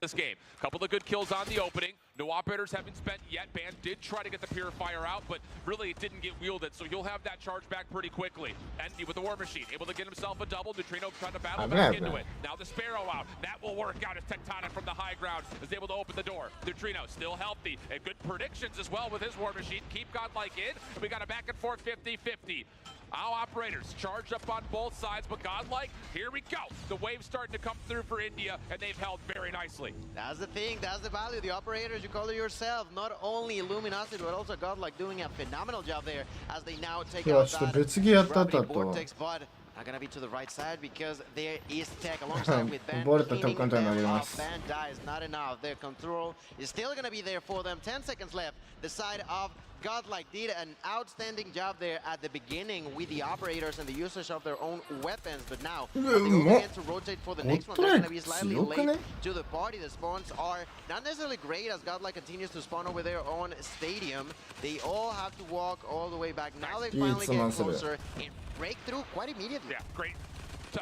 this game. Couple of good kills on the opening. No operators have been spent yet. Band did try to get the Purifier out, but really it didn't get wielded, so he'll have that charge back pretty quickly. Envy with the War Machine, able to get himself a double. Neutrino trying to battle back into it. Now the Sparrow out. That will work out as Tectonic from the high ground is able to open the door. Neutrino still healthy, and good predictions as well with his War Machine. Keep Godlike in, and we got a back and forth 50-50. Our operators charged up on both sides, but Godlike, here we go. The wave's starting to come through for India, and they've held very nicely. That's the thing, that's the value. The operators, you call it yourself. Not only Luminosity, but also Godlike doing a phenomenal job there as they now take out that vortex, but not gonna be to the right side because there is tech alongside with Band. Band dies, not enough. Their control is still gonna be there for them. 10 seconds left. The side of Godlike did an outstanding job there at the beginning with the operators and the usage of their own weapons, but now they will get to rotate for the next one. They're going to be slightly late to the party. The spawns are not necessarily great as Godlike continues to spawn over their own stadium. They all have to walk all the way back. Now they finally get closer and break through quite immediately. Yeah, great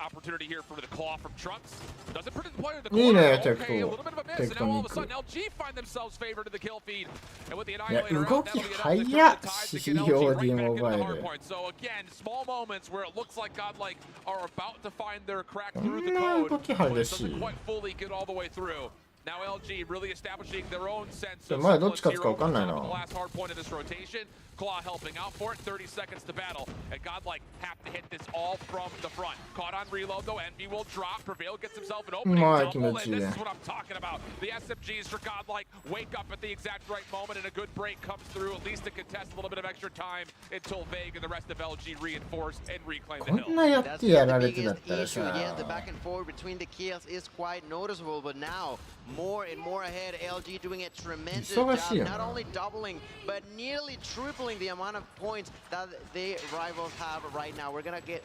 opportunity here for the claw from Trunks. Doesn't put the player in the corner. Okay, a little bit of a miss, and now all of a sudden LG find themselves favored in the kill feed. And with the Annihilator out, that'll get out the ties to get LG right back into the hard point. So again, small moments where it looks like Godlike are about to find their crack through the code, but it doesn't quite fully get all the way through. Now LG really establishing their own sense of the last hard point of this rotation. Claw helping out for it. 30 seconds to battle. And Godlike have to hit this all from the front. Caught on reload though. Envy will drop. Prevail gets himself an opening double. And this is what I'm talking about. The SMGs for Godlike wake up at the exact right moment and a good break comes through. At least to contest a little bit of extra time until Vague and the rest of LG reinforce and reclaim the hill. That's the biggest issue. Yes, the back and forth between the kills is quite noticeable, but now more and more ahead. LG doing a tremendous job, not only doubling but nearly tripling the amount of points that the rivals have right now. We're gonna get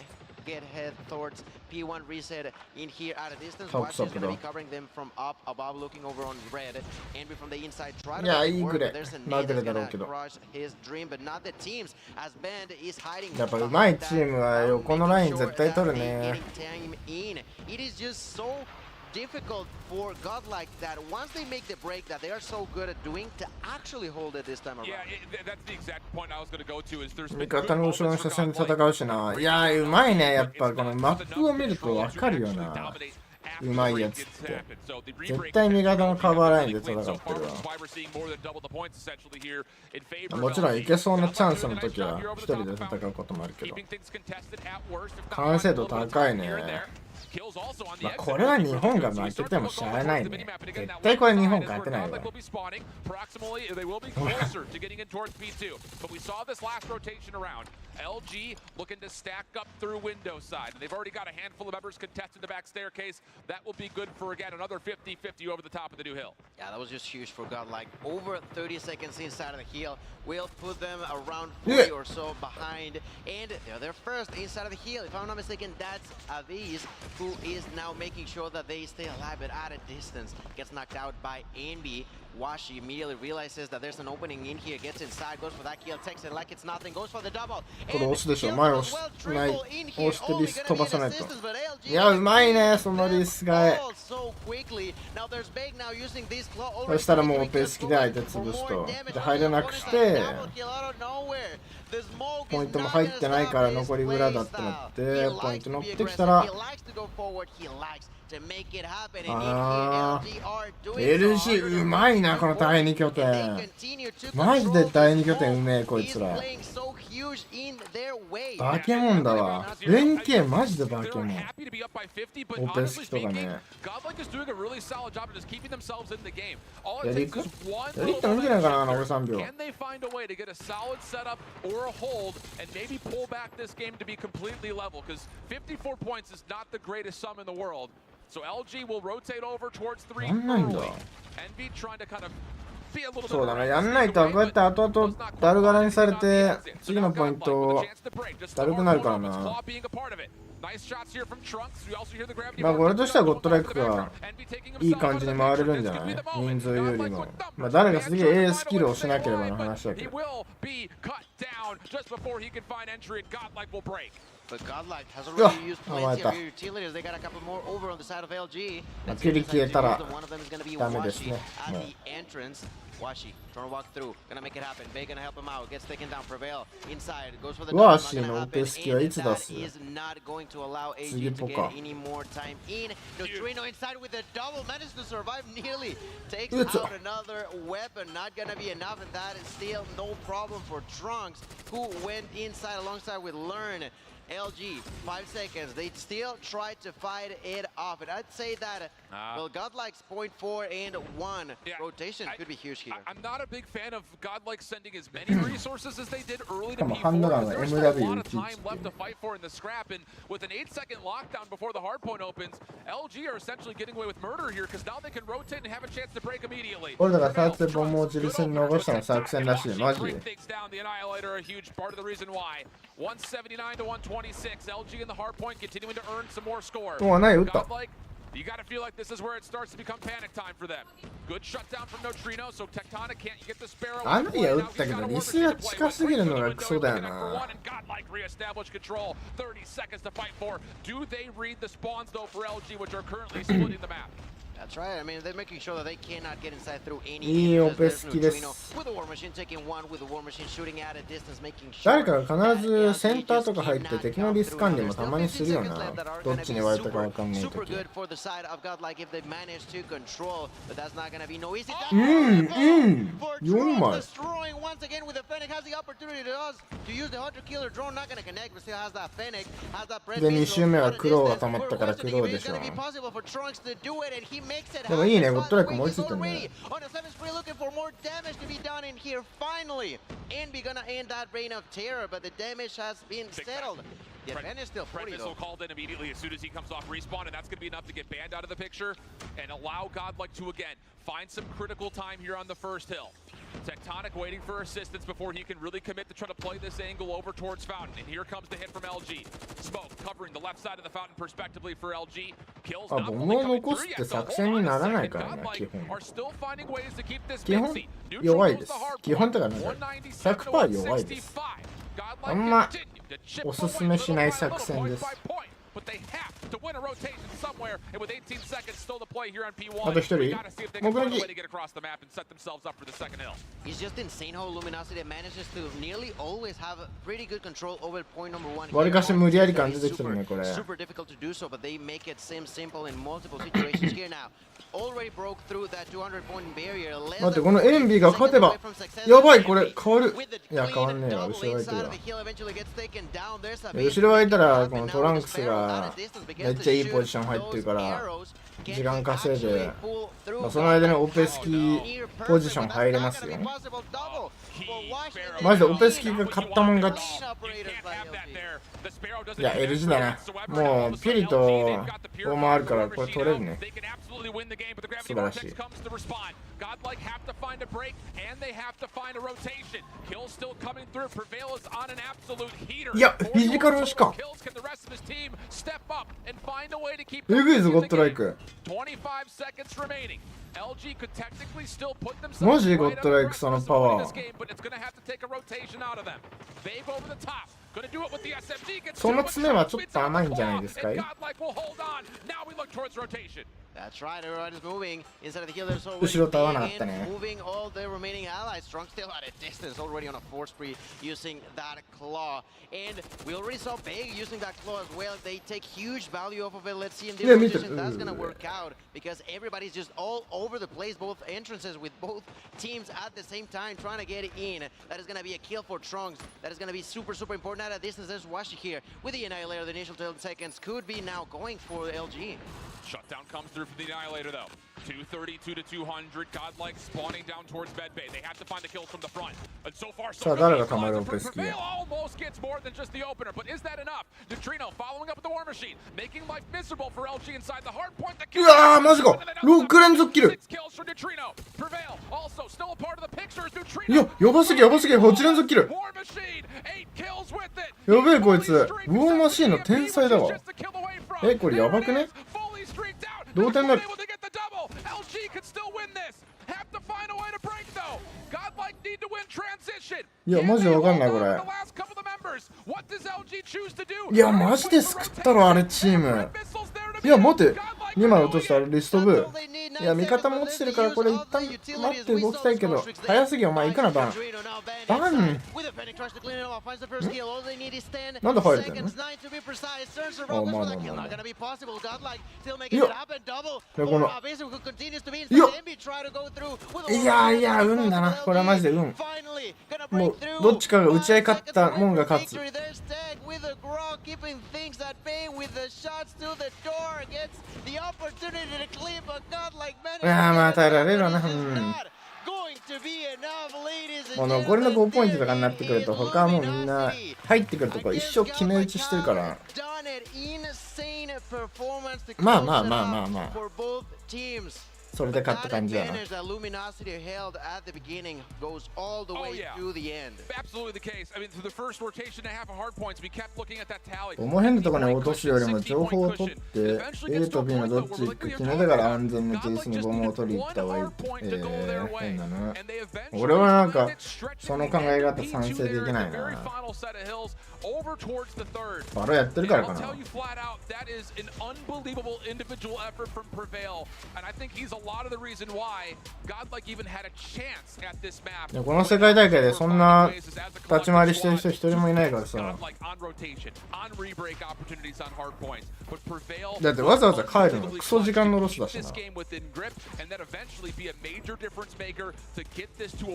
head towards P1 reset in here at a distance. Watch is gonna be covering them from up above, looking over on red. Envy from the inside try to work, but there's a nade that's gonna crush his dream, but not the teams as Band is hiding. It is just so difficult for Godlike that once they make the break that they are so good at doing to actually hold it this time around. Yeah, that's the exact point I was going to go to. Is there's 味方の後ろの車線で戦うしな。いやーうまいね。やっぱこのマップを見るとわかるよな。うまいやつって絶対味方のカバーラインで戦ってるわ。もちろんいけそうなチャンスの時は一人で戦うこともあるけど完成度高いね。まあこれは日本が負けてもしゃあないね。絶対これ日本勝てないわ。LG looking to stack up through window side. They've already got a handful of members contested the back staircase. That will be good for, again, another 50-50 over the top of the new hill. Yeah, that was just huge for Godlike. Over 30 seconds inside of the hill will put them around 40 or so behind. And they're first inside of the hill. If I'm not mistaken, that's Aviz, who is now making sure that they stay alive, but at a distance. Gets knocked out by Envy. Washi immediately realizes that there's an opening in here, gets inside, goes for that kill, takes it like it's nothing, goes for the double. これ押すでしょ。前押してリス飛ばさないと。いやうまいねそのリスが。そしたらもうペースキで相手潰すと。で入れなくしてポイントも入ってないから残り裏だってなってポイント乗ってきたら。LG うまいなこの第2拠点。マジで第2拠点うめえこいつら。バケモンだわ。連携マジでバケモン。オペスキとかね。やりくやりってもいいんじゃないかな残り3秒。So LG will rotate over towards 3 early. Envy trying to kind of そうだね、やんないとこうやって後々ダルガラにされて次のポイントだるくなるからな。まあこれとしてはゴッドライクがいい感じに回れるんじゃない人数よりも。まあ誰がすげえ A スキルをしなければの話だけど。But Godlike has already used plenty of utilities. They got a couple more over on the side of LG. ピュリ消えたら One of them is going to be ダメです Washi ね。 at もう the entrance. Washi trying to walk through, gonna make it happen. Bay gonna help him out. Gets taken down. Prevail inside. Goes for the double. Not gonna happen. And that is not going to allow AG to get any more time in. Neutrino inside with a double. Managed to survive nearly. Takes out another weapon. Not gonna be enough, and that is still no problem for Trunks, who went inside alongside with Learn. LG, 5 seconds. They still try to fight it off. And I'd say that, well, Godlike's 0.4 and 1 rotation could be huge here. I'm not a big fan of Godlike sending as many resources as they did early to P4. ハンドラーの There's still a MW lot of time left to fight for in the scrap. And with an 8-second lockdown before the hardpoint opens, LG are essentially getting away with murder here because now they can rotate and have a chance to break immediately. これだからサーツでボンボンをジルスに逃したの作戦らしい。マジで。 takes down the Annihilator, a huge part of the reason why. 179 to 126. LG in the hard point continuing to earn some more score. Godlike, you got to feel like this is where it starts to become panic time for them. Good shutdown from Neutrino, so Tectonic can't get the Sparrow. アナイア打ったけどリスが近すぎるのがクソだよな。 Godlike reestablish control. 30 seconds to fight for. Do they read the spawns though for LG, which are currently splitting the map? That's right. I mean, they're making sure that they cannot get inside through any. いいオペ好きです。 With the War Machine taking one, with the War Machine shooting at a distance, making sure. 誰かが必ずセンターとか入って敵のリス管理もたまにするよな。どっちに言われたかわかんないとき。うん、うん。4枚。で、2周目はクローが溜まったからクローでしょ。でもいいね、ゴッドライクも追いついてるね。The advantage still 40 though. Called in immediately as soon as he comes off respawn, and that's going to be enough to get banned out of the picture and allow Godlike to again find some critical time here on the first hill. Tectonic waiting for assistance before he can really commit to try to play this angle over towards Fountain. And here comes the hit from LG. Smoke covering the left side of the Fountain perspectively for LG. Kills not only coming through yet, the whole Godlike are still finding ways to keep this mixy. 弱いです。基本とかなんか 100% 弱いです。あんまおすすめしない作戦です。But they have to win a rotation somewhere, and with 18 seconds still to play here on P1, あと1人 they gotta see if they can find a way to get across the map and set themselves up for the second hill. It's just insane how Luminosity manages to nearly always have pretty good control over point number 1. わりかし無理やり感じてきてるねこれ。 Super difficult to do so, but they make it seem simple in multiple situations here now. Already broke through that 200-point barrier. 待ってこのエンビーが勝てばやばいこれ変わる。いや変わんねえわ後ろがいてるわ。後ろがいたらこのトランクスがめっちゃいいポジション入ってるから時間稼いで、まあ、その間にオペスキポジション入れますよ。マジでオペスキが勝ったもん勝ち。いや LG だな。もうピュリとオーマーあるからこれ取れるね。素晴らしい。いやフィジカル押しか。えぐいぞゴッドライク。マジゴッドライクそのパワー。その爪はちょっと甘いんじゃないですかい。 That's right, everybody's moving inside of the hill. There's already moving all the remaining allies. Strong still at a distance, already on a force spree using that claw. And we already saw Big using that claw as well. They take huge value off of it. Let's see in this position that's gonna work out because everybody's just all over the place, both entrances with both teams at the same time trying to get it in. That is gonna be a kill for Trunks. That is gonna be super important at a distance. There's Washi here with the Annihilator. The initial 10 seconds could be now going for LG. Shutdown comes through from the Annihilator though. 232 to 200. Godlike spawning down towards Medbay. They have to find the kills from the front. And so far, so good. Prevail almost gets more than just the opener, but is that enough? Neutrino following up with the War Machine, making life miserable for LG inside the hard point. The うわーマジか6連続キル。 kills for Neutrino. Prevail also still a part of the picture is Neutrino. いややばすぎ8連続キル。 War Machine 8 kills with it. やべえこいつウォーマシーンの天才だわ。えこれやばくね。同点だ。 LG could still win this. Have to find a way to break though. Godlike need to win transition. いやマジでわかんないこれ。いやマジで救ったろあれチーム。いや待って2枚落としたリストブ。いや味方も落ちてるからこれ一旦待って動きたいけど早すぎお前行くなバン。バンなんで入れてんの。あまあまあまあ、まあ、いやこのいやいや運だなこれはマジで運。もうどっちかが打ち合い勝ったもんが勝つ。いやまあ耐えられるわな。もう残りの5ポイントとかになってくると他はもうみんな入ってくるとこ一生決め打ちしてるから。まあまあまあまあまあそれで勝った感じだな。思へんのところに落とすよりも情報を取って A と B のどっち行く決めながら安全にケースにボムを取りに行った方がいいって。変だな。俺はなんかその考え方賛成できないな。バロやってるからかな。この世界大会でそんな立ち回りしてる人一人もいないからさ。だってわざわざ帰るのクソ時間のロスだしな。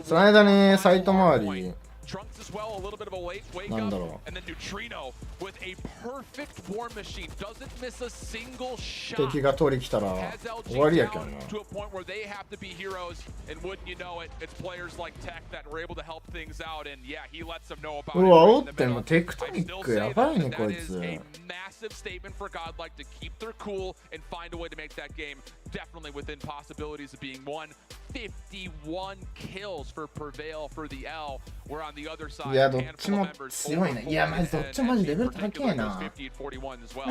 その間にサイト周りなんだろう敵が取り来たら終わりやけんな。うわ煽ってんのテクトニックやばいねこいつ。いやどっちも強いね。いやマジどっちもマジレベル高いな。な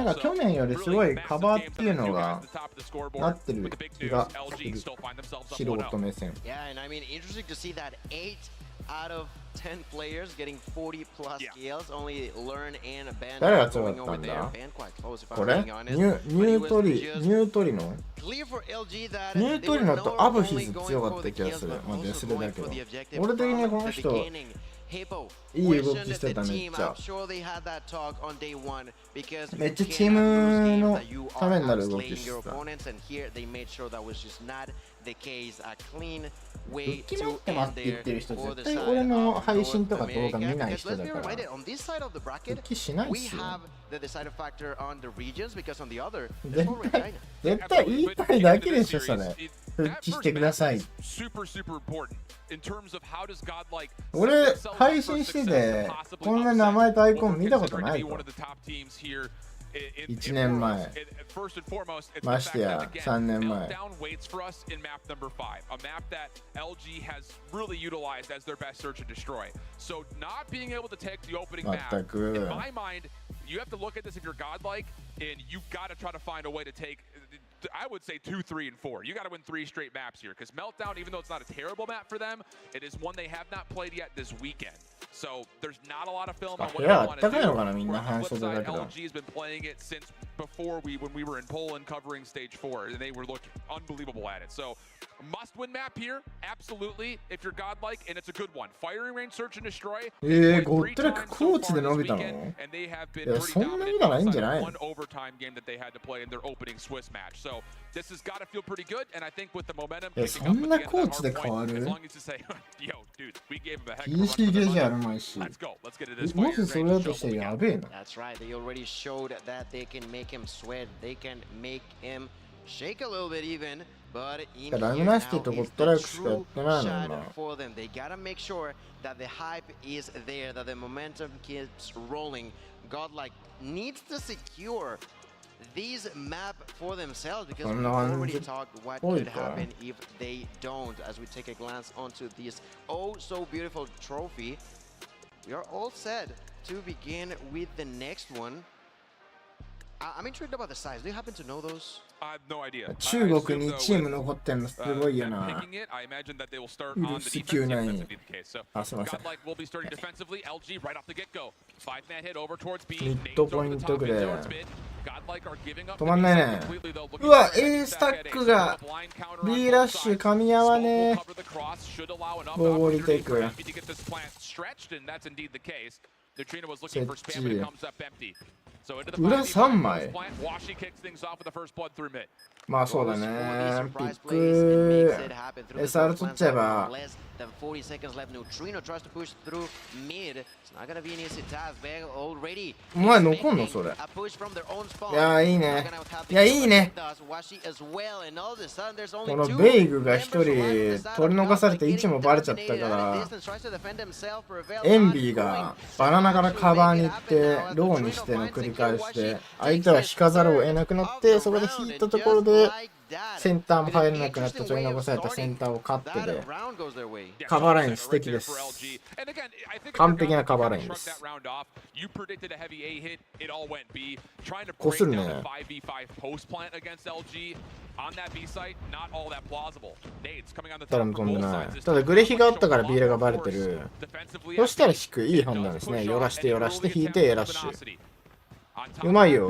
んか去年よりすごいカバーっていうのがなってる気がする。素人目線。誰が強かったんだこれ。ニュートリノとアブヒズ強かった気がする。まあデスレだけど俺的にこの人いい動きしてた。めっちゃめっちゃチームのためになる動きしてた。復帰待ってますって言ってる人絶対俺の配信とか動画見ない人だから復帰しないっすよ。絶対言いたいだけでしょそれ。復帰してください。俺配信しててこんな名前とアイコン見たことないぞ。1年前ましてや3年前。全くYou have to look at this if you're godlike, and you got to try to find a way to take, I would say 2, 3, and 4. You got to win 3 straight maps here, because Meltdown, even though it's not a terrible map for them, it is one they have not played yet this weekend. So there's not a lot of film on what they want to do. On the flip side, LG has been playing it since before when we were in Poland covering stage 4, and they were looking unbelievable at it. So must-win map here, absolutely, if you're godlike, and it's a good one. Firing range, search and destroy. ゴッドラックコーチで伸びたの？いや、そんなにならいいんじゃない？ one overtime game that they had to play in their opening Swiss match. So this has got to feel pretty good, and I think with the momentum picking up at the end of that hard point, as long as you say, yo, dude, we gave him a heck of a run. Let's go. Let's get to this firing range and show what we got. That's right. They already showed that they can make him sweat. They can make him shake a little bit even. But in here now is the true shot for them. They gotta make sure that the hype is there, that the momentum keeps rolling. Godlike needs to secure these map for themselves because we've already talked what could happen if they don't. As we take a glance onto this oh so beautiful trophy, we are all set to begin with the next one. I'm intrigued about the size. Do you happen to know those? 中国にチーム残ってんのすごいよな。うるす99。あ、すいません。ミッドポイントぐらい。止まんないね。うわ、A スタックが B ラッシュ噛み合わねえ。ボーボーリテイク。設置。裏3枚。まあそうだね。ピック SR 取っちゃえば。お前残んのそれ。いやいいね。いやいいね。このベイグが一人取り逃されて位置もバレちゃったから、エンビーがバナナからカバーに行ってローにしての繰り返して、相手は引かざるを得なくなって、そこで引いたところでセンターも入れなくなって取り残されたセンターをカットで、カバーライン素敵です。完璧なカバーラインです。こするね。ただ飛んでない。ただグレヒがあったからビーラがバレてる。そしたら引く。いい判断ですね。寄らして寄らして引いてエラッシュ。うまいよ。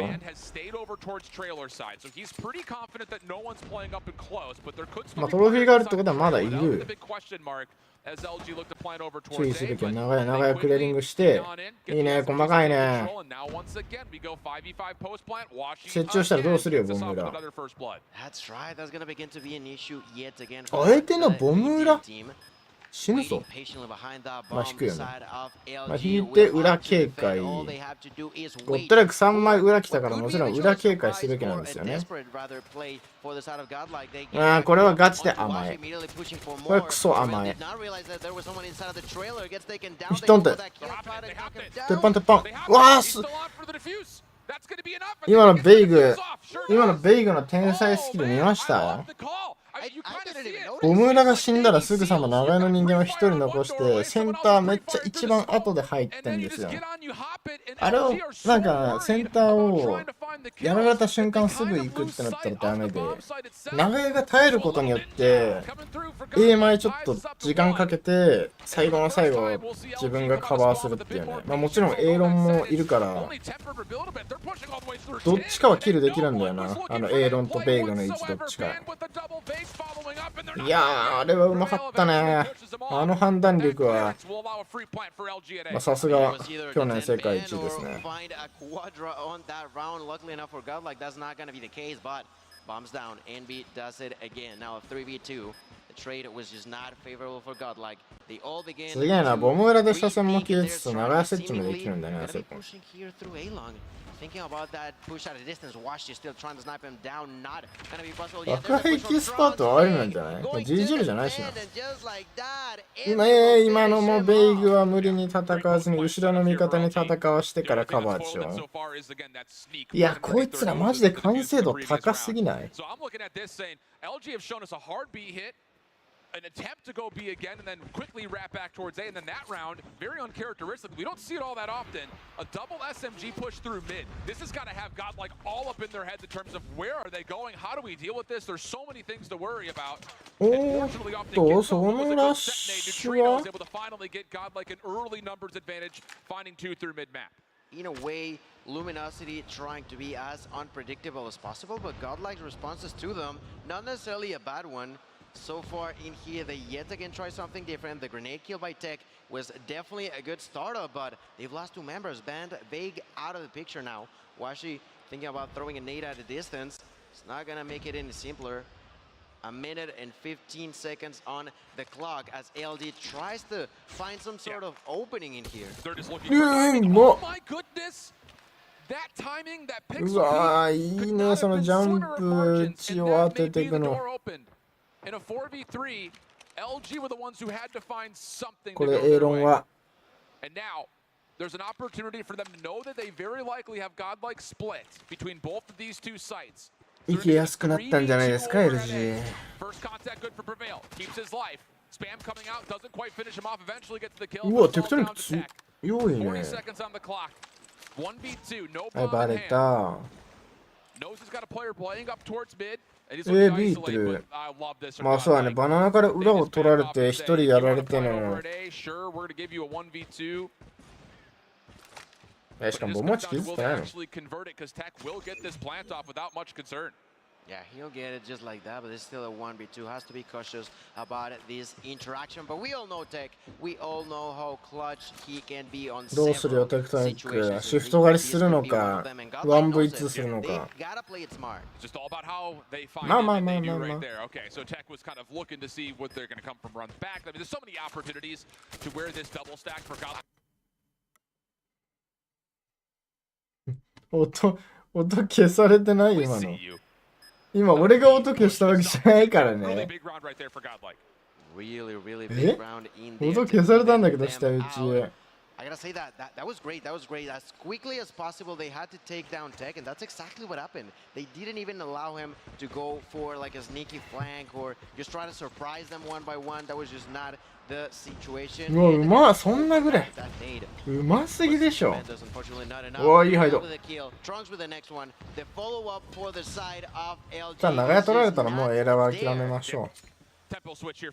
まあトロフィーがあるってことはまだいる。注意すべきは長い長いクリアリングして。いいね、細かいね。設置をしたらどうするよ、ボム裏。相手のボム裏死ぬぞ。まあ引くよね。まあ引いて裏警戒。ゴッドライク3枚裏来たからもちろん裏警戒すべきなんですよね。ああ、これはガチで甘い。これはクソ甘い。ヒトンって。鉄板鉄板。うわあす。今のベイグの天才スキル見ました？ボム裏が死んだらすぐさま長屋の人間を一人残してセンターめっちゃ一番後で入ってんですよ。あれをなんかセンターをやられた瞬間すぐ行くってなったらダメで、長屋が耐えることによって A 前ちょっと時間かけて最後の最後自分がカバーするっていうね。まあもちろん A ロンもいるからどっちかはキルできるんだよな。あの A ロンとベイグの位置どっちか。いやー、あれはうまかったね。あの判断力は、まあ、さすが去年世界一ですね。すげえな、ボム裏で車線も切れつつ長屋設置もできるんだね、あそこ。爆撃スパートはありなんじゃない？ GG じゃないしな。今のもベイグは無理に戦わずに後ろの味方に戦わしてからカバーでしょ。いや、こいつらマジで完成度高すぎない？an attempt to go B again and then quickly wrap back towards A, and then that round, very uncharacteristic. We don't see it all that often. A double SMG push through mid. This has got to have got like all up in their heads in terms of where are they going? How do we deal with this? There's so many things to worry about. Unfortunately, off the Neutrino was able to finally get God like an early numbers advantage, finding 2 through mid map. In a way, Luminosity trying to be as unpredictable as possible, but Godlike's responses to them, not necessarily a bad one. So far in here, they yet again try something different. The grenade kill by Tech was definitely a good startup, but they've lost 2 members. Banned Vague out of the picture now. Washi thinking about throwing a nade at a distance. It's not gonna make it any simpler. 1 minute and 15 seconds on the clock as LD tries to find some sort of opening in here. They're just looking for oh my goodness! That timing, that pixel うわー、いいね、そのジャンプ血を当てていくの。In a 4v3, LG were the ones who had to find something. これ A ロンは And now there's an opportunity for them to know that they very likely have godlike split between both of these 2 sites. 行きやすくなったんじゃないですか LG。 First contact good for Prevail. Keeps his life. Spam coming out doesn't quite finish him off. Eventually gets the kill. うわ、テクトニック強いね。40 seconds on the clock. 1v2. No はい、バレ bomb in hand. た。A、B って、まあそうだね、バナナから裏を取られて一人やられての。しかもボモチ気づいてないの。Yeah, he'll get it just like that, but it's still a 1v2. Has to be cautious about this interaction. But we all know Tech. We all know how clutch he can be on どうするよ、テクトニック。シフト狩りするのか、1v2 するのか。まあまあまあまあまあ。Okay, so Tech was kind of looking to see what they're going to come from runs back. I mean, there's so many opportunities to where this double stack for God. 音消されてない今の。今俺が音消したわけじゃないからね。音消されたんだけど下打ち。I gotta say that was great. That was great. As quickly as possible, they had to take down Tech, and that's exactly what happened. They didn't even allow him to go for like a sneaky flank or just try to surprise them one by one. That was just not the situation. うわ、うまっ、そんなぐらい。うますぎでしょ。うわ、いいハイド。さあ、長屋取られたらもうエラーは諦めましょう。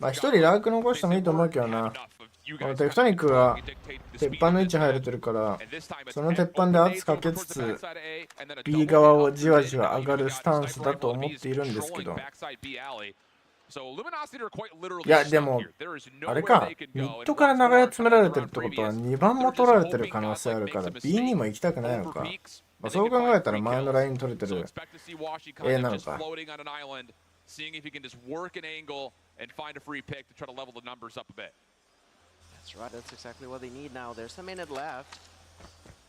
まあ一人ラーク残してもいいと思うけどな。このテクトニックが鉄板の位置入れてるから、その鉄板で圧かけつつ B 側をじわじわ上がるスタンスだと思っているんですけど。いやでもあれか、ミッドから長屋詰められてるってことは2番も取られてる可能性あるから B にも行きたくないのか。まあ、そう考えたら前のライン取れてる A なのか。Seeing if he can just work an angle and find a free pick to try to level the numbers up a bit. That's right. That's exactly what they need now. There's a minute left.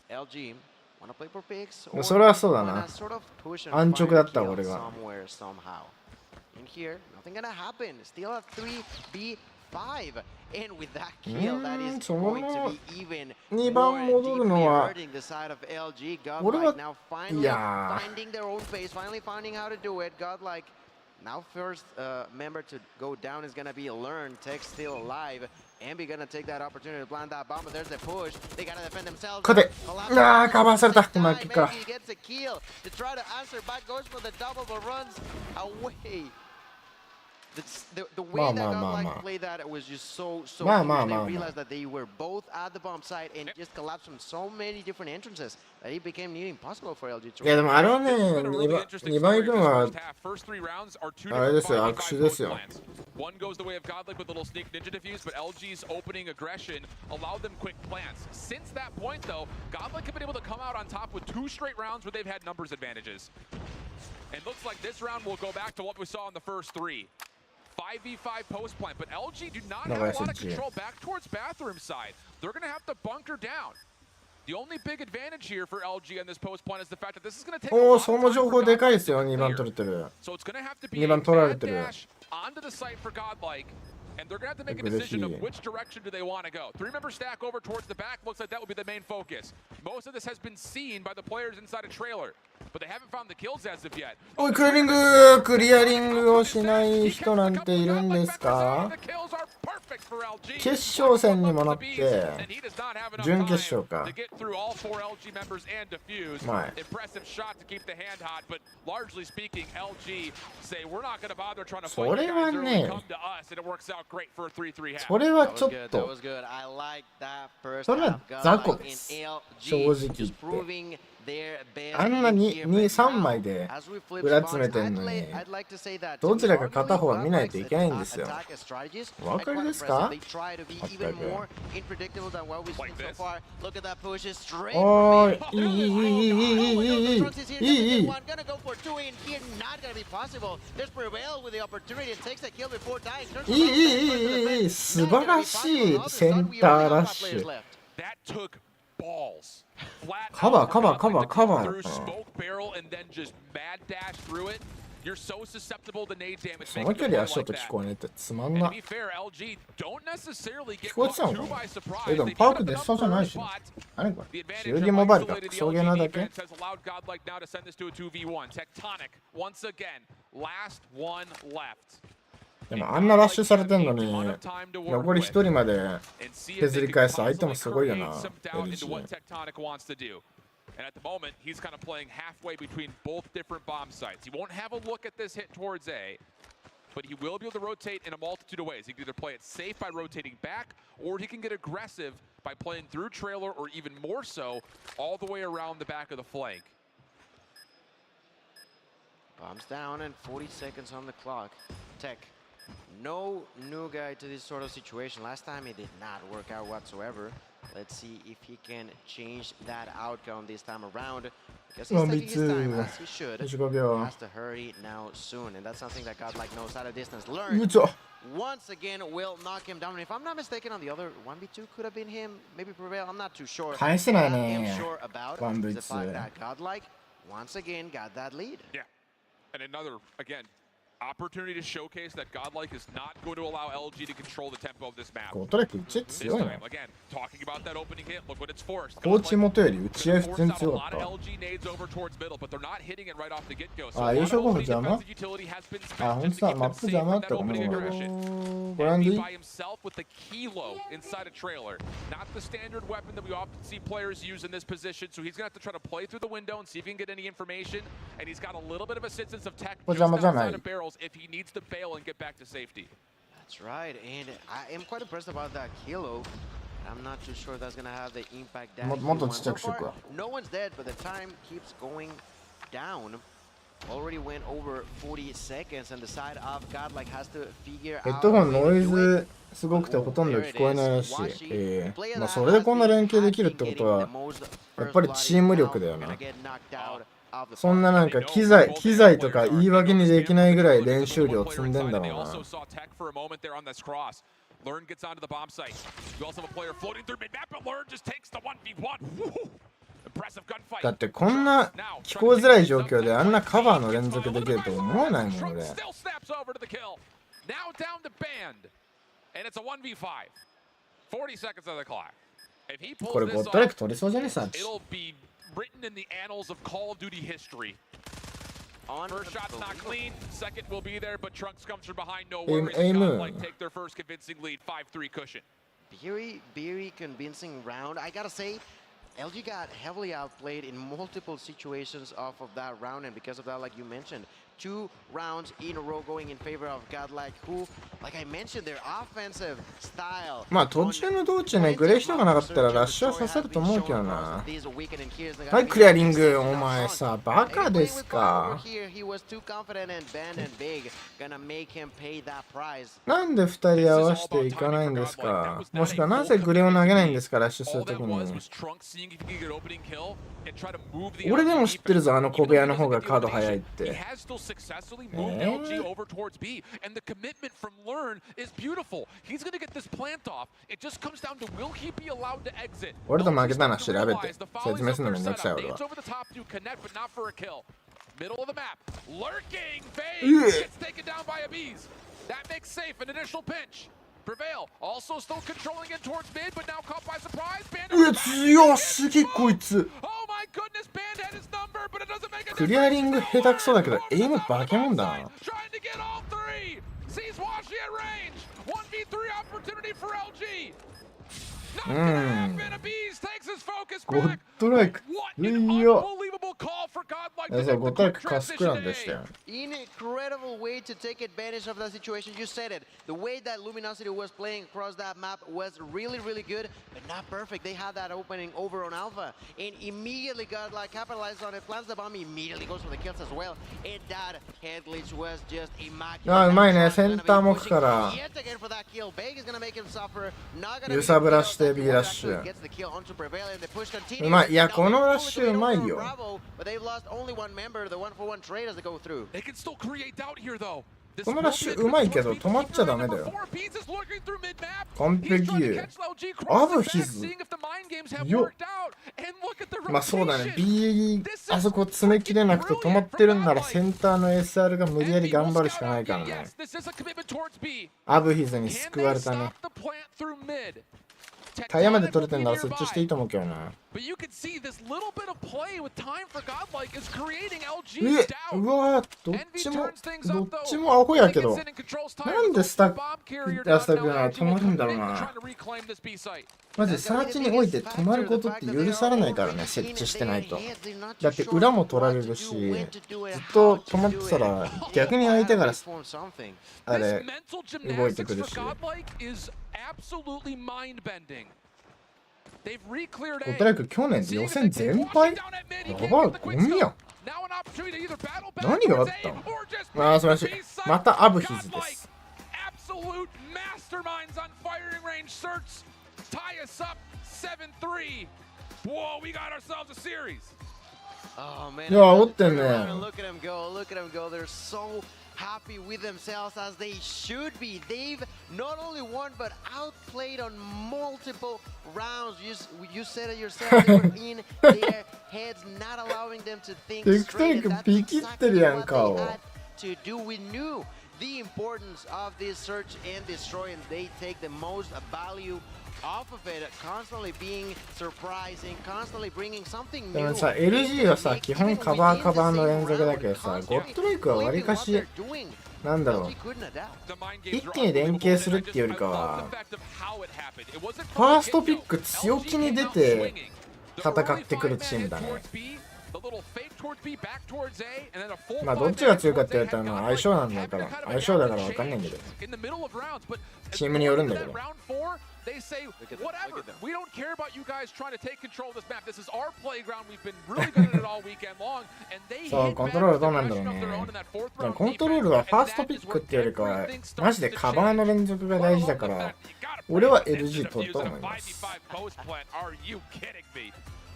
LG wanna play for picks? それはそうだな。安直だった俺が。Somewhere somehow. In here, nothing gonna happen. Still a 3v5. And with that kill, that is going to be even more deeply hurting the side of LG. Godlike now finally finding their own pace, finally finding how to do it. Godlike. Now first member to go down is going to be Learn. Tech still alive. Ambi going to take that opportunity to plant that bomb, but there's the push. They got to defend themselves. 勝て。ああ、カバーされた。うまくいくか。He gets a kill to try to answer back, goes for the double, but runs away. The way that Godlike played that was just so huge. They realized that they were both at the bomb site and just collapsed from so many different entrances that it became nearly impossible for LG to. いやでもあれはね、2番行くのはあれですよ、握手ですよ。One goes the way of Godlike with a little sneak ninja diffuse, but LG's opening aggression allowed them quick plants. Since that point, though, Godlike have been able to come out on top with 2 straight rounds where they've had numbers advantages. And looks like this round will go back to what we saw in the first 3. 5v5 post plant, but LG do not have a lot of control back towards bathroom side. They're going to have to bunker down. The only big advantage here for LG on this post plant is the fact that this is going to take a lot of time for Godlike. So it's going to have to be a mad dash onto the site for Godlike. And they're going to have to make a decision of which direction do they want to go. 3-member stack over towards the back looks like that will be the main focus. Most of this has been seen by the players inside a trailer, but they haven't found the kills as of yet. おい、クリアリングをしない人なんているんですか？決勝戦にもなって準決勝か。前。それはね、それはちょっと、それは雑魚です。正直言って。あんなに3枚で裏詰めてんのに、どちらか片方は見ないといけないんですよ。お分かりですか？おーい、いい。いい、素晴らしいセンターラッシュ。カバー。その距離足音聞こえねえってつまんな。聞こえてたのかな？でもパークデッサーじゃないし。何これ？CODモバイルかクソゲーなだけ？でもあんなラッシュされてんのに残り1人まで削り返す相手もすごいよな。And at the moment, he's kind of playing halfway between both different bomb sites. He won't have a look at this hit towards A, but he will be able to rotate in a multitude of ways. He can either play it safe by rotating back, or he can get aggressive by playing through trailer, or even more so, all the way around the back of the flank. Bombs down and 40 seconds on the clock. Tech, no new guy to this sort of situation. Last time it did not work out whatsoever. Let's see if he can change that outcome this time around. Because he's taking his time as he should. He has to hurry now soon. And that's something that Godlike knows at a distance. Learn once again will knock him down. And if I'm not mistaken, on the other 1v2 could have been him. Maybe Prevail. I'm not too sure. What I am sure about is the fact that Godlike once again got that lead. Yeah. And another, again, opportunity to showcase that Godlike is not going to allow LG to control the tempo of this map. This time, again, talking about that opening hit, look what it's forced. Godlike forced out a lot of LG nades over towards middle, but they're not hitting it right off the get-go. So a lot of opening defensive utility has been spent just to keep them safe from that opening aggression. And he by himself with the kilo inside a trailer. Not the standard weapon that we often see players use in this position, so he's going to have to try to play through the window and see if he can get any information. And he's got a little bit of assistance of tech just outside of barrels if he needs to bail and get back to safety. That's right, and I am quite impressed about that kilo. I'm not too sure that's gonna have the impact that so far, no one's dead, but the time keeps going down. Already went over 40 seconds, and the side of Godlike has to figure out. ヘッドホンノイズすごくてほとんど聞こえないらしい。まあそれでこんな連携できるってことはやっぱりチーム力だよな。そんななんか機材とか言い訳にできないぐらい練習量積んでんだろうな。だってこんな聞こえづらい状況であんなカバーの連続できると思わないもん俺。これゴッドライク取りそうじゃねサーチ。Written in the annals of Call of Duty history. First shot's not clean, second will be there, but Trunks comes from behind, no worries. Godlike take their first convincing lead, 5-3 cushion. Very convincing round. I gotta say, LG got heavily outplayed in multiple situations off of that round, and because of that, like you mentioned, 2 rounds in a row going in favor of Godlike, who, like I mentioned, their offensive style. まあ途中の道中ねグレーヒトがなかったらラッシュは刺さると思うけどな。はい、クリアリング。お前さバカですか。なんで2人合わせていかないんですか。もしくはなぜグレーを投げないんですかラッシュするときに。俺でも知ってるぞあの小部屋の方がカード早いって。Successfully moved LG over towards B, and the commitment from Learn is beautiful. He's going to get this plant off. It just comes down to will he be allowed to exit? 俺と負けたな調べて説明するのめんどくさい俺は。 Over the top to connect, but not for a kill. Middle of the map, lurking. Fade gets taken down by a bees. That makes safe an initial pinch. Prevail also still controlling it towards mid, but now caught by surprise. Bandit. 強すぎこいつ。 Oh my goodness, Bandit is number, but it doesn't make a difference. クリアリング下手くそだけどエイムバケモンだな。 Trying to get all 3. Sees Washi at range. 1v3 opportunity for LG. Not gonna happen. A bees takes his focus back. ゴッドライク。いいよ。 そうゴッドライクカスクランでしたよ。 Incredible way to take advantage of that situation. You said it. The way that Luminosity was playing across that map was really good, but not perfect. They had that opening over on Alpha, and immediately Godlike capitalized on it. Plants the bomb, immediately goes for the kills as well. And that head glitch was just immaculate. あ、うまいね。センターも置くから。揺さぶらしてビーラッシュ。うまい。いやこのラッシュうまいよ。 このラッシュうまいけど止まっちゃダメだよ。完璧。アブヒズよ。まあそうだね。B あそこ詰めきれなくて止まってるんならセンターの SR が無理やり頑張るしかないからね。アブヒズに救われたね。タイヤまで取れてんなら設置していいと思うけどな。うわー、どっちもアホやけど、なんでスタックが止まるんだろうな。マジサーチにおいて止まることって許されないからね、設置してないと。だって裏も取られるし、ずっと止まってたら逆に相手からあれ動いてくるし。おたらく去年予選全敗？やばい、ゴミやん。何があったの？ああ、素晴らしい。またアブヒズです。いや、煽ってんね。Happy with themselves as they should be. They've not only won but outplayed on multiple rounds. You said it yourself. They were in their heads, not allowing them to think straight. That's exactly what they had to do. We knew the importance of this search and destroy, and they take the most value off of it, constantly being surprising, constantly bringing something new. でもさ、LG はさ、基本カバーの連続だけどさ、ゴッドレイクはわりかし、なんだろう、一気に連携するっていうよりかは、ファーストピック強気に出て戦ってくるチームだね。まあどっちが強いかって言われたら相性なんだから、相性だから分かんないんだけど、チームによるんだけど。They say, whatever, we don't care about you guys trying to take control of this map. This is our playground. We've been really good at it all weekend long. And they そう、コントロールどうなんだろうね。コントロールはファーストピックっていうよりかは、マジでカバーの連続が大事だから、俺は LG 取ると思います。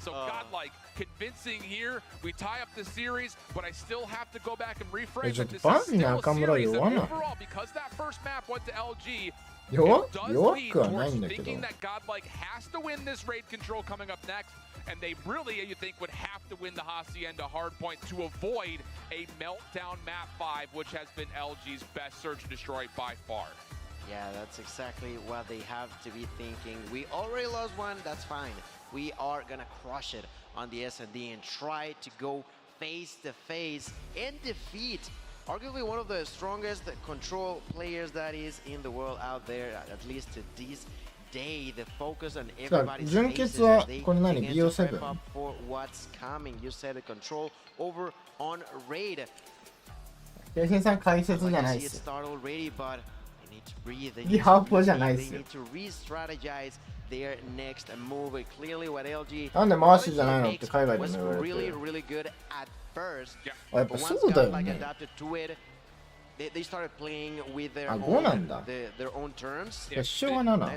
So godlike, convincing here. We tie up the series, but I still have to go back and reframe it. This is still a series that overall, because that first map went to LG, it does lead towards thinking that godlike has to win this raid control coming up next, and they really, you think, would have to win the Hacienda hardpoint to avoid a meltdown map 5, which has been LG's best search and destroy by far. Yeah, that's exactly what they have to be thinking. We already lost one, that's fine. We are gonna crush it on the S&D and try to go face to face and defeat arguably one of the strongest control players that is in the world out there, at least to this day. The focus on everybody's faces as they begin to prep up for what's coming. You said the control over on raid. 平成さん解説じゃないっす。リハーフじゃないっすよ。Their next move. Clearly what LG なんで回しじゃないのって海外でも言われてる。really good at first. やっぱそうだよね。They started playing with their own terms. 決勝は7。I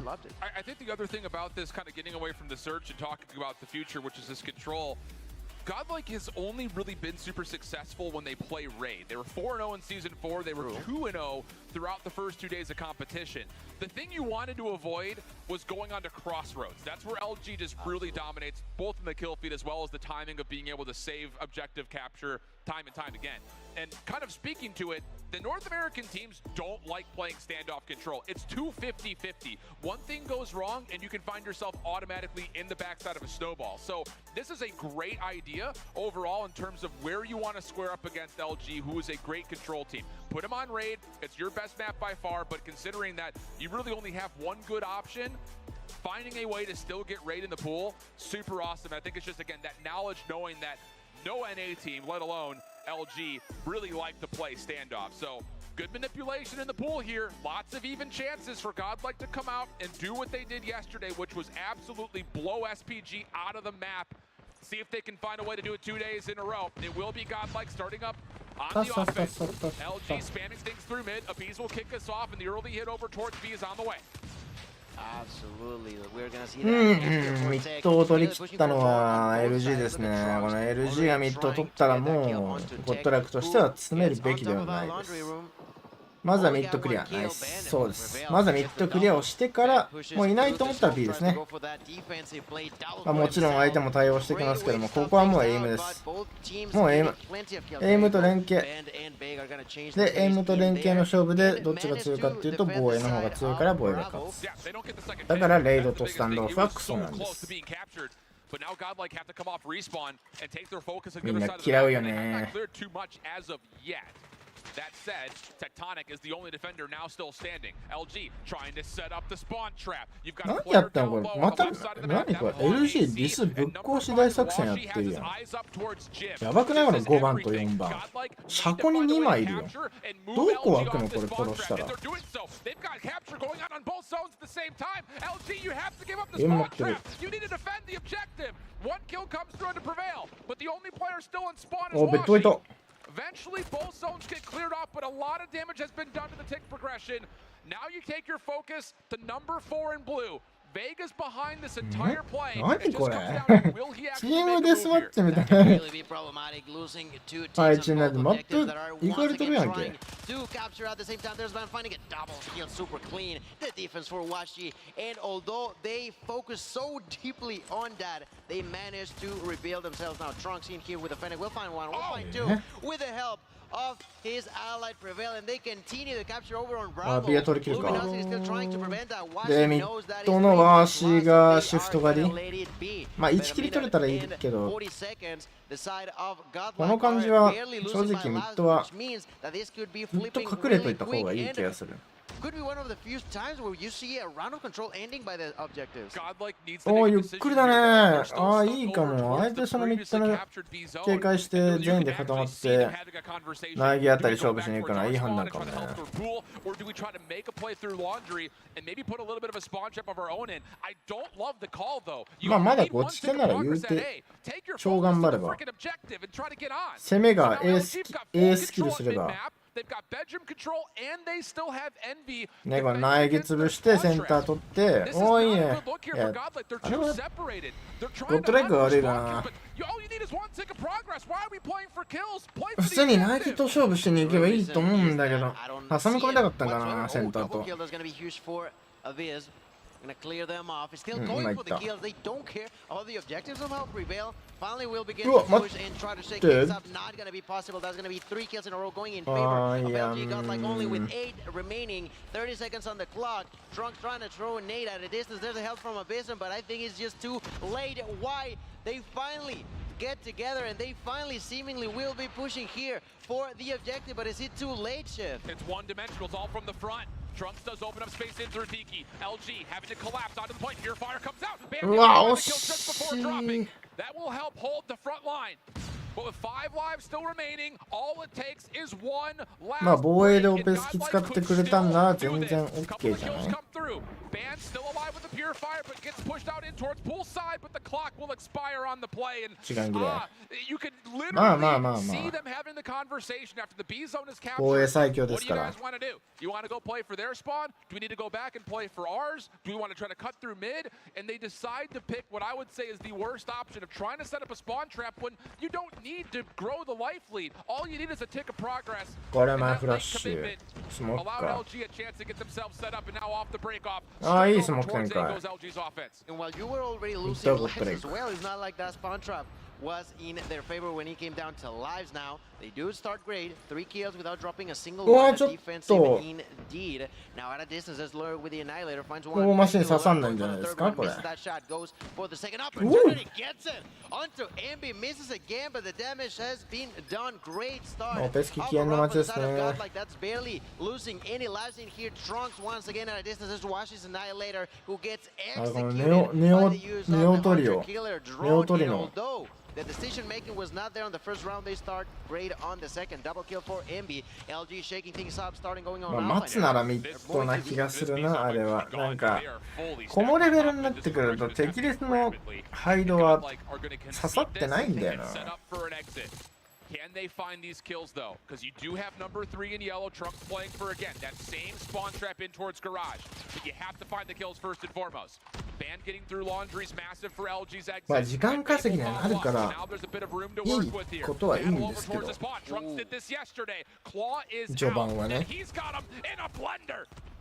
think the other thing about this, kind of getting away from the search and talking about the future, which is this control, godlike has only really been super successful when they play raid. They were 4-0 in season 4. They were 2-0 throughout the first 2 days of competition. The thing you wanted to avoid was going on to crossroads. That's where LG just really dominates, both in the kill feed as well as the timing of being able to save objective capture time and time again. And kind of speaking to it, the North American teams don't like playing standoff control. It's too 50-50. One thing goes wrong and you can find yourself automatically in the backside of a snowball. So this is a great idea overall in terms of where you want to square up against LG, who is a great control team. Put them on raid. It's your best map by far, but considering that you really only have one good option, finding a way to still get raid in the pool, super awesome. I think it's just, again, that knowledge, knowing that no NA team, let alone LG, really like to play standoff. So good manipulation in the pool here. Lots of even chances for godlike to come out and do what they did yesterday, which was absolutely blow SPG out of the map. See if they can find a way to do it 2 days in a row. It will be godlike starting up on the offense. LG spamming things through mid. Abiz will kick us off, and the early hit over towards B is on the way. Absolutely. We're gonna see ミッドを取り切ったのは LG ですね。この LG がミッドを取ったらもうゴッドラックとしては詰めるべきではないです。まずはミッドクリア。ナイス。そうです。まずはミッドクリアをしてから、もういないと思ったら B ですね。もちろん相手も対応してきますけども、ここはもうエイムです。もうエイム。エイムと連携。で、エイムと連携の勝負でどっちが強いかっていうと、防衛の方が強いから防衛が勝つ。だからレイドとスタンドオフはクソなんです。みんな嫌うよね。That said, Tectonic is the only defender now still standing. LG trying to set up the spawn trap. You've got 何やったのこれ。また、何これ。LG ディスぶっ壊し大作戦やってるやん。やばくないこの5番と4番。車庫に2枚いるよ。どこ開くのこれ殺したら。持ってる。お、ベッドウェイト。Eventually, both zones get cleared off, but a lot of damage has been done to the tick progression. Now you take your focus to number 4 in blue. Vega's behind this entire play. It just comes down to will he actually make a move here? Really be problematic losing two teams of both objectives that are once again trying to capture at the same time. There's been finding a double kill super clean. The defense for Washi, and although they focus so deeply on that, they managed to rebuild themselves. Now Trunks in here with a Fennec. We'll find one. We'll find two with the help of his allied Prevail, and they continue to capture over on Bravo. Luminosity is still trying to prevent that. Washi knows that isのワーシーがシフト狩り。まあ1キリ取れたらいいけど、この感じは正直ミッドはずっと隠れといた方がいい気がする。Could be one of the few times where you see a round of control ending by the objectives. おー、ゆっくりだね。ああ、いいかも。あえてそのミッドの警戒して全員で固まって苗木あたり勝負しに行くのはいい判断かもね。まあまだこっち手なら言うて超頑張れば攻めが A スキルすればね、これ苗木潰してセンター取っておーいいね。いや、あれはゴッドレッグが悪いかな。普通に苗木と勝負しに行けばいいと思うんだけど挟み込みたかったんかな、センターと。Gonna clear them off. He's still going for the kills. They don't care about the objectives somehow. Prevail finally will begin to push and try to shake things up. Not gonna be possible. That's gonna be 3 kills in a row going in favor of LG. Got like only with 8 remaining. 30 seconds on the clock. Trunks trying to throw a nade at a distance. There's a help from Abyssum, but I think it's just too late. Why? They finally get together and they finally seemingly will be pushing here for the objective, but is it too late, Shift? It's one-dimensional. It's all from the front. Trunks does open up space in through Tiki. LG having to collapse onto the point. Purifier comes out. Wow, just before dropping. That will help hold the front line. But with 5 lives still remaining, all it takes is one last. まあ防衛でオペスキ使ってくれたんなら全然 OK じゃない。Band still alive with the Purifier, but gets pushed out in towards poolside, but the clock will expire on the play. And you can literally see them having the conversation after the B zone is captured. What do you guys want to do? You want to go play for their spawn? Do we need to go back and play for ours? Do we want to try to cut through mid? And they decide to pick what I would say is the worst option of trying to set up a spawn trap when you don't need to grow the life lead. All you need is a tick of progress. これ前フラッシュ。スモークか。ああ、いいスモーク展開。見たことない。Was in their favor when he came down to lives now. They do start great. 3 kills without dropping a single one. Defensive indeed. Now at a distance, as Lure with the Annihilator finds one. That shot goes for the second opportunity. Gets it onto Ambi. Misses again, but the damage has been done. Great start. Like that's barely losing any lives in here. Trunks once again at a distance. As Washi's Annihilator who gets executed by the use of the Hunter Killer drone. Although the decision making was not there on the first round. They start great on the second. Double kill for MB. LG shaking things up, starting going on. 待つならミッドな気がするな、あれは。なんか、このレベルになってくると敵列のハイドは刺さってないんだよな。Can they find these kills though? Because you do have number 3 in yellow. Trunks playing for again that same spawn trap in towards garage. But you have to find the kills first and foremost. まあ時間稼ぎになるからいいことはいいんですけど、序盤はね。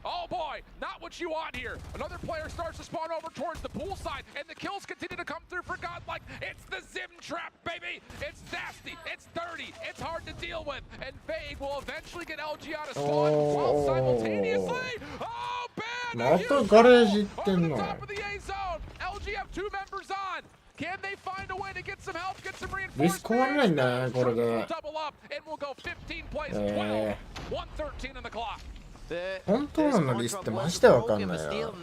Oh boy, not what you want here. Another player starts to spawn over towards the pool side, and the kills continue to come through for Godlike. It's the Zim trap, baby. It's nasty, it's dirty, it's hard to deal with, and Vague will eventually get LG out of spawn while simultaneously. Oh, bad! またガレージ行ってんの。 Top of the A zone. LG have 2 members on. Can they find a way to get some help, get some リス reinforcements? 壊れないんだね、これで。 Double up, and we'll go 15 plays 12. 113 on the clock. 本当のリスってマジでわかんないよ。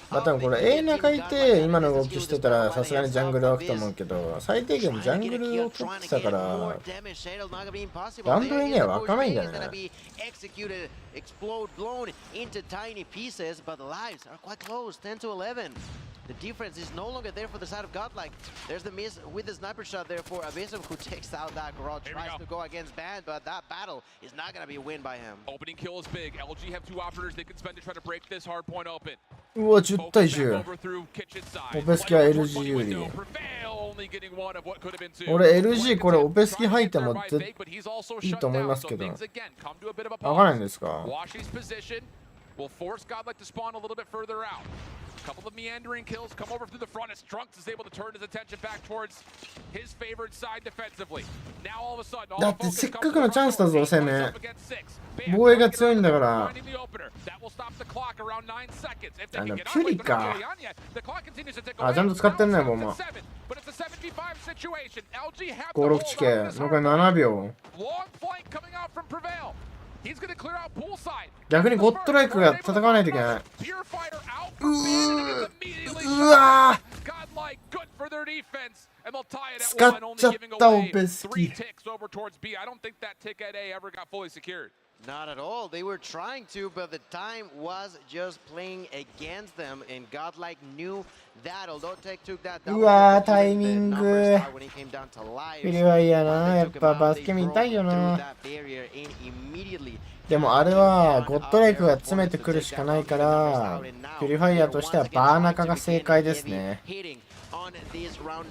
まあ多分これ A 中いて今の動きしてたらさすがにジャングルは置くと思うけど、最低限ジャングルを取ってたからランド A には湧かないんだよね。The defense is no longer there for the side of Godlike. There's the miss with the sniper shot there for Abyssum, who takes out that garage, tries to go against Band, but that battle is not going to be a win by him. Opening kill is big. LG have 2 operators they can spend to try to break this hard point open. うわ、10対10。オペスキは LG 有利。俺 LG これオペスキ入ってもいいと思いますけど。わからないんですか？Will force Godlike to spawn a little bit further out. A couple of meandering kills come over through the front as Trunks is able to turn his attention back towards his favored side defensively. Now all of a sudden, だってせっかくのチャンスだぞ、攻め。防衛が強いんだから。ピュリか。あ、ちゃんと使ってんね、ボンマ。5、6地形。残り7秒。逆にゴッドライクが戦わないといけない。うわー、使っちゃったオペスキ。Not at all. They were trying to, but the time was just playing against them, and Godlike knew that. Although Tech took that down, うわー、タイミング。フィリはいいやな。やっぱバスケ見たいよな。でもあれはゴッドライクが詰めてくるしかないから、ピュリファイヤーとしてはバーナカが正解ですね。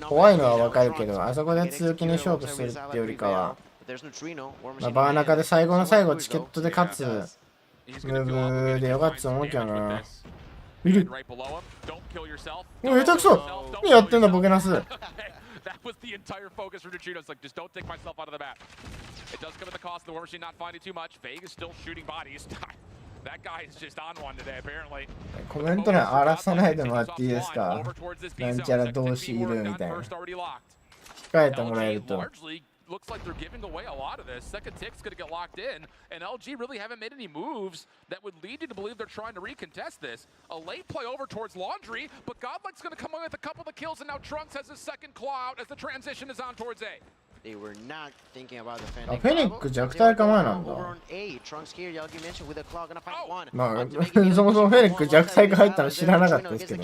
怖いのはわかるけど、あそこで強気に勝負するってよりかは、まあ、バーナカで最後の最後チケットで勝つムーブでよかったと思うけどな。いる。もう下手くそ。何やってんだボケナス。That was the entire focus for Neutrino. It's like, just don't take myself out of the map. It does come at the cost of the War Machine not finding too much. Vegas still shooting bodies. That guy is just on one today, apparently. コメント欄荒らさないでもらっていいですか？なんちゃら同士いるみたいな。控えてもらえると。Looks like they're giving away a lot of this. Second tick's going to get locked in, and LG really haven't made any moves that would lead you to believe they're trying to recontest this. A late play over towards Laundry, but Godlike's going to come away with a couple of kills, and now Trunks has his second claw out as the transition is on towards A. They were not thinking about defending. フェニック弱体構えなんだ。まあ、そもそもフェニック弱体が入ったの知らなかったですけど。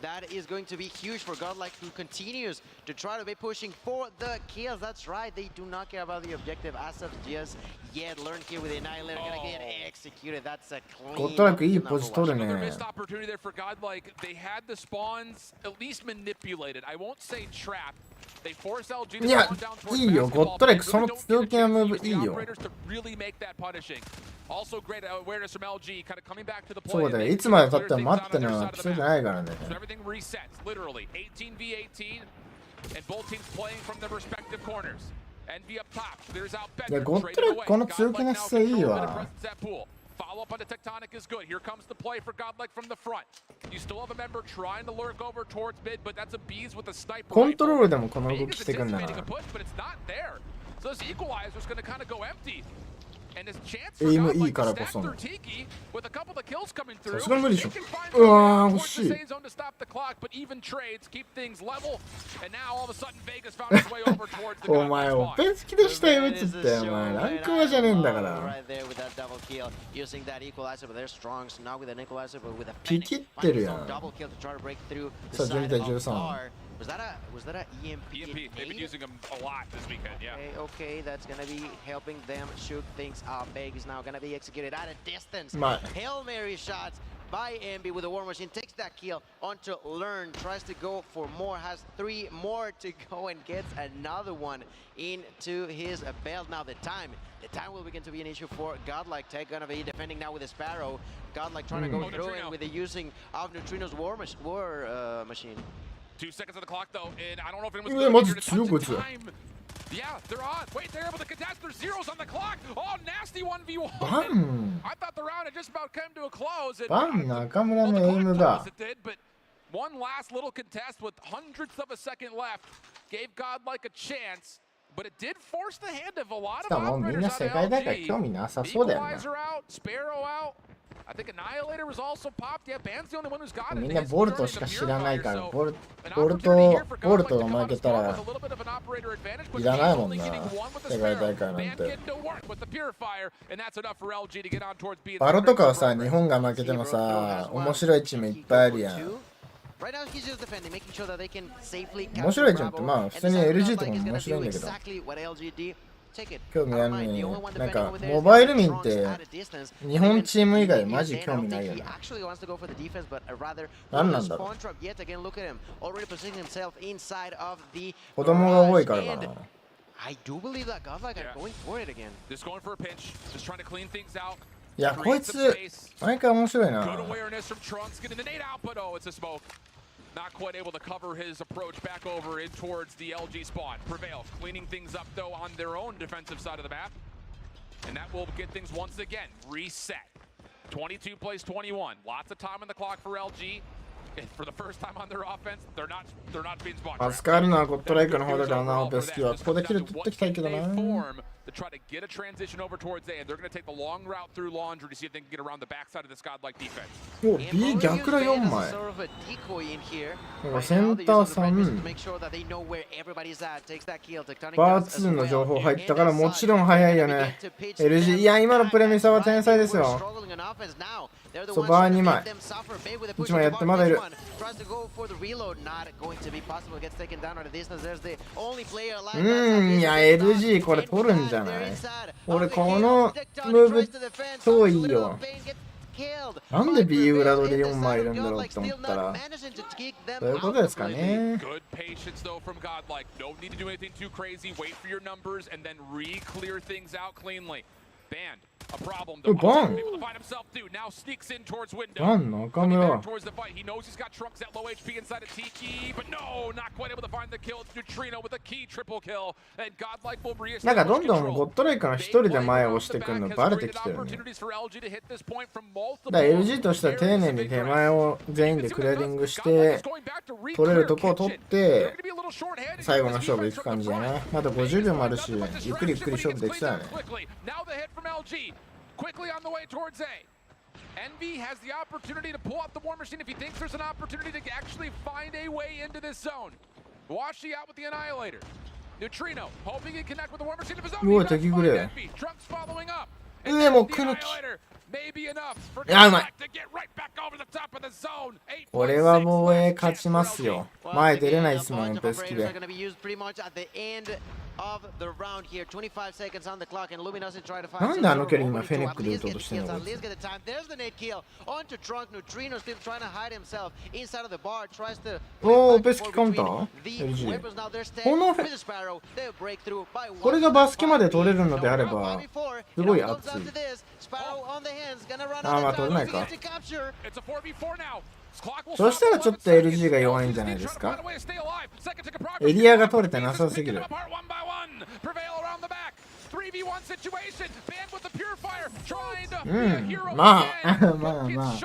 That is going to be huge for Godlike, who continues to try to be pushing for the kills. That's right, they do not care about the objective as of just yet. Learn here with Annihilator, gonna get executed. That's a clean. ゴッドライクいいポジ取るね。 Missed opportunity there for Godlike. They had the spawns at least manipulated. I won't say trapped. They forced LG to spawn down towards いいよ、ゴッドライクその強気なムーブいいよ。Also great awareness from LG, kind of coming back to the play. そうだよ、いつまで経っても待ってのは強くないからね。So everything resets, literally 18v18, and both teams playing from their respective corners. Envy up top, clears out Bedford. いや、ゴッドライクこの強気な姿勢いいわ。 Follow up on the Tectonic is good. Here comes the play for Godlike from the front. You still have a member trying to lurk over towards mid, but that's a bees with a sniper. コントロールでもこの動きしてくんだな。 But it's not there. So this equalizer's going to kind of go empty. エイムいいからこその。さすがに無理でしょ。うわー、惜しい。お前、オペ好きでしたよ、つって。お前、ランクはじゃねえんだから。ピキってるやん。さあ、12対13。Was that a EMP? EMP. They've been using them a lot this weekend, yeah. Okay, that's gonna be helping them shoot things up. Big is now gonna be executed at a distance. Hail Mary shots by Envy with the War Machine. Takes that kill onto Learn. Tries to go for more. Has 3 more to go and gets another one into his belt. Now the time will begin to be an issue for Godlike. Tech gonna be defending now with the Sparrow. Godlike trying to go through it with the using of Neutrino's War Machine. 2 seconds on the clock though, and I don't know if anyone's going to touch the time. Yeah, they're on. Wait, they're able to contest. There's zeros on the clock. Oh, nasty 1v1. I thought the round had just about come to a close. But one last little contest with hundredths of a second left gave Godlike a chance. But it did force the hand of a lot of operators on LG. Equalizer out, Sparrow out. I think Annihilator was also popped. Yeah, Ban's the only one who's got it. みんなボルトしか知らないからボルトが負けたらいらないもんな世界大会なんて。バロとかはさ日本が負けてもさ面白いチームいっぱいあるやん。面白いチームってまあ普通に LG とかも面白いんだけど興味あるのになんかモバイル民って日本チーム以外マジ興味ないよね。何なんだろう。子供が多いからかな。いやこいつ毎回面白いな。Not quite able to cover his approach back over in towards the LG spawn. Prevails, cleaning things up though on their own defensive side of the map. And that will get things once again reset. 22 plays 21. Lots of time on the clock for LG. And for the first time on their offense, they're not being spawned. 助かるのはゴッドライクの方だからな、オペスキは。ここでキル取ってきたいけどな。To try to get a transition over towards A, and they're going to take the long route through Laundry to see if they can get around the backside of this godlike defense. お、B 逆ら4枚。センター3。バー2の情報入ったからもちろん早いよね。LG、いや、今のプレミサは天才ですよ。そう、バー2枚。1枚やってまだいる。いや、LG これ取るんじゃん。俺このムーブ超いいよ。なんで B 裏取り4枚いるんだろうって思ったらそういうことですかね。バン中村なんかどんどんゴッドライクが一人で前を押してくるのバレてきてるね。だから LG としては丁寧に手前を全員でクリアリングして取れるとこを取って最後の勝負いく感じだね。まだ50秒もあるしゆっくりゆっくり勝負できたよね。Quickly on the way towards A. Envy has the opportunity to pull out the War Machine if he thinks there's an opportunity to actually find a way into this zone. Washi out with the Annihilator. Neutrino hoping he can connect with the War Machine of his own. Envy. Trunks following up. And the Annihilator may be enough for Godlike to get right back over the top of the zone. これは防衛勝ちますよ。前出れないですもん、ペスキで。なんであの距離今フェネックで撃とうとしてんの。おお、ペスキカウンター LG これがバスケまで取れるのであればすごい熱い。ああ、まあ取れないか。そしたらちょっと LG が弱いんじゃないですか。エリアが取れてなさすぎる。まあまあまあ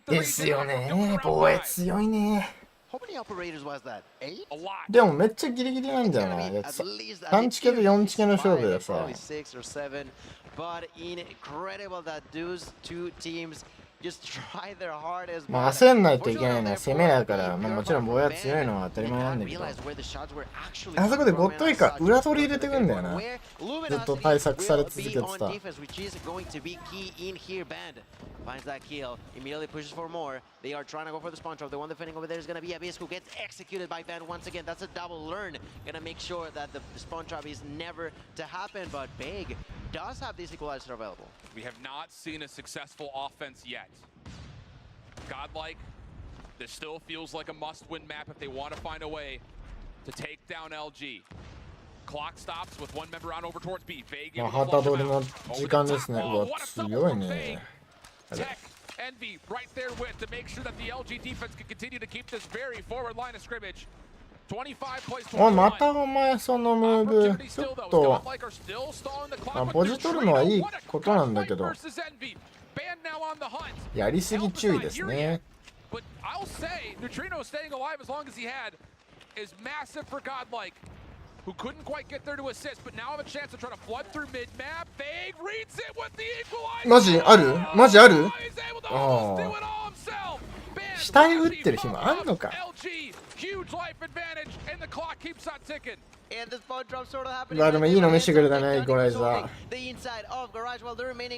ですよね。防衛強いね。でもめっちゃギリギリなんじゃない。3チケと4チケの勝負でさ。まあ焦んないといけないのは攻めだから、まあ、もちろん坊や強いのは当たり前なんだけど、あそこでゴッドイカ裏取り入れてくんだよな。ずっと対策され続けてた。Finds that kill, immediately pushes for more. They are trying to go for the spawn trap. The one defending over there is going to be Abyss, who gets executed by Van once again. That's a double learn. Gonna make sure that the spawn trap is never to happen, but Big does have this equalizer available. We have not seen a successful offense yet. Godlike, this still feels like a must-win map if they want to find a way to take down LG. Clock stops with one member on over towards B. Vague まあ旗取りの時間ですね。うわ強いね。Tech, Envy right there with to make sure that the LG defense can continue to keep this very forward line of scrimmage. 25 plays 21. おいまたお前そのムーブちょっとポジ取るのはいいことなんだけどやりすぎ注意ですね。But I'll say Neutrino staying alive as long as he had is massive for Godlike, who couldn't quite get there to assist, but now have a chance to try to flood through mid-map. Vague reads it with the equalizer. マジある？マジある？ He's able to almost do it all himself. 下に打ってる暇あんのか？ LG, huge life advantage, and the clock keeps on ticking. And the spawn drop sort of happening. まあでもいいの見せてくれたね、イコライザー。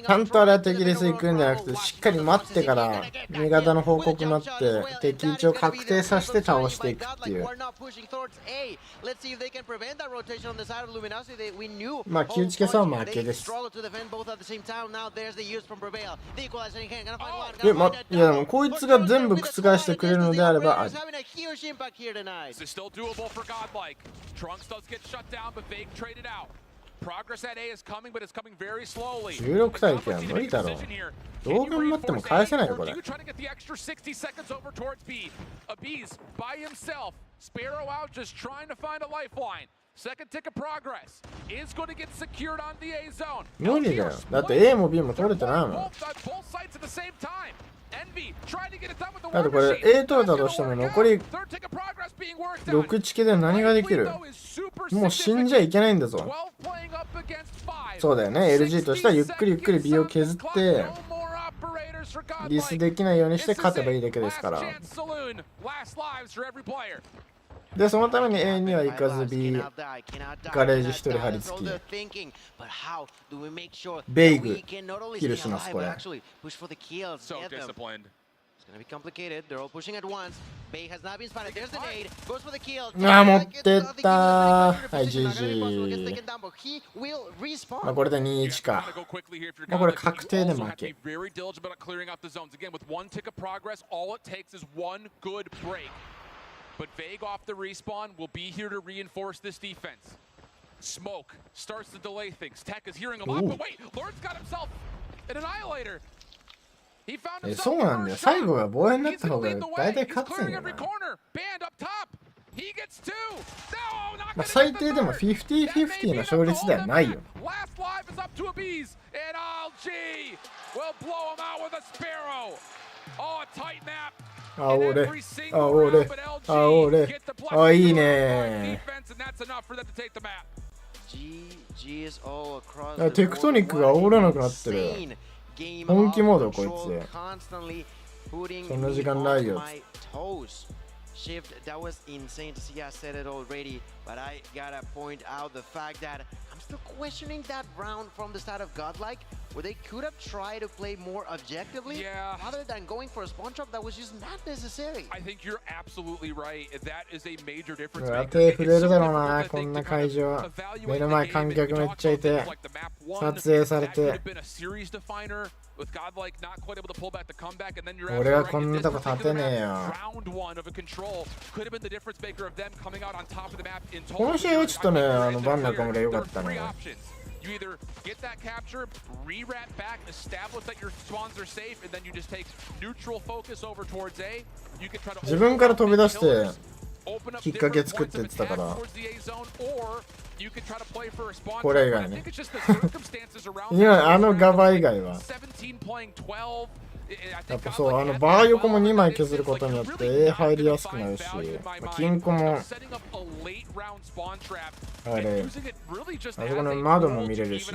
ちゃんとあれは敵レス行くんじゃなくて、しっかり待ってから味方の報告待って敵位置を確定させて倒していくっていう。まあ気打ち消さは負けです。いやでもこいつが全部覆してくれるのであればあり。Get shut down, but Vague traded out. Progress at A is coming, but it's coming very slowly. 16対9は無理だろう。どう頑張っても返せないよこれ。Trying to get the extra 60 seconds over towards B. Abyss by himself. Sparrow out, just trying to find a lifeline. Second tick of progress is going to get secured on the A zone. 無理だよ。だって A も B も取れてないもん。Both sides at the same time. Envy trying to get it done with the だってこれ A 取れたとしても残り6チケで何ができる？もう死んじゃいけないんだぞ。そうだよね。LG としてはゆっくりゆっくり B を削ってリスできないようにして勝てばいいだけですから。でそのために A には行かず B ガレージ1人張り付きベイグキルしますこれ。ああ持ってったー。はい GG。まあこれで 2-1 か。まあこれ確定で負け。But Vague off the respawn will be here to reinforce this defense. Smoke starts to delay things. Tech is hearing a lot, but wait, Lord's got himself an annihilator. He found himself. そうなんだよ。最後は防衛になった方が大体勝つんやな。まあ最低でも 50-50 の勝率ではないよ。あ俺あいいねー。テクトニックが煽らなくなってる。本気モードこいつ。そんな時間ないよ。Shift, that was insane to see. I said it already, but I gotta point out the fact that I'm still questioning that round from the side of Godlike, where they could have tried to play more objectively, rather than going for a spawn trap that was just not necessary. I think you're absolutely right. That is a major difference. 手震えるだろうな、こんな会場。目の前観客めっちゃいて、撮影されて。俺はこんなとこ立てねえよ。この試合はちょっとね、バンナカムで良かったね。You either get that capture, re-rat back, establish that your spawns are safe, and then you just take neutral focus over towards A. You can try to 自分から飛び出してきっかけ作って言ってたから。これ以外ね。今ガバ以外は。やっぱそう、バー横も2枚削ることによって A 入りやすくなるし、金庫もあれ、あそこの窓も見れるし。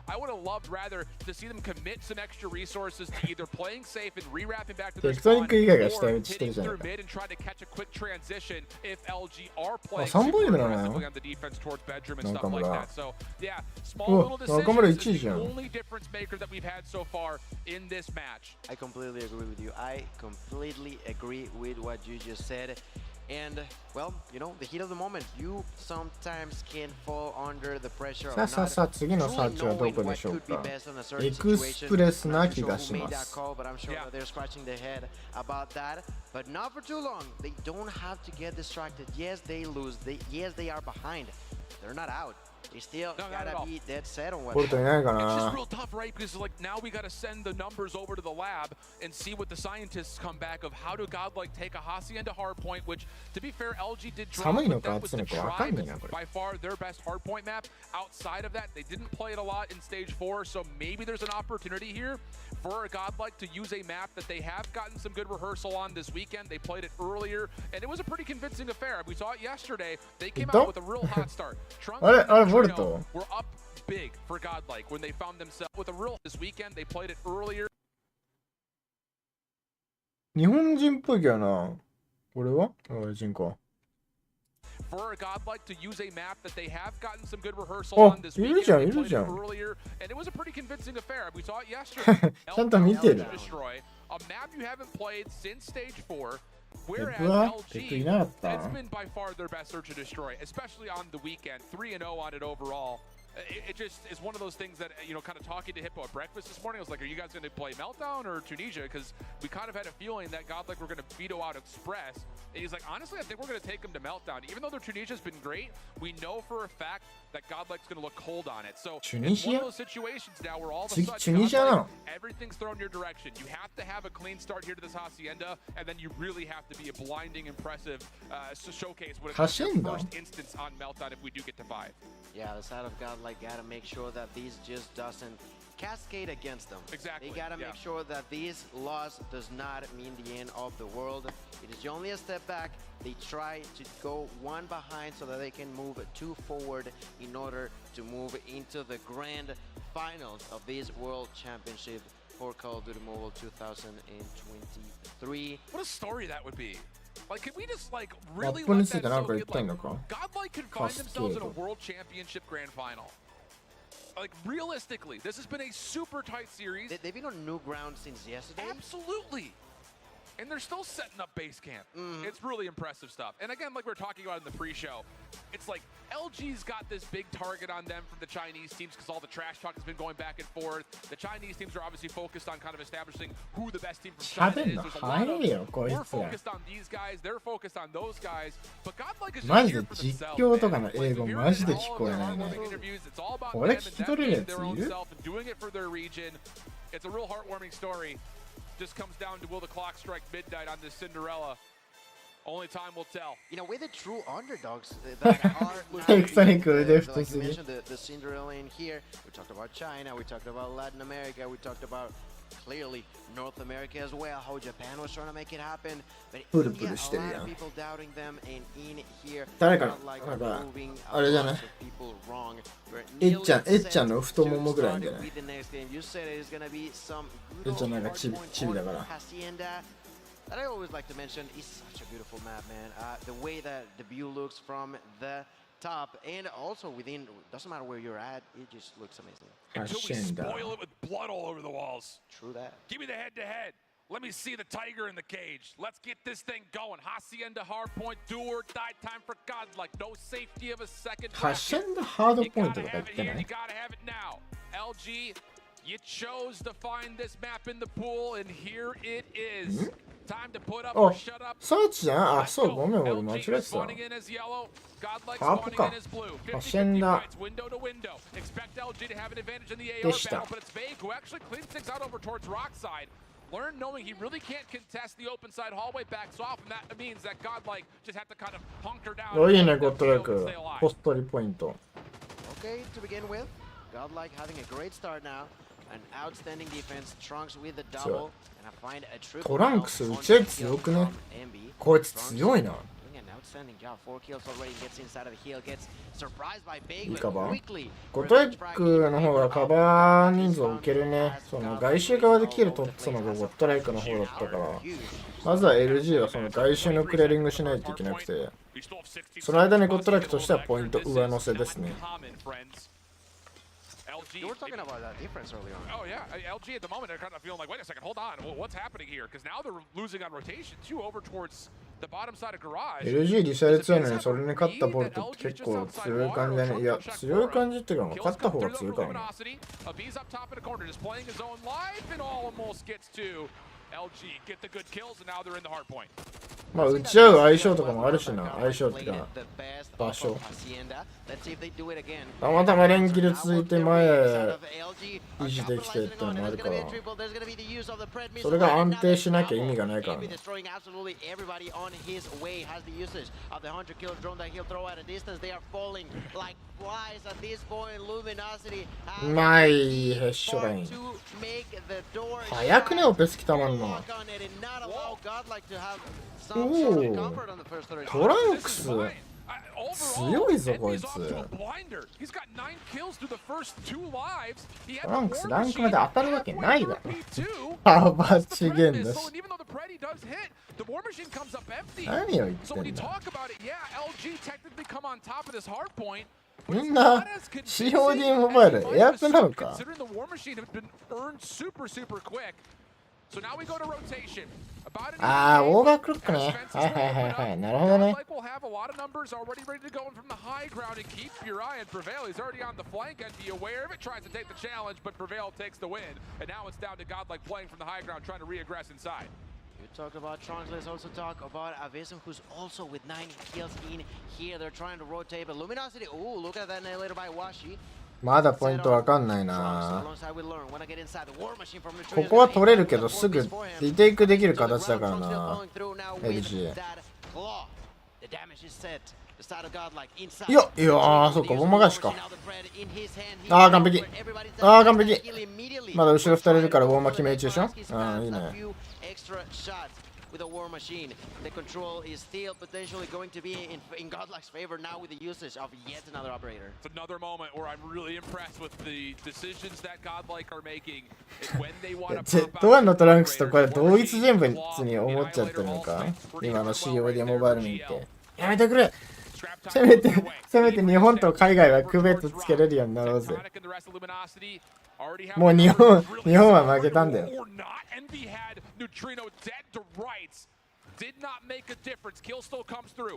I would have loved rather to see them commit some extra resources to either playing safe and re-wrapping back to their spawn, or hitting through mid and trying to catch a quick transition if LG are playing super aggressively on the defense towards bedroom and stuff like that. So yeah, small little decisions is the only difference maker that we've had so far in this match. I completely agree with you. I completely agree with what you just said. And, well, you know, the heat of the moment, you sometimes can fall under the pressure of not truly knowing what could be best on a certain situation. I'm not sure who made that call, but I'm sure that they're scratching their head about that. But not for too long. They don't have to get distracted. Yes, they lose. Yes, they are behind. They're not out. They still gotta be dead set on what it's just real tough, right? Because like now we gotta send the numbers over to the lab and see what the scientists come back of how do Godlike take a Hacienda hardpoint, which to be fair, LG did drop, but that was the tribe. It's by far their best hardpoint map. Outside of that, they didn't play it a lot in stage 4, so maybe there's an opportunity here for a Godlike to use a map that they have gotten some good rehearsal on this weekend. They played it earlier, and it was a pretty convincing affair. We saw it yesterday. They came out with a real hot start. Trunks were up big for Godlike when they found themselves with a real this weekend. They played it earlier. 日本人っぽいけどな。これは人か。For a Godlike to use a map that they have gotten some good rehearsal on this weekend. They played it earlier, and it was a pretty convincing affair. We saw it yesterday. ちゃんと見てる。Destroy a map you haven't played since stage 4. Whereas LG, it's been by far their best search and destroy, especially on the weekend. 3-0 on it overall. It just is one of those things that, you know, kind of talking to Hippo at breakfast this morning, I was like, are you guys going to play Meltdown or Tunisia? Because we kind of had a feeling that Godlike were going to veto out Express. And he's like, honestly, I think we're going to take them to Meltdown. Even though their Tunisia's been great, we know for a fact that Godlike's going to look cold on it. So it's one of those situations now where all of a sudden Godlike, everything's thrown your direction. You have to have a clean start here to this Hacienda, and then you really have to be a blinding, impressive showcase when it comes to the first instance on Meltdown if we do get to 5. Yeah, the side of Godlike gotta make sure that these just doesn't cascade against them. Exactly. They gotta make sure that these loss does not mean the end of the world. It is only a step back. They try to go one behind so that they can move 2 forward in order to move into the grand finals of this World Championship for Call of Duty Mobile 2023. What a story that would be. Like, could we just like really let that Soviet, like, Godlike could find themselves in a World Championship Grand Final? Like, realistically, this has been a super tight series. They've been on new ground since yesterday. Absolutely. And they're still setting up base camp. It's really impressive stuff. And again, like we were talking about in the pre-show, it's like LG's got this big target on them from the Chinese teams because all the trash talk has been going back and forth. The Chinese teams are obviously focused on kind of establishing who the best team from China is. There's a lot of, we're focused on these guys, they're focused on those guys. But Godlike is just here for themselves. It's all about them and them being their own self and doing it for their region. It's a real heartwarming story. Just comes down to will the clock strike midnight on this Cinderella. Only time will tell. You know, we're the true underdogs that are like you mentioned the Cinderella in here. We talked about China, we talked about Latin America, we talked about clearly North America as well, how Japan was trying to make it happen. But yeah, a lot of people doubting them, and in here, not like proving a lot of people wrong. You said it's gonna be some good old Hacienda. That I always like to mention is such a beautiful map, man. The way that the view looks from the top and also within, doesn't matter where you're at, it just looks amazing. Until we spoil it with blood all over the walls. True that. Give me the head-to-head. Let me see the tiger in the cage. Let's get this thing going. Hacienda hardpoint, do or die time for Godlike. No safety of a second. Hacienda hardpoint. You gotta have it here, you gotta have it now. LG, you chose to find this map in the pool, and here it is. Time to put up or shut up. サーチじゃん。あ、そう、ごめん、俺間違えてた。パープか。ハシェンダ。でした。Learn knowing he really can't contest the open side hallway backs off, and that means that Godlike just have to kind of hunker down. いいね、ゴッドラック。ポストリポイント。Okay, to begin with, Godlike having a great start now. An outstanding defense, Trunks with the double, and I find a triple. トランクス、うち強くね。こいつ強いな。いいカバー。ゴトエックの方がカバー人数を受けるね。その外周側でキル取ったのがゴットライクの方だったから、まずは LG はその外周のクレーリングしないといけなくて、その間にゴットライクとしてはポイント上乗せですね。You were talking about that difference earlier on. Oh yeah, LG at the moment they're kind of feeling like, wait a second, hold on, what's happening here? Because now they're losing on rotation too over towards the bottom side of garage. LG リサイル強いのにそれに勝ったボルトって結構強い感じだね。いや、強い感じっていうか勝った方が強いからね。まあ打ち合う相性とかもあるしな。相性っていうか場所。たまたま連キル続いて前維持できてってのもあるから、それが安定しなきゃ意味がないからね。うまいヘッシュライン。早くねオペスキたまんの。おお、トランクス強いぞこいつ。トランクスランクまで当たるわけないだろ。ハバチゲンだし。何を言ってんだ。みんな COD モバイルエアプなのか。ああ、オーバークロックね。はいはいはいはい。なるほどね。You talk about Trunks, let's also talk about Avism, who's also with 9 kills in here. They're trying to rotate, but Luminosity, oh, look at that annihilator by Washi. まだポイントわかんないな。ここは取れるけどすぐリテイクできる形だからな。LG。いや、いやー、そうか、ボンマ返しか。あー、完璧。あー、完璧。まだ後ろ2人いるからボンマ決め打ちでしょ。あー、いいね。With a war machine, the control is still potentially going to be in Godlike's favor now with the usage of yet another operator. It's another moment where I'm really impressed with the decisions that Godlike are making when they want to pop out. ジェットワンのトランクスとこれ同一人物に思っちゃってるのか。今の COD モバイル見て。やめてくれ。せめて日本と海外は区別つけれるようになろうぜ。もう日本は負けたんだよ。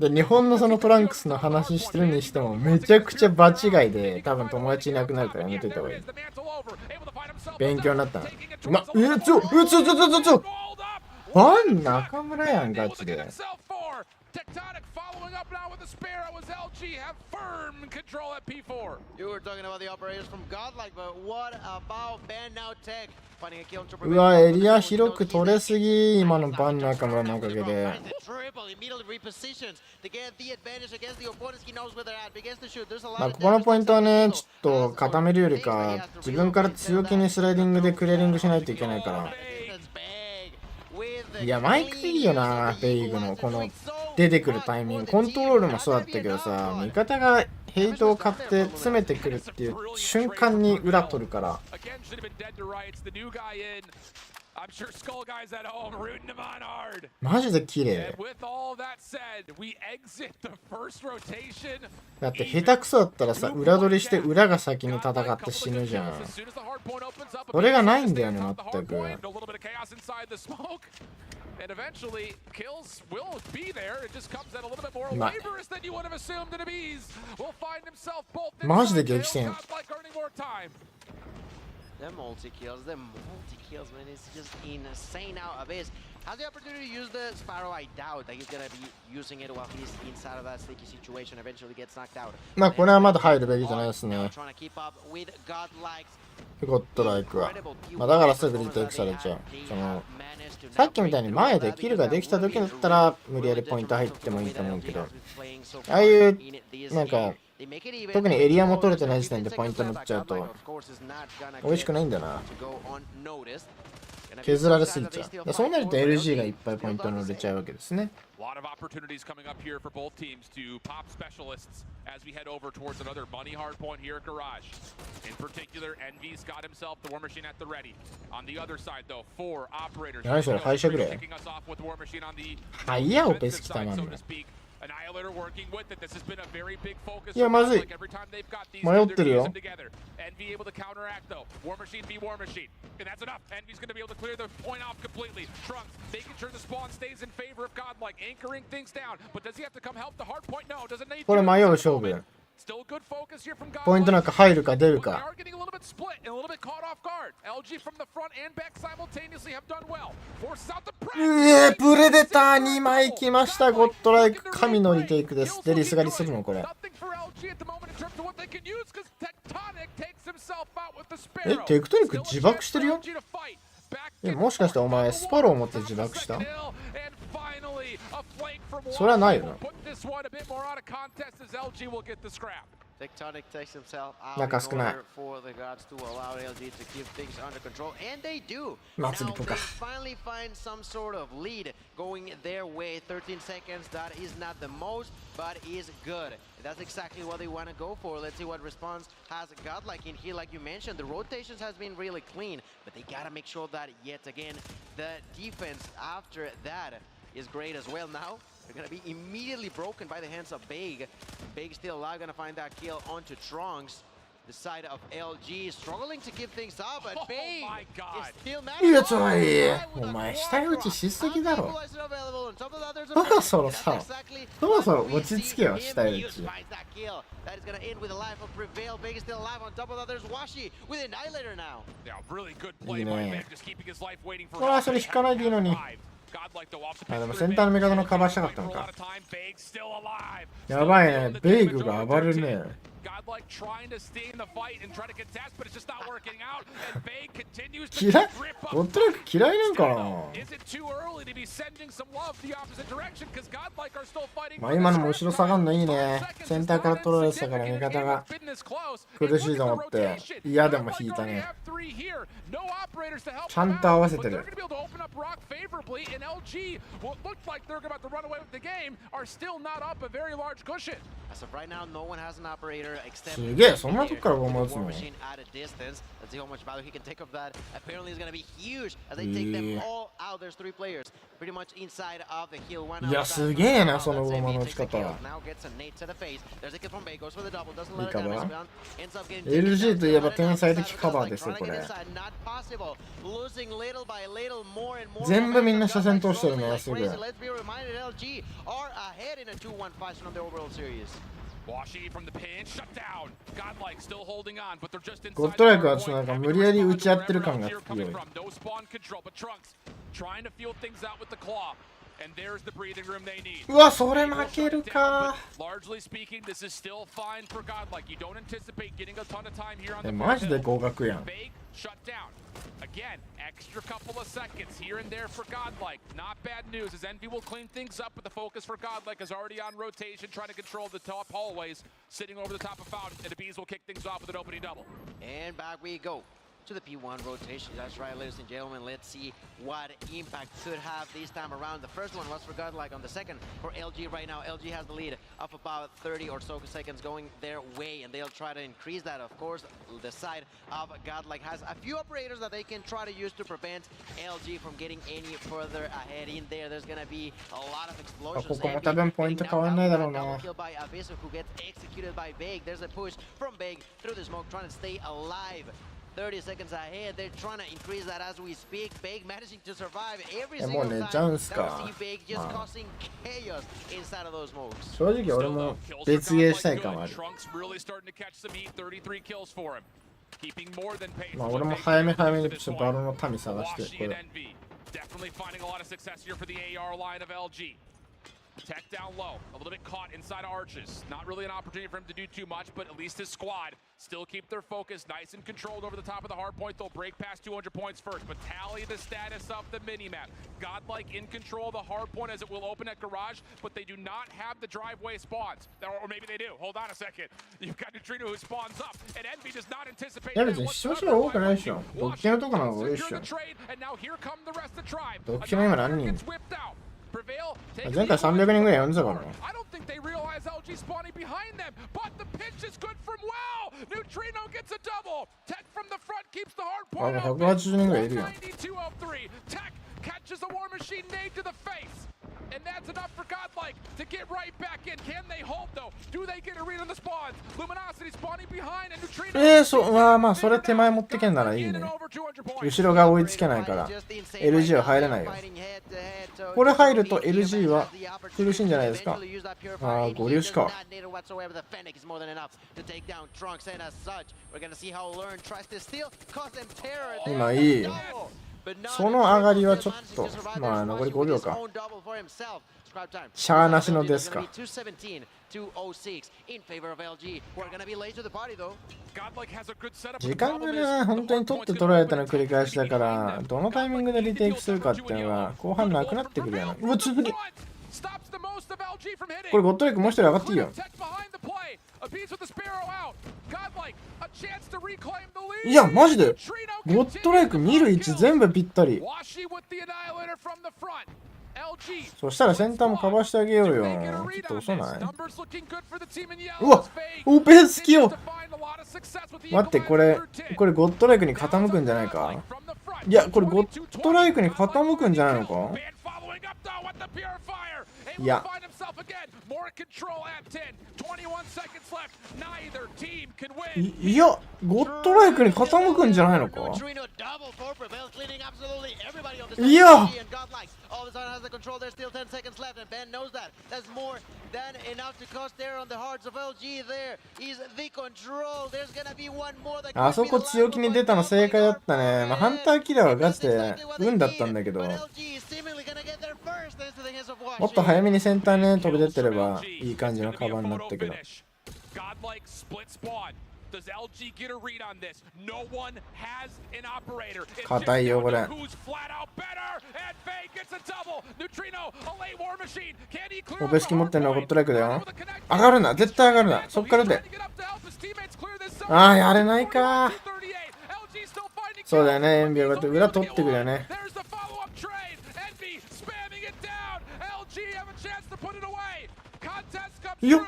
で日本のそのトランクスの話してるにしてもめちゃくちゃ場違いで多分友達いなくなるからやめといた方がいい。勉強になったな。ファン中村やんガチで。Tectonic following up now with a spare. It was LG have firm control at P4. You were talking about the operators from Godlike, but what about Ben now Tech? うわ、エリア広く取れすぎ、今のバン中村のおかげで。まあここのポイントはね、ちょっと固めるよりか、自分から強気にスライディングでクレーリングしないといけないから。いや、マイクいいよな、ベイグのこの出てくるタイミング。コントロールもそうだったけどさ、味方がヘイトを買って詰めてくるっていう瞬間に裏取るから。マジで綺麗。だって下手くそだったらさ、裏取りして裏が先に戦って死ぬじゃん。それがないんだよね、全く。マジで激戦。The multi-kills, man, it's just insane now. Abyss has the opportunity to use the Sparrow. I doubt that he's gonna be using it while he's inside of that sticky situation. Eventually gets knocked out. まあこれはまだ入るべきじゃないですね。ゴッドライクは。まあだからすぐリテイクされちゃう。そのさっきみたいに前でキルができた時だったら無理やりポイント入ってもいいと思うけど、ああいうなんか特にエリアも取れてない時点でポイント乗っちゃうと美味しくないんだな。削られすぎちゃう。そうなると LG がいっぱいポイント乗れちゃうわけですね。A lot of opportunities coming up here for both teams to pop specialists as we head over towards another money hard point here at Garage. In particular, Envy's got himself the War Machine at the ready. On the other side, though, 4 operators kicking us off with War Machine on the offensive side, so to speak. Annihilator working with it. This has been a very big focus. Like every time they've got these, they're using together. Envy able to counteract though. War Machine v War Machine, and that's enough. Envy's going to be able to clear the point off completely. Trunks making sure the spawn stays in favor of Godlike, anchoring things down. But does he have to come help the hard point? No, doesn't need to. これ迷う勝負。Still good focus here from Godlike. ポイントなんか入るか出るか。We are getting a little bit split and a little bit caught off guard. LG from the front and back simultaneously have done well. Forces out the press. プレデター2枚来ました。ゴッドライク神のリテイクです。デリス狩りするのこれ。テクトニック自爆してるよ。もしかしてお前スパローを持って自爆した？それはないよな。Tectonic takes himself out in order for the gods to allow LG to keep things under control, and they do. Now they finally find some sort of lead going their way. 13 seconds, that is not the most, but is good. That's exactly what they want to go for. Let's see what response has Godlike in here. Like you mentioned, the rotations has been really clean, but they gotta make sure that yet again, the defense after that is great as well. Now they're gonna be immediately broken by the hands of Big. Big still alive, gonna find that kill onto Trunks. The side of LG struggling to keep things up, but Big is still managing. いやちょいお前下打ちしすぎだろ。そろそろさ、そろそろ落ち着けよ下打ち。That is gonna end with the life of Prevail. Big is still alive on top of others. Washi with Annihilator now. Yeah, really good play by Big, just keeping his life waiting for. これはそれ引かないでいいのに。あ、でもセンターの味方のカバーしたかったのか。やばいね、ベイグが暴れるね。嫌い？ゴッドライク嫌いなんかな。まあ今のも後ろ下がんのいいね。センターから取られてたから味方が苦しいと思って嫌でも引いたね。ちゃんと合わせてる。LG, what looked like they're about to run away with the game, are still not up a very large cushion. As of right now, no one has an operator exceptすげえ、そんなとこからゴム打つの。 War Machine at a distance. Let's see how much value he can take of that. Apparently, it's gonna be huge as they take them all out. There's 3 players, pretty much inside of the hill. いや、すげえな、そのゴムの打ち方。Now gets a nade to the face. There's a kill from Bay, goes for the double, doesn't let it down. Ends up getting LG といえば天才的カバーですよ、これ。Losing little by little, more and more. 全部みんな車線通してるのはすぐ。 Let's be reminded, LG are ahead in a 2-1 fight on the overall series. Washi from the pin, shut down. Godlike still holding on, but they're just inside. ゴッドライクはちょっとなんか無理やり打ち合ってる感が強い。 No spawn control, but Trunks trying to feel things out with the claw. And there's the breathing room they need. うわ、それ負けるか。 Largely speaking, this is still fine for Godlike. You don't anticipate getting a ton of time here on the マジで合格やん。 Fake shut down. Again, extra couple of seconds here and there for Godlike. Not bad news as Envy will clean things up, but the focus for Godlike is already on rotation, trying to control the top hallways, sitting over the top of Fountain, and the Bees will kick things off with an opening double. And back we go to the P1 rotation. That's right, ladies and gentlemen. Let's see what impact could have this time around. The first one was for Godlike. On the second for LG right now. LG has the lead of about 30 or so seconds going their way, and they'll try to increase that. Of course, the side of Godlike has a few operators that they can try to use to prevent LG from getting any further ahead in there. There's gonna be a lot of explosions. ここも多分ポイント変わんないだろうな。 Kill by Abyss, who gets executed by Big. There's a push from Big through the smoke, trying to stay alive. 30 seconds ahead. They're trying to increase that as we speak. Big managing to survive every single time. That we see Big just causing chaos inside of those smokes. 正直俺も別ゲーしたい感はある。まあ俺も早め早めにちょっとバロの民探してこれ。Tech down low, a little bit caught inside arches. Not really an opportunity for him to do too much, but at least his squad still keep their focus nice and controlled over the top of the hard point. They'll break past 200 points first, but tally the status of the mini-map. Godlike in control of the hard point as it will open at garage, but they do not have the driveway spawns. Or maybe they do. Hold on a second. You've got Neutrino who spawns up, and Envy does not anticipate that whatsoever. Washington and now here come the rest of the tribe. Another gets whipped out. Prevail, I don't think they realize LG spawning behind them, but the pitch is good from well. Neutrino gets a double. Tech from the front keeps the hard point open. 192-03. Tech catches a War Machine nade to the face. And that's enough for Godlike to get right back in. Can they hold though? Do they get a read on the spawns? Luminosity spawning behind and Neutrino. そうまあそれ手前持ってけんならいいね。後ろが追いつけないから LG は入れないよ。これ入ると LG は苦しいんじゃないですか。ああ、合流しか。今いい。その上がりはちょっと、まあ残り5秒か。シャーなしのですか。時間がね、本当に取って取られたの繰り返しだから、どのタイミングでリテイクするかっていうのが後半なくなってくるよな。うわ、つぶり。これゴッドレイクもう一人上がっていいよ。いや、マジでゴッドレイク見る位置全部ぴったり。そしたらセンターもカバーしてあげようよ。ちょっと遅ない？うわ、オペスキよ。待って、これゴッドレイクに傾くんじゃないか？いや、これゴッドレイクに傾くんじゃないのか？いや、いや、ゴッドライクに傾くんじゃないのか？いや、あそこ強気に出たの正解だったね。まあ、ハンターキラーはガチで運だったんだけど、もっと早めにセンターね飛び出てればいい感じのカバーになったけど。硬いよこれ。オペ式持ってんのはゴッドライクだよ。上がるな、絶対上がるな。そっからで。ああ、やれないか。そうだよね、エンビ上がって裏取ってくるよね。よっ、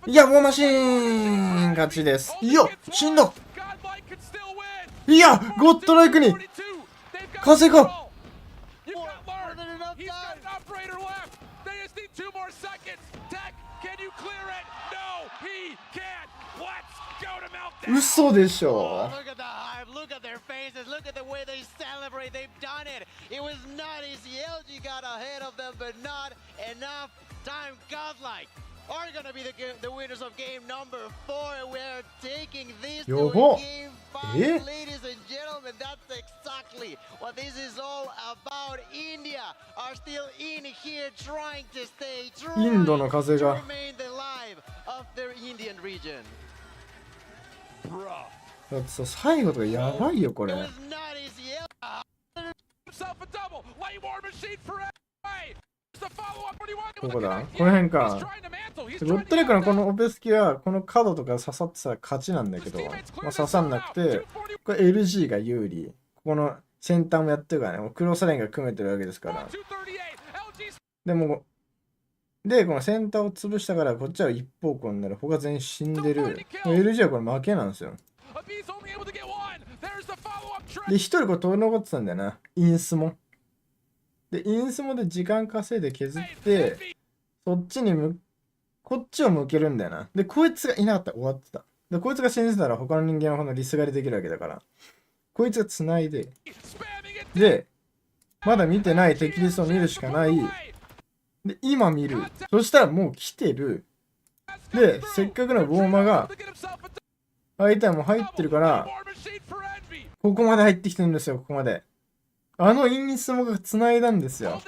いや、ウォーマシーン勝ちです。いや、しんど。いや、ゴッドライクに風が。嘘でしょ。やば。え？インドの風が。だってさ、最後とかやばいよこれ。どこだ？この辺か。ゴッドレイクのこのオペスキはこの角とか刺さってたら勝ちなんだけど、まあ、刺さんなくて、これ LG が有利。ここのセンターもやってるからね、もうクロスラインが組めてるわけですから。でも、で、このセンターを潰したからこっちは一方向になる。他全員死んでる。LG はこれ負けなんですよ。で、一人これ取り残ってたんだよな。インスも。で、インスモで時間稼いで削って、そっちにこっちを向けるんだよな。で、こいつがいなかったら終わってた。で、こいつが死んでたら他の人間はこのリス狩りできるわけだから。こいつが繋いで。で、まだ見てない敵リスを見るしかない。で、今見る。そしたらもう来てる。で、せっかくのボーマが、相手はもう入ってるから、ここまで入ってきてるんですよ、ここまで。あのインスモが繋いだんですよ。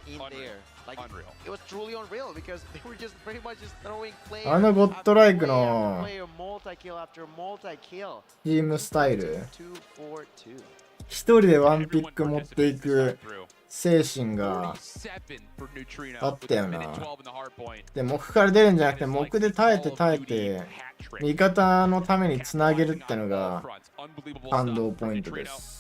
in there. Like, it was truly unreal because they were just pretty much just throwing player あのゴッドライク after の player, multi-kill after multi-kill. チームスタイル、 2-4-2. 一人でワンピック持っていく精神があったよな。で、目から出るんじゃなくて、目で耐えて耐えて、味方のためにつなげるってのが感動ポイントです。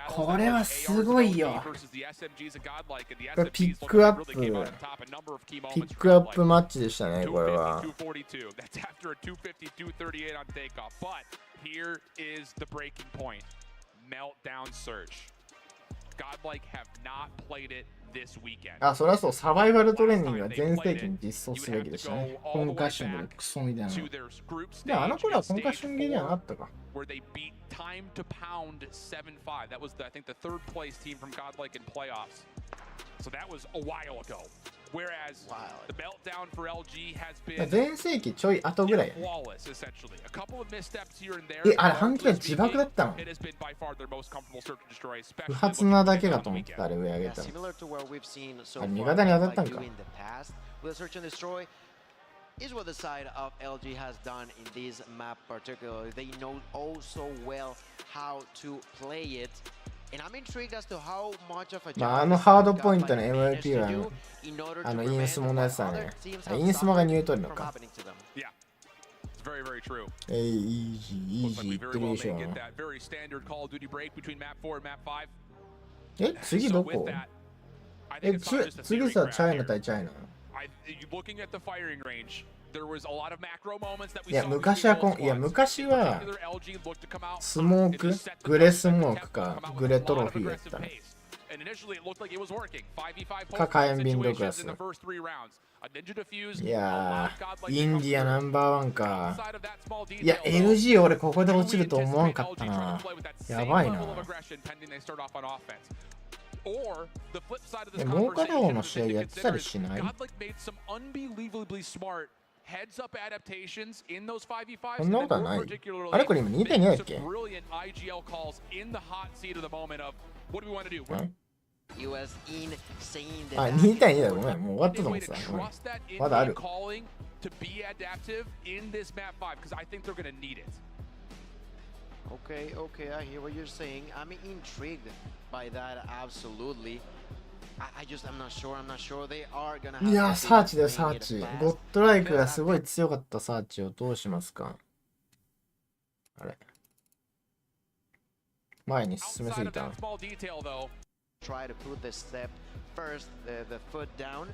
これはすごいよ。これピックアップマッチでしたね、これは。あ、そりゃそう、サバイバルトレーニングは全盛期に実装すべきでしたね。コンカッションでクソみたいなの。でもあの頃はコンカッションゲーじゃなかったか。Time to pound 7-5. That was, I think, the third place team from Godlike in playoffs. So that was a while ago. Whereas the meltdown for LG has been 全盛期ちょい後ぐらい。flawless, essentially. A couple of missteps here and there. あれ半期は自爆だったの？ It has been by far their most comfortable search and destroy, 不 especially 発なだけかと思ったあれ上上げたの。 Similar to what we've seen so あれ far, 味方に当たったん like か。 do in the past with search and destroy is what the side of LG has done in this map particularly. They know oh so well how to play it. And I'm intrigued as to how much of a まああのハードポイントの MVP はあのインスモのやつだね。インスモがニュートリノか。very, very true. イージーイージー言ってるでしょ。次どこ？次さチャイナ対チャイナ。いや昔はスモークグレスモークかグレトロフィーやったのか火炎瓶毒ガス。いやーインディアナンバーワンか。いや LG 俺ここで落ちると思わんかったな。やばいな。もう片方の試合やってたりしない？そんなことはない。あれこれ今 2.2 だっけ？あ、2.2 だよ。ごめん、もう終わったと思ってた。まだある。Okay, okay, I hear what you're saying. I'm intrigued by that, absolutely. I'm not sure they are gonna have いや、サーチだよ、サーチ。ゴッドライクがすごい強かったサーチをどうしますか？あれ前に進めすぎた。Try to put the step first, the foot down,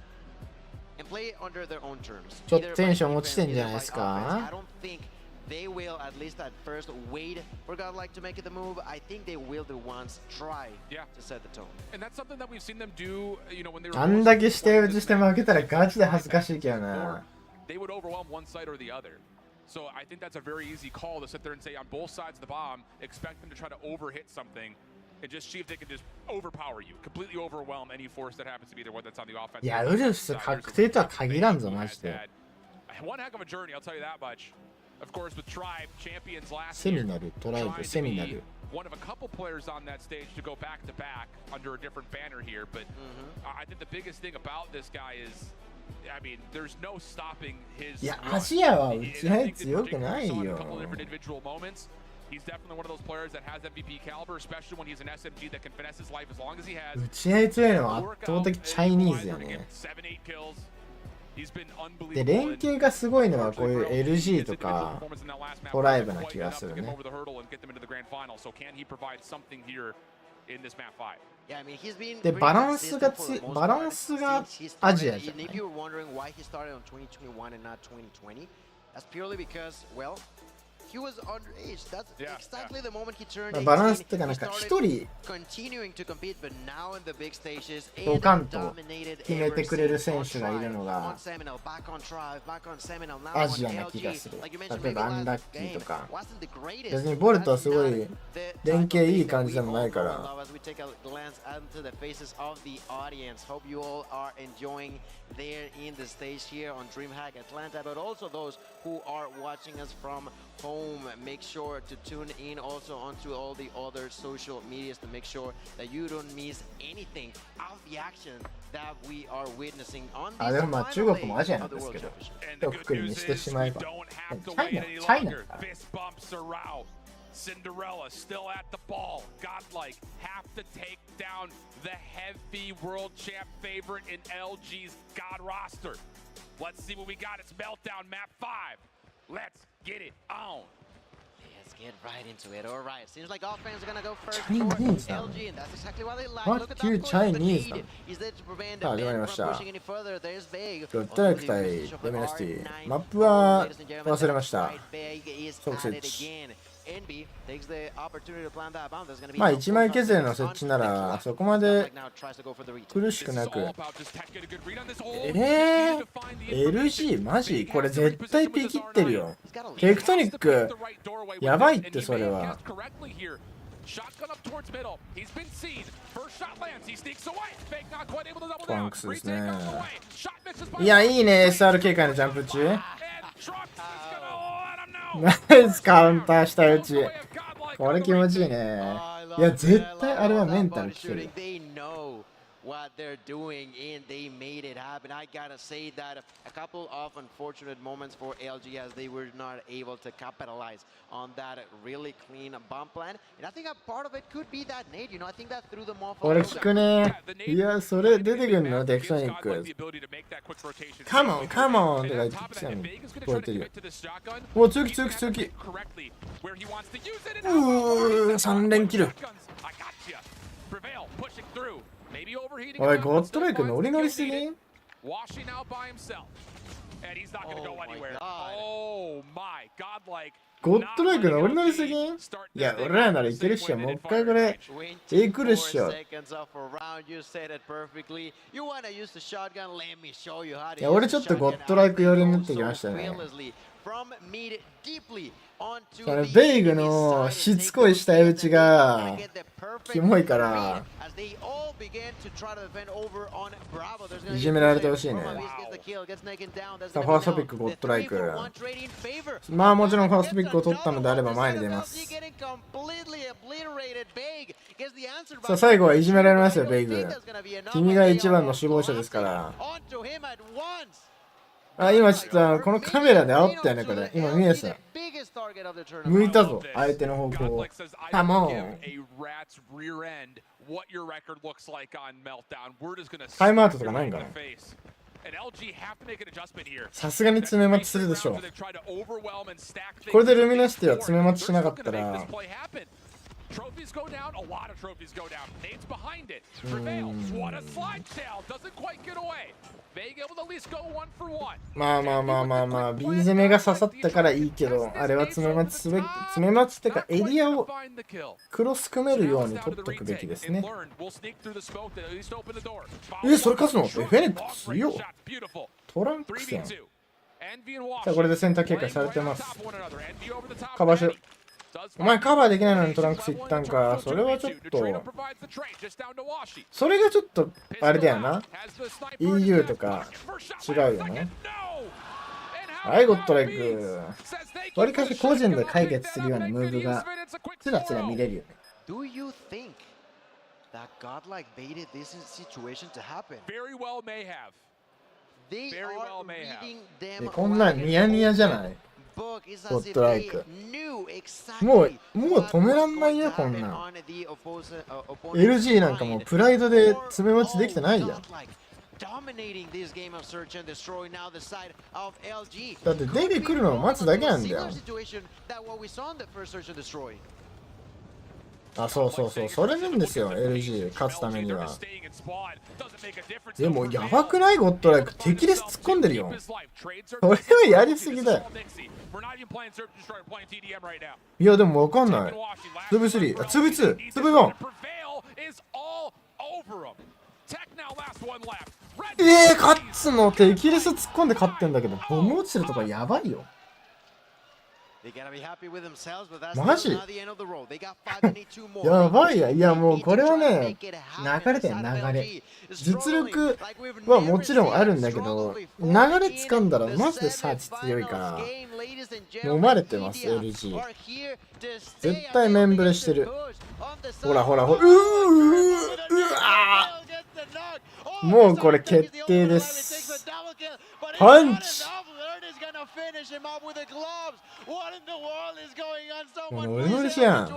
and play under their own terms. ちょっとテンション落ちてんじゃないですか？ I don't think they will, at least at first, wait for Godlike to make the move. I think they will the ones try to set the tone. And that's something that we've seen them do, you know, when they were あんだけして打ちして負けたらガチで恥ずかしいけどな。They would overwhelm one side or the other. So I think that's a very easy call to sit there and say on both sides of the bomb, expect them to try to overhit something and just see if they can just overpower you, completely overwhelm any force that happens to be there, whether it's on the offense. いや、ウルフス確定とは限らんぞ、マジで。One heck of a journey, I'll tell you that much. Of course, with Tribe, champions last セミナル、トライブ、セミナル。One of a couple players on that stage to go back to back under a different banner here, but I think the biggest thing about this guy is, I mean, there's no stopping his. いや、アジアは打ち合い強くないよ。He's definitely one of those players that has MVP caliber, especially when he's an SMG that can finesse his life as long as he has. 打ち合い強いのは圧倒的チャイニーズよね。で、連携がすごいのはこういう LG とかトライブな気がするね。で、バランスがアジアじゃない。He was underage. That's exactly the moment he turned バランスってかなんか一人ドカンと決めてくれる選手がいるのがアジアな気がする。例えばアンラッキーとか。別にボルトはすごい連携いい感じでもないから。There in the stage here on DreamHack Atlanta, but also those who are watching us from home, make sure to tune in also onto all the other social medias to make sure that you don't miss anything of the action that we are witnessing on this でもまあ中 final 国も leg アジアな of ん the ですけ World ど Championship. とくくりにしてしまえばチャイナか Cinderella still at the ball. Godlike have to take down the heavy world champ favorite in LG's God roster. Let's see what we got. It's Meltdown Map 5. Let's get it on. Let's get right into it. All right. Seems like offense are gonna go first Chinese, for LG, and that's exactly what they like. What Look at you that score. The Chinese, lead is there to prevent さあ始まり them ま from した pushing any further. There's Big. ロットライク対デメナシティマップは忘れました。即設置まあ1枚削りの設置ならそこまで苦しくなくLG マジこれ絶対ピキってるよ。テクトニックやばいってそれは。トランクスですね。いやいいね SR 警戒のジャンプ中ナイスカウンターしたうちこれ気持ちいいね。いや絶対あれはメンタルきてる。What they're doing and they made it happen. I gotta say that a couple of unfortunate moments for LG as they were not able to capitalize on that really clean bomb plan. And I think a part of it could be that nade. You know, I think that threw them off. これ聞くね。いやそれ出てくるのテクトニック。カモンカモンとか言ってきたの聞こえてるよ。お強気強気強気。3連キル。おいゴッドライクノリノリすぎんゴッドライクノリノリすぎんいや俺らならいけるっしょ。もう一回これ来るっしょ。いや俺ちょっとゴッドライク寄りになってきましたね。そのベイグのしつこい下打ちがキモいからいじめられてほしいね。さあファーストピックゴッドライク。まあもちろんファーストピックを取ったのであれば前に出ます。さあ最後はいじめられますよベイグ。君が一番の首謀者ですから。あ今ちょっとこのカメラで煽ったよねこれ。今見えた。向いたぞ相手の方向。カモン。タイムアウトとかないんかな。さすがに詰め待ちするでしょう。これでルミナシティは詰め待ちしなかったらTrophies go down, a lot of trophies go down. Nate's behind it. Prevails. What a slide tail. Doesn't quite get away. Vega able to at least go 1-for-1. まあ B 攻めが刺さったからいいけど、あれは詰め待ちすべき、詰め待ちってかエリアをクロス組めるように取っとくべきですね。それ勝つの？フェネックス強っ。トランクスやん。さあこれでセンター警戒されてます。カバーしろ。お前カバーできないのにトランクスいったんか。それはちょっとそれがちょっとあれだよな。 EU とか違うよね。はいゴッドライク。わりかし個人で解決するようなムーブがつらつら見れるよね。Do you think that Godlike baited this situation to happen? Very well may have. They are reading them こんなんニヤニヤじゃないゴッドライク。もう止めらんないよこんなん。LG なんかもうプライドで詰め待ちできてないやん。だって出てくるのを待つだけなんだよ。あ、そうそれなんですよ LG 勝つためには。でもやばくない？ゴッドライク敵レス突っ込んでるよ。それはやりすぎだよ。いやでもわかんない。2v3、2v2、2v1。勝つの敵レス突っ込んで勝ってんだけどボム落ちてるとかやばいよ。マジやばいや。いやもうこれはね、流れだよ流れ。実力はもちろんあるんだけど、流れ掴んだらマジでサーチ強いから、飲まれてます LG。絶対メンブレしてる。ほら。もうこれ決定です。パンチ。もうノリノリじゃん。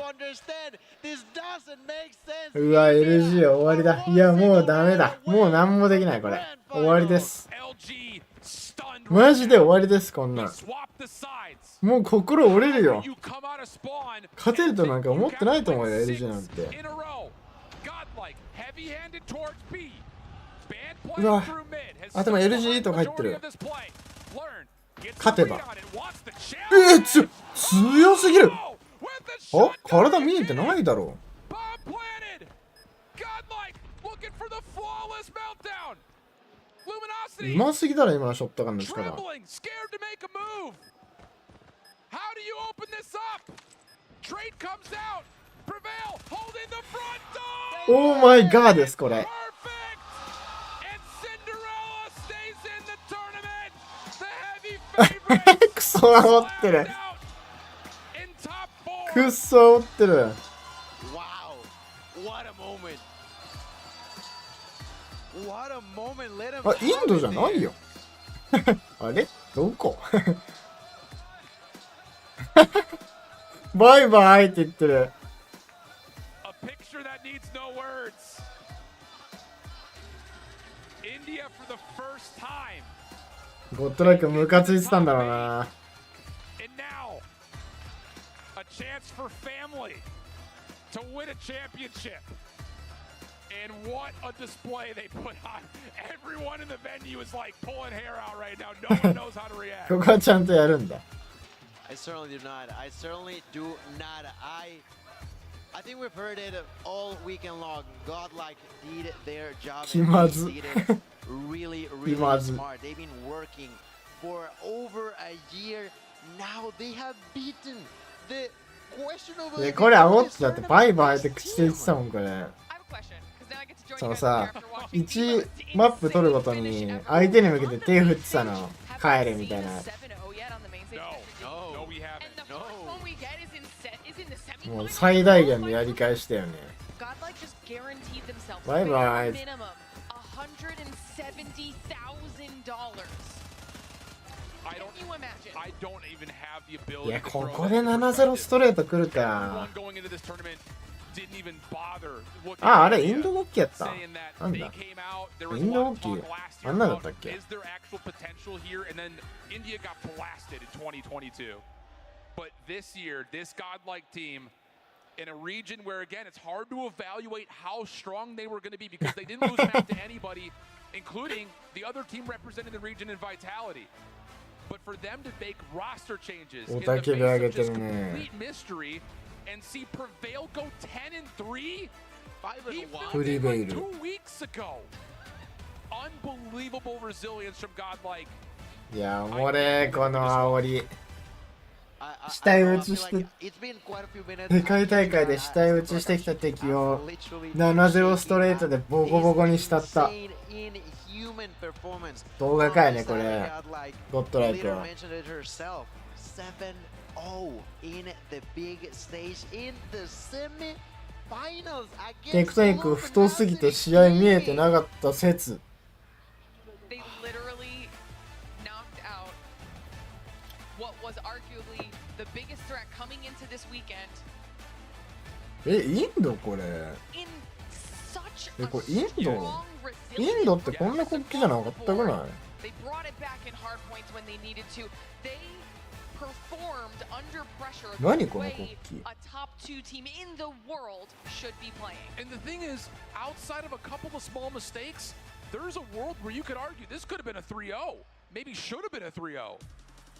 うわ LG 終わりだ。いやもうダメだ。もう何もできないこれ。終わりです。マジで終わりです。こんなんもう心折れるよ。勝てるとなんか思ってないと思うよ LG なんて。うわ頭 LG とか入ってる。勝てば強すぎる。あ、体見えてないだろう。うますぎだろ今のショットガンですから。オーマイガーですこれ。クソ煽ってる。クソ煽ってる。あ、インドじゃないよ。あれどこバイバイって言ってる。ゴッドライクムカついてたんだろうな。And what a display they put on. Everyone in the venue is like pulling hair out right now. No one knows how to react. ここはちゃんとやるんだ。I certainly do not. I think we've heard it all weekend long. Godlike did their job. 気まず。Really smart. They've been working for over a year. Now they have beaten the questionable. これ煽ってだってバイバイって口で言ってたもんこれ。そのさ、1マップ取るごとに相手に向けて手振ってたの帰れみたいな。もう最大限のやり返したよね。バイバイ。いやここで 7-0 ストレート来るか。あれインド国旗やった。なんだインド国旗あんなだったっけ。In a region where again it's hard to evaluate how strong they were going to be because they didn't lose back to anybody, including the other team representing the region in vitality. But for them to make roster changes in the face of just complete mystery and see Prevail go 10-3, 5-1 2 weeks ago. Unbelievable resilience from Godlike. いや、おもれこの煽り。死体打ちして世界大会で死体打ちしてきた敵を 7-0 ストレートでボコボコにしたった。動画かいねこれ。ゴッドライクはテクトニック太すぎて試合見えてなかった説。インドこれ。これインドってこんな国旗じゃなかったぐらい。何この国旗。And the thing is, outside of a couple of small mistakes, there's a world where you could argue this could have been a 3-0, maybe should have been a 3-0.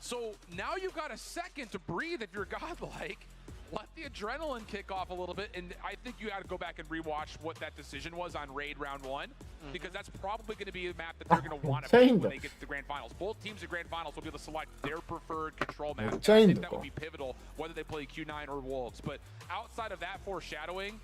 So now you've got a second to breathe if you're Godlike. let the adrenaline kick off a little bit, and I think you got to go back and rewatch what that decision was on Raid Round 1, because that's probably going to be a map that they're going to want to play when they get to the Grand Finals. Both teams at Grand Finals will be able to select their preferred control map. I think that would be pivotal, whether they play Q9 or Wolves. But outside of that foreshadowing,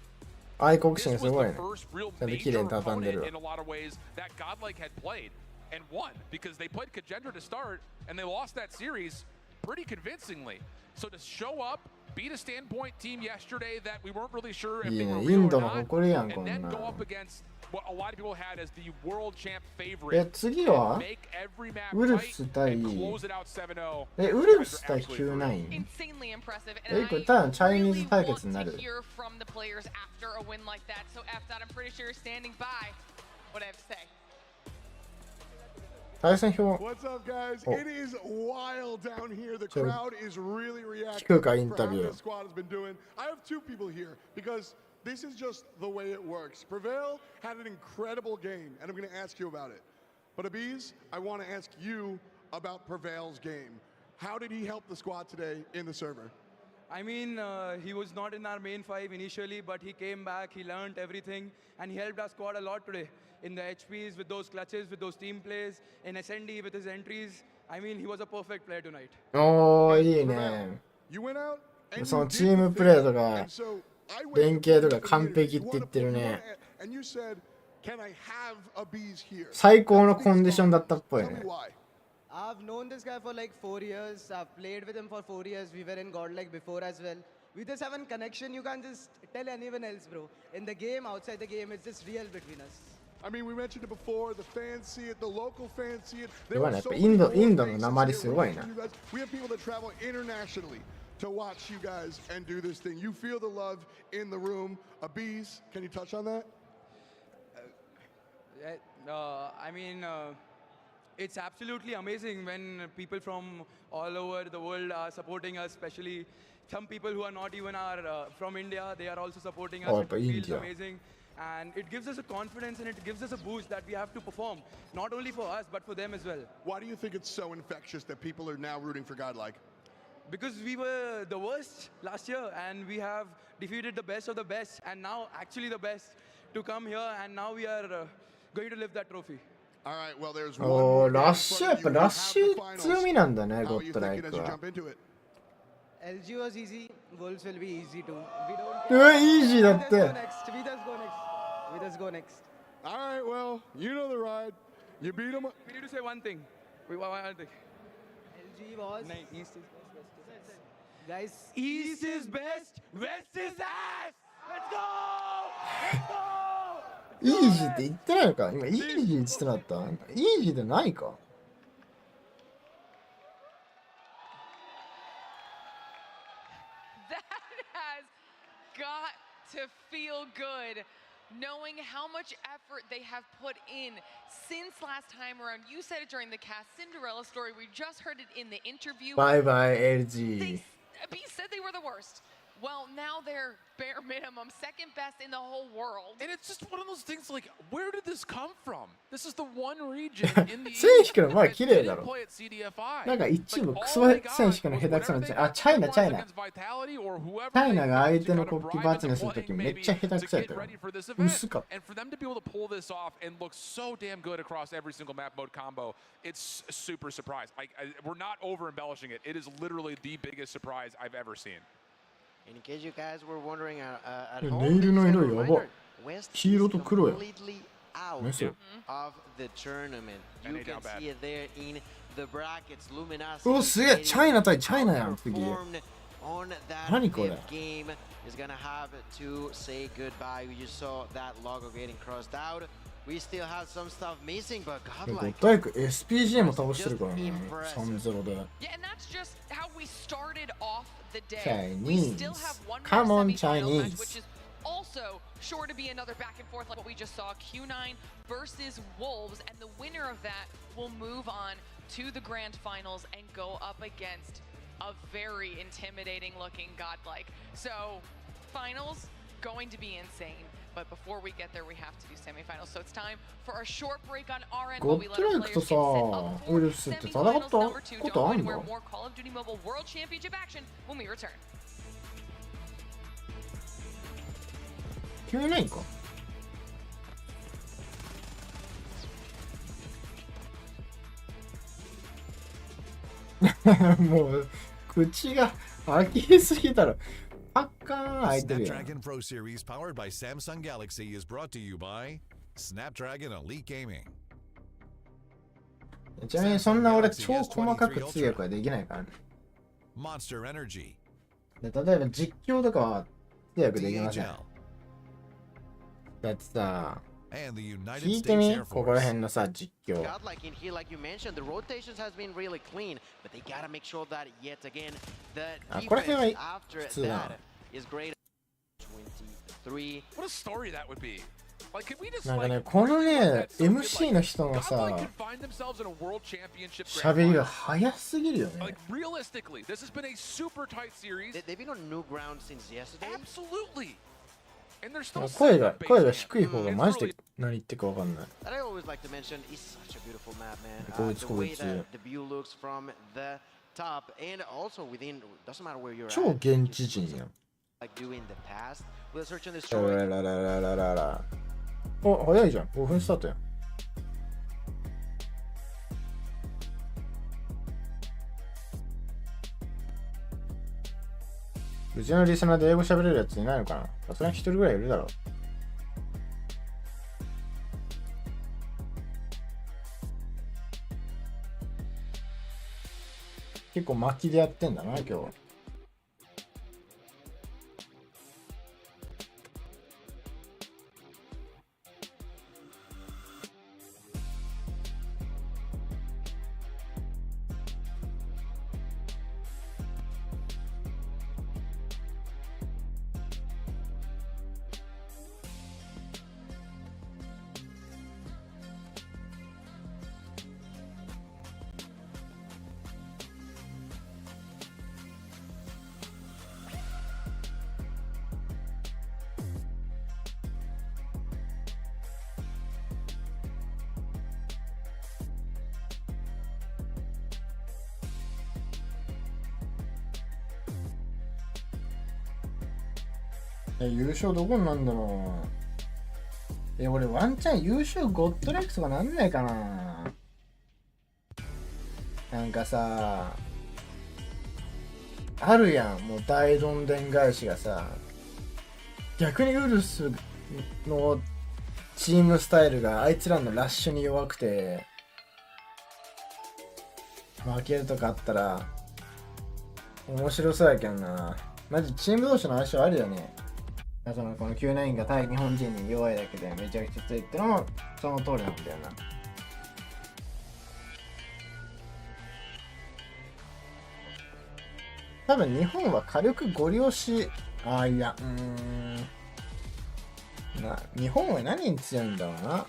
愛国心 this す was ごい the ね。 first real ちゃんと綺麗 major に畳んでる opponent in a lot of ways that Godlike had played and won, because they played Kajendra to start and they lost that series pretty convincingly. So to show up, beat a standpoint team yesterday that we weren't really sure if they were real or not, and then go up against what a lot of people had as the world champ favorite, 次は make every map ウル tight フス対 and close it out 7-0. ウルフス対 Q9 Insanely impressive. And これ多分チャイニー really ズ対 want 決にな to る hear from the players after a win like that. So F dot, I'm pretty sure you're standing by. What I have to say. 対戦表 What's up, guys? Oh. It is wild down here. The crowd is really reacting 聞くかイン for タ how ビュー this squad has been doing. I have two people here because this is just the way it works. Prevail had an incredible game, and I'm going to ask you about it. But Abiz, I want to ask you about Prevail's game. How did he help the squad today in the server? I mean, he was not in our main five initially, but he came back, he learned everything, and he helped our squad a lot today. In the HPs, with those clutches, with those team plays, in SND, with his entries. I mean, he was a perfect player tonight. おーいいね You went out and その you チー did ム the プレー thing. とか And so I went 連携とか to the 完璧って community. 言ってるね And you said, "Can I have Abiz here?" 最高のコンディションだったっぽい Tell me ね why. I've known this guy for like 4 years. I've played with him for 4 years. We were in Godlike before as well. We just have a connection. You can't just tell anyone else, bro. In the game, outside the game, it's just real between us. I mean, we mentioned it before. The fans see it. The local fans see it. すごいねやっぱ so インド many インドの faces 鉛 here すごい rooting な for you guys. We have people that travel internationally to watch you guys and do this thing. You feel the love in the room. Abiz, can you touch on that? I mean, it's absolutely amazing when people from all over the world are supporting us, especially some people who are not even from India. They are also supporting us. Oh, It but feels India. amazing. And it gives us a confidence and it gives us a boost that we have to perform, not only for us, but for them as well. Why do you think it's so infectious that people are now rooting for Godlike? Because we were the worst last year and we have defeated the best of the best and now actually the best to come here and now we are going to lift that trophy. All right, well, there's one お more ー game ラッ in シ front ュや of っ you. ぱ We ラッ have シ the ュ finals. 強みなんだね How ゴ are you ッドライ thinking ク as you は jump into it? LG was easy. Wolves will be easy too. We don't うわイージーだ We っ just go て next. We just go next. We just go next. All right, well, you know the ride. You beat them. We need to say one thing. One thing. LG was. East is Guys, East is best, West is ass! Let's go! Let's go! イージーって言ってないのか今イージーってなったイージーでないか That has got to feel good, knowing how much effort they have put in since last time around. You said it during the cast Cinderella story. We just heard it in the interview. バイバイ They LG said they were the worst. Well, now they're bare minimum, second best in the whole world. And it's just one of those things like, where did this come from? This is the one region in the 選手からまあ綺麗だろ play at CDFI. なんか一チーム Like, ク all ソ they got 選手から was 下手くそな whatever チ they ームあ got チャイナ was チャイナ against Vitality or whoever チャイ they ナが used 相手 to の kind 国 of 旗 bribe バツ them に to すると play きめっ maybe ちゃ下手 to くそやっ get たよ ready for this 薄 event. かった And for them to be able to pull this off and look so damn good across every single map mode combo, it's a super surprise. We're not over embellishing it. It is literally the biggest surprise I've ever seen. In case you guys were wondering at ネ home, イルの just a 色やば reminder, West 黄色 is と黒や completely out 何それ of the tournament. And You they can down bad. see it there in the brackets. Luminosity うわすげえチャイナ対チャイナやん次 outperformed on that 何これ fifth game is gonna have to say goodbye. We just saw that logo getting crossed out. We still have some stuff missing, but ゴッ godlike. ドライク SPG も倒してるからね 3-0 で Yeah, and that's just how we started off the day. Chinese. We still have one Come more on, semifinals Chinese. match, which is also sure to be another back and forth like what we just saw. Q9 versus Wolves, and the winner of that will move on to the grand finals and go up against a very intimidating looking godlike. So finals going to be insane. But before we get there, we have to do semifinals. So it's time for a short break on our end ゴ while we ッ let ド our ライクと players さ get set up ウ for ルフスって戦った semifinals number 2. こ Don't とあ go ん anywhere. の More Call of Duty Mobile World Championship action when we return. 99か。もう口が開きすぎたらパッカーン開いてるやん。 Snapdragon Pro Series powered by Samsung Galaxy is brought to you by Snapdragon Elite Gaming. ちなみにそんな俺超細かく通訳はできないからね。Monster Energy. で例えば実況とかは通訳できません。だってさ、And the United 聞いて States み Air ここら Force. 辺のさ実況。 God, like in here, like you mentioned, the rotations has been really clean, but they gotta make sure that yet again the あ、これ defense は after 普通だ that is great. 23. What a story that would be. Like, can we just なんか like ね、このね、 that so good, MC の人の God, さ、 like, could find themselves in a world championship grand 喋りが final. 早すぎるよね。 Like, realistically, this has been a super tight series. They've been on new ground since yesterday. Absolutely. And they're still 声が second base, 声が man. 低い方が It's マジ really で何言ってるかわかんない。 That I always like to mention is such a beautiful map, man. Cool, it's The cool, way it's, that the view looks from the top and also within, doesn't matter where you're 超 at. 現地人やん。 Like doing the past with a search and ラ destroy. ララララララ。お、早いじゃん。5分スタートやん。うちのリスナーで英語喋れるやついないのかな。さすがに1人ぐらいいるだろう。結構巻きでやってんだな、今日は。優勝どこになんだろう。俺ワンチャン優勝ゴッドラックスとかなんないかな。なんかさ、あるやん、もう大どんでん返しがさ、逆にウルスのチームスタイルがあいつらのラッシュに弱くて負けるとかあったら面白そうやけんな。マジチーム同士の相性あるよね。そのこのQ9が対日本人に弱いだけでめちゃくちゃ強いってのもその通りなんだよな。多分日本は火力ご利用し、いや、日本は何に強いんだろうな。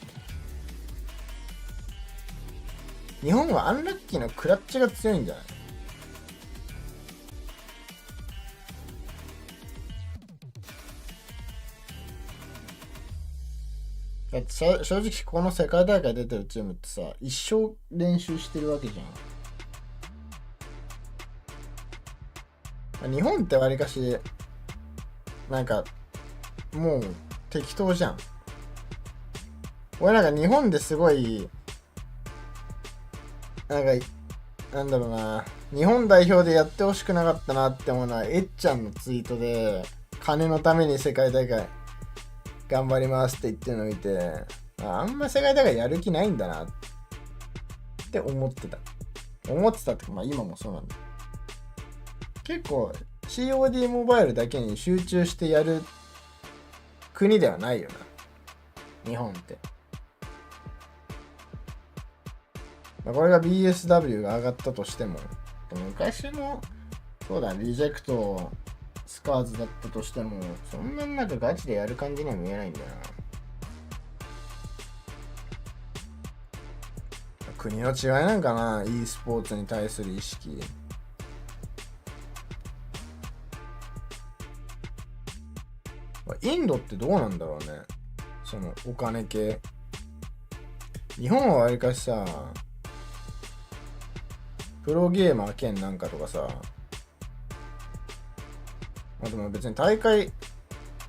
日本はアンラッキーのクラッチが強いんじゃない？だって正直この世界大会出てるチームってさ、一生練習してるわけじゃん。日本ってわりかしなんかもう適当じゃん。俺なんか日本ですごいなんだろうな、日本代表でやってほしくなかったなって思うのはえっちゃんのツイートで金のために世界大会頑張りますって言ってるのを見て、あんま世界大会やる気ないんだなって思ってたってか、まあ今もそうなんだ。結構 COD モバイルだけに集中してやる国ではないよな、日本って。これが BSW が上がったとしても、昔のそうだリジェクトスカーズだったとしても、そんなになんかガチでやる感じには見えないんだよな。国の違いなんかな、 e スポーツに対する意識。インドってどうなんだろうね、そのお金系。日本はわりかしさ、プロゲーマー兼なんかとかさ、でも別に大会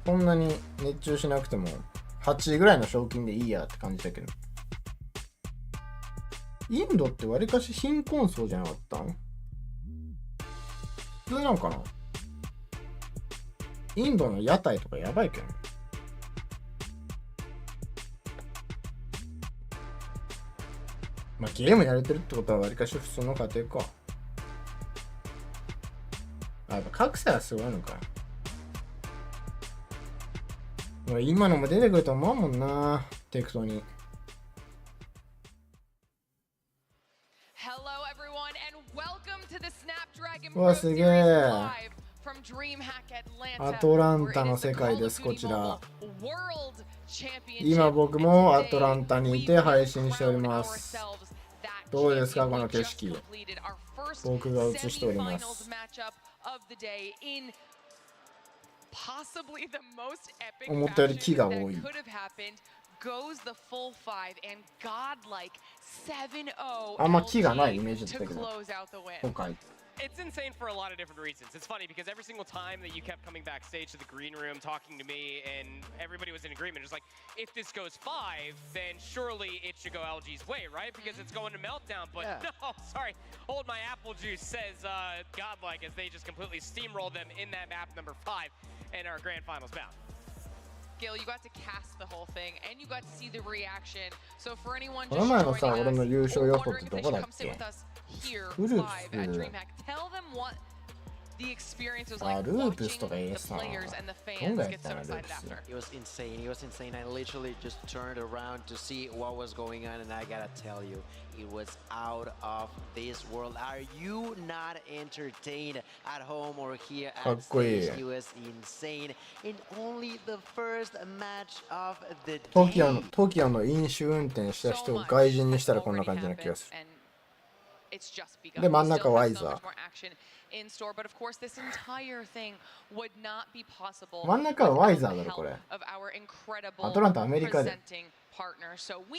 こんなに熱中しなくても8位ぐらいの賞金でいいやって感じだけど、インドってわりかし貧困層じゃなかったん？普通なんかな。インドの屋台とかやばいけどね。まあゲームやれてるってことはわりかし普通の家庭か。あ、やっぱ格差はすごいのか。今のも出てくると思うもんな、適当に。うわ、すげえ。アトランタの世界です、こちら。今僕もアトランタにいて配信しております。どうですか、この景色。僕が映しております。思ったより木が多い。あんま木がないイメージだったけど、今回。It's insane for a lot of different reasons. It's funny because every single time that you kept coming backstage to the green room talking to me and everybody was in agreement. It's like, if this goes 5, then surely it should go LG's way, right? Because it's going to Meltdown. But no, sorry. Hold my apple juice says godlike as they just completely steamrolled them in that map number 5 in our grand finals bout. Gil, you got to cast the whole thing and you got to see the reaction. So for anyone この前のさ、俺の優勝予想 or って if ど they こ should だっ come sit け？ with us here ウル live フ at DreamHack, tell them what the experience was あ、 like ループス watching とか the 言えさ、 players and the どん fans なやっ get た so のルー excited プス。 after. It was insane. It was insane. I literally just turned around to see what was going on, and I gotta tell you, it was out of this world. Are you not entertained at home or here at stage? It was insane. In only the first match of the day. トキオの飲酒運転した人を外人にしたらこんな感じな気がする。で、真ん中ワイザー。真ん中はワイザーだろ、これ。アトランタアメリカで。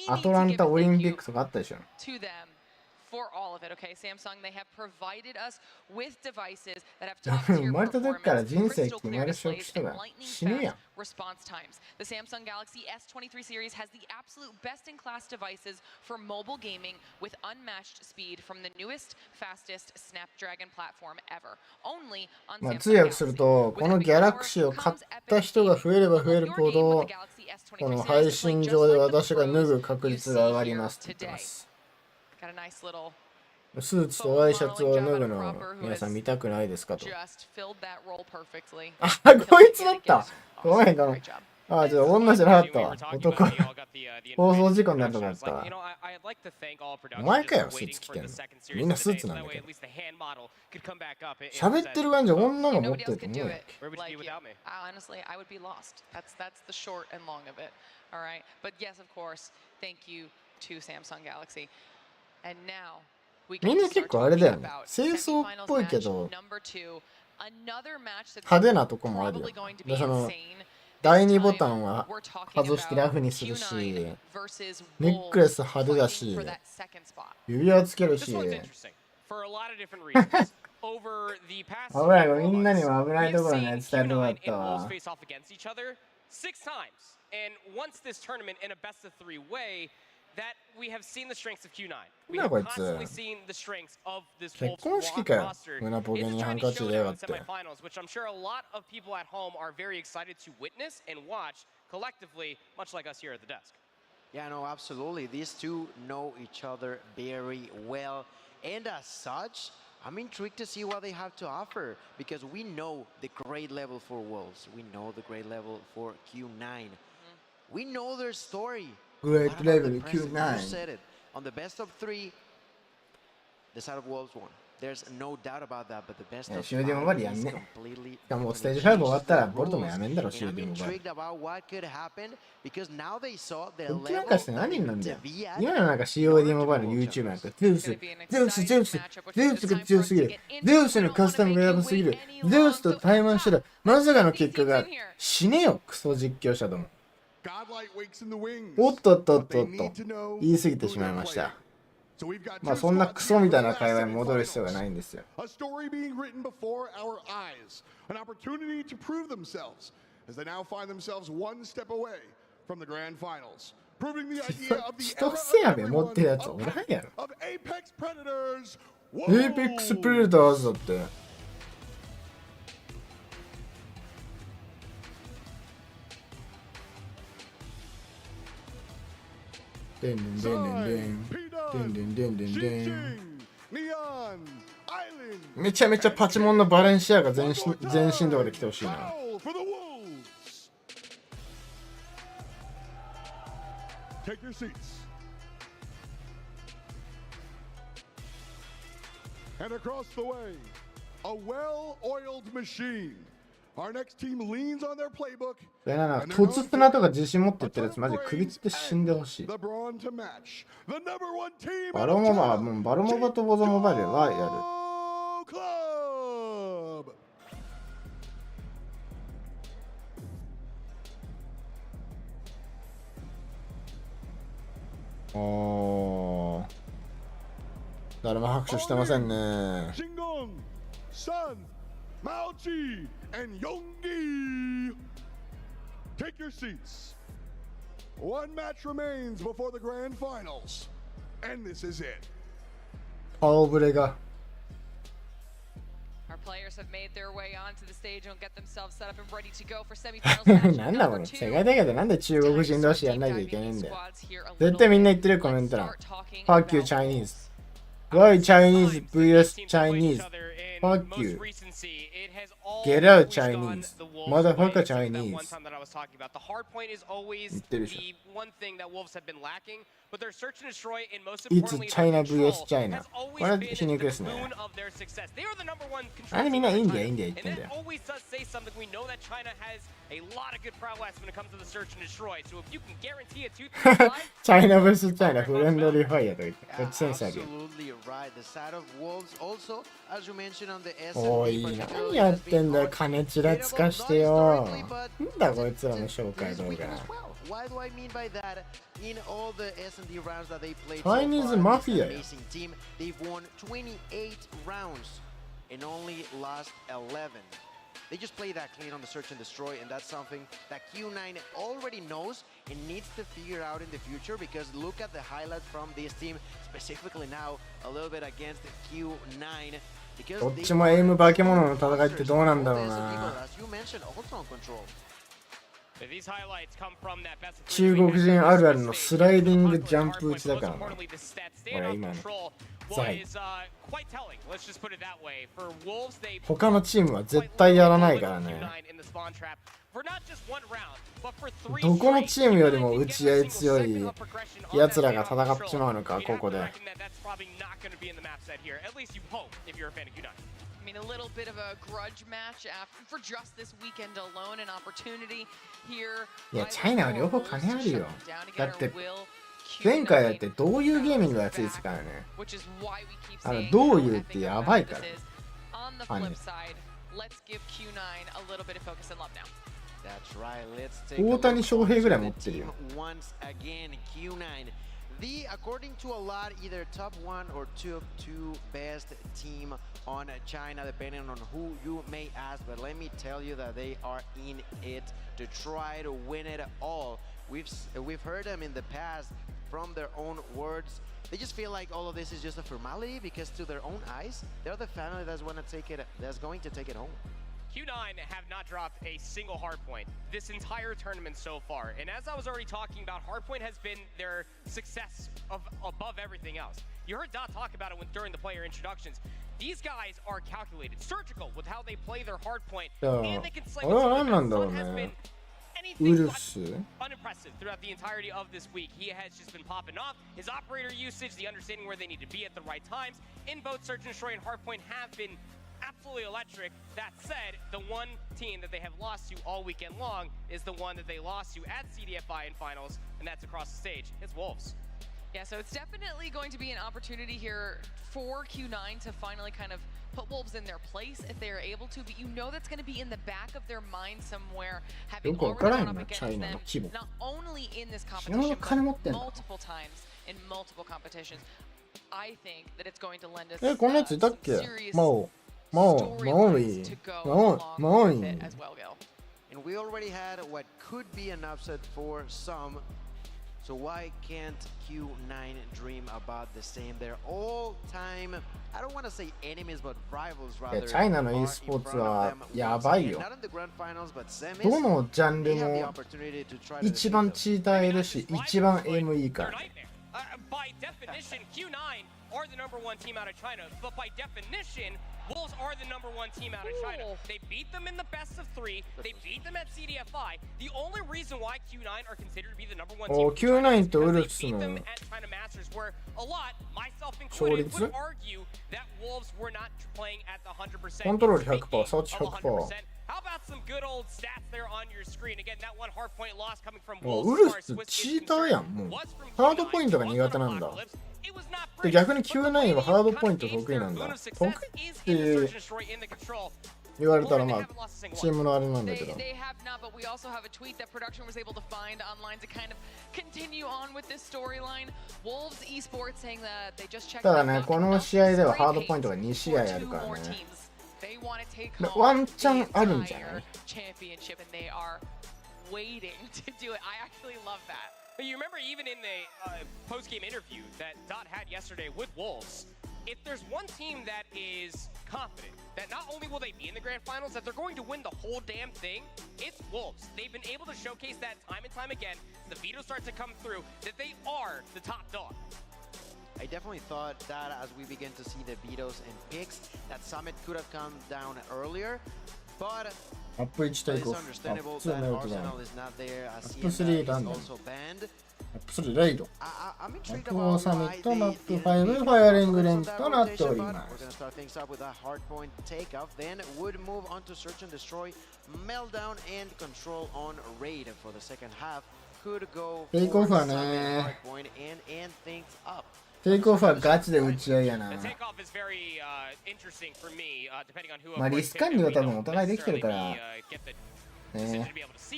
アトランタオリンピックとかあったでしょ。For all of it, okay? Samsung, they have provided us with devices that have top-tier performance, crystal clear displays, and lightning-fast response times. The Samsung Galaxy S23 series has the absolute best-in-class devices for mobile gaming with unmatched speed from the newest, fastest Snapdragon platform ever. Only on Samsung 通訳すると、このギャラクシーを買った人が増えれば増えるほど、この配信上で私が脱ぐ確率が上がりますって言ってます。スーツとワイシャツを脱ぐの皆さん見たくないですかと。あ、こいつだった。ごめんごめん。あ、ちょっと女じゃなかったわ。男。放送事故になるとこだったわ。お前かよ、スーツ着てんの。みんなスーツなんだけど。喋ってる感じ女が持ってると思うよ。Honestly, I would be lost. That's the short and long of it. All right. But yes, of course, thank you to Samsung Galaxy. みんな結構あれだよね。清掃っぽいけど派手なとこもあるよ。で、その第2ボタンは外してラフにするし、ネックレス派手だし、指輪つけるし。危ない、みんなにも危ないところに伝えるとこだったわ。that we have seen the strengths of Q9. なんだこいつ。結婚式かよ。胸ポケにハンカチでやがって。which I'm sure a lot of people at home are very excited to witness and watch collectively, much like us here at the desk. Yeah, no, absolutely. These two know each other very well, and as such, I'm intrigued to see what they have to offer because we know the grade level for Wolves. We know the grade level for Q9. We know their story. Great level Q9. You said it. On the best of 3, the side of Wolves won. There's no doubt about that, but the best of 5 is completely. もうステージ5終わったらボルトもやめんだろ、I'm intrigued about what could happen because now they saw the こっちなん level かして何なんだよ。 of the 今のなんか COD モバイルの YouTube なんかゼウスが強すぎる。ゼウスのカスタムがやばすぎる。ゼウスと対マンしたらまさかの結果が死ねよ、クソ実況者ども。おっとっとっとっと言い過ぎてしまいました。まあそんなクソみたいな会話に戻る必要がないんですよ。as they now find themselves one step away from the grand finals, proving the idea of the 一せやべ持ってるやつおらんやろ。 of Apex Predators. エイペックスプレダーズだって。でんでんでんでんでんでんでんでんでんでん。めちゃめちゃパチモンのバレンシアが全身動画で来てほしいな。Take your seats. And across the way, a well-oiled machine. Our next team leans on their playbook. でなんか突プナとか自信持ってってるやつマジ首つって死んでほしい。バロモバとボゾモバイルはやる。おー、誰も拍手してませんね。Maochi and Yonggi. Take your seats. One match remains before the grand finals. And this is it. 顔ぶれが。Our players have made their way onto the stage and get themselves set up and ready to go for semifinals. なんだこれ、世界大会でなんで中国人同士やんないといけないんだよ。絶対みんな言ってるコメント欄。Fuck you Chinese. Why Chinese vs Chinese? Fuck you. Get out Chinese. Motherfucker Chinese. 言ってるでしょ。いつ China vs China。これは皮肉ですね。あれみんなインディア言ってんだよ。China vs China フレンドリーファイヤーと言って。こっちセンスあるよ。おい、何やってんだよ、金ちらつかしてよ。なんだこいつらの紹介動画。Chinese Mafia よ。They just play that clean on the search and destroy, and that's something that Q9 already knows and needs to figure out in the future, because look at the highlights from this team, specifically now a little bit against Q9. どっちもエイム化け物の戦いってどうなんだろうな。中国人あるあるのスライディングジャンプ打ちだからな。俺今の他のチームは絶対やらないからね。どこのチームよりも打ち合い強いやつらが戦ってしまうのか、ここで。I mean, a little bit of a grudge match for just this weekend alone, an opportunity here. いや、チャイナは両方金あるよ。だって前回だってどういうゲーミングがついてたからね。どういうってやばいから。大谷翔平ぐらい持ってるよ。According to a lot, either top 1 or top 2 best team on China, depending on who you may ask. But let me tell you that they are in it to try to win it all. We've heard them in the past from their own words. They just feel like all of this is just a formality, because to their own eyes, they're the family that's going to take it home. Q9 have not dropped a single hardpoint this entire tournament so far. And as I was already talking about, hardpoint has been their success above everything else. You heard Dot talk about it during the player introductions. These guys are calculated, surgical with how they play their hardpoint. And they can slay with some has been anything but unimpressive throughout the entirety of this week. He has just been popping off. His operator usage, the understanding where they need to be at the right times, in both Search and Destroy and Hardpoint have been absolutely electric. That said, the one team that they have lost to all weekend long is the one that they lost to at CDFI in finals, and that's across the stage. It's Wolves. Yeah, so it's definitely going to be an opportunity here for Q9 to finally kind of put Wolves in their place if they are able to, but you know that's going to be in the back of their mind somewhere, having already gone up against them, not only in this competition, but multiple times in multiple competitions. I think that it's going to lend us some serious storyline to go along with it as well, Gil. and we already had what could be an upset for some. So why can't Q9 dream about the same? They're all-time, I don't want to say enemies, but rivals rather. チャイナの e スポーツはやばいよ。どのジャンルも一番チーターいるし、一番エイムいいから。By definition, Q9 are the number one team out of China, but by definition, Wolves are the number one team out of China. They beat them in the best of 3. They beat them at CDFI. The only reason why Q9 are considered to be the number one team Q9 とウルフス beat の them at China Masters, where a lot, myself included, would argue that Wolves were not playing at the 100%. コントロール 100%、装置 100%。 How about some good old stats there on your screen? Again, that one hard point loss coming from ウルフスチーターやん。もうハードポイントが苦手なんだ。で逆に Q9 はハードポイント得意なんだ。得意って言われたらまあチームのあれなんだけど。ただね、この試合ではハードポイントが2試合あるからね。ワンチャンあるんじゃない？ But you remember even in the post-game interview that Dot had yesterday with Wolves, if there's one team that is confident that not only will they be in the grand finals, that they're going to win the whole damn thing, it's Wolves. They've been able to showcase that time and time again. The veto starts to come through, that they are the top dog. I definitely thought that as we begin to see the vetoes and picks, that Summit could have come down earlier, but it's understandable that Arsenal is not there as CM is also banned. アップ3レイド。マップ4サミット、マップ5、ファイアリングレンジとなっております。テイクオフはね、テイクオフはガチで打ち合いやな。まあリス管理は多分お互いできてるから、ね。ス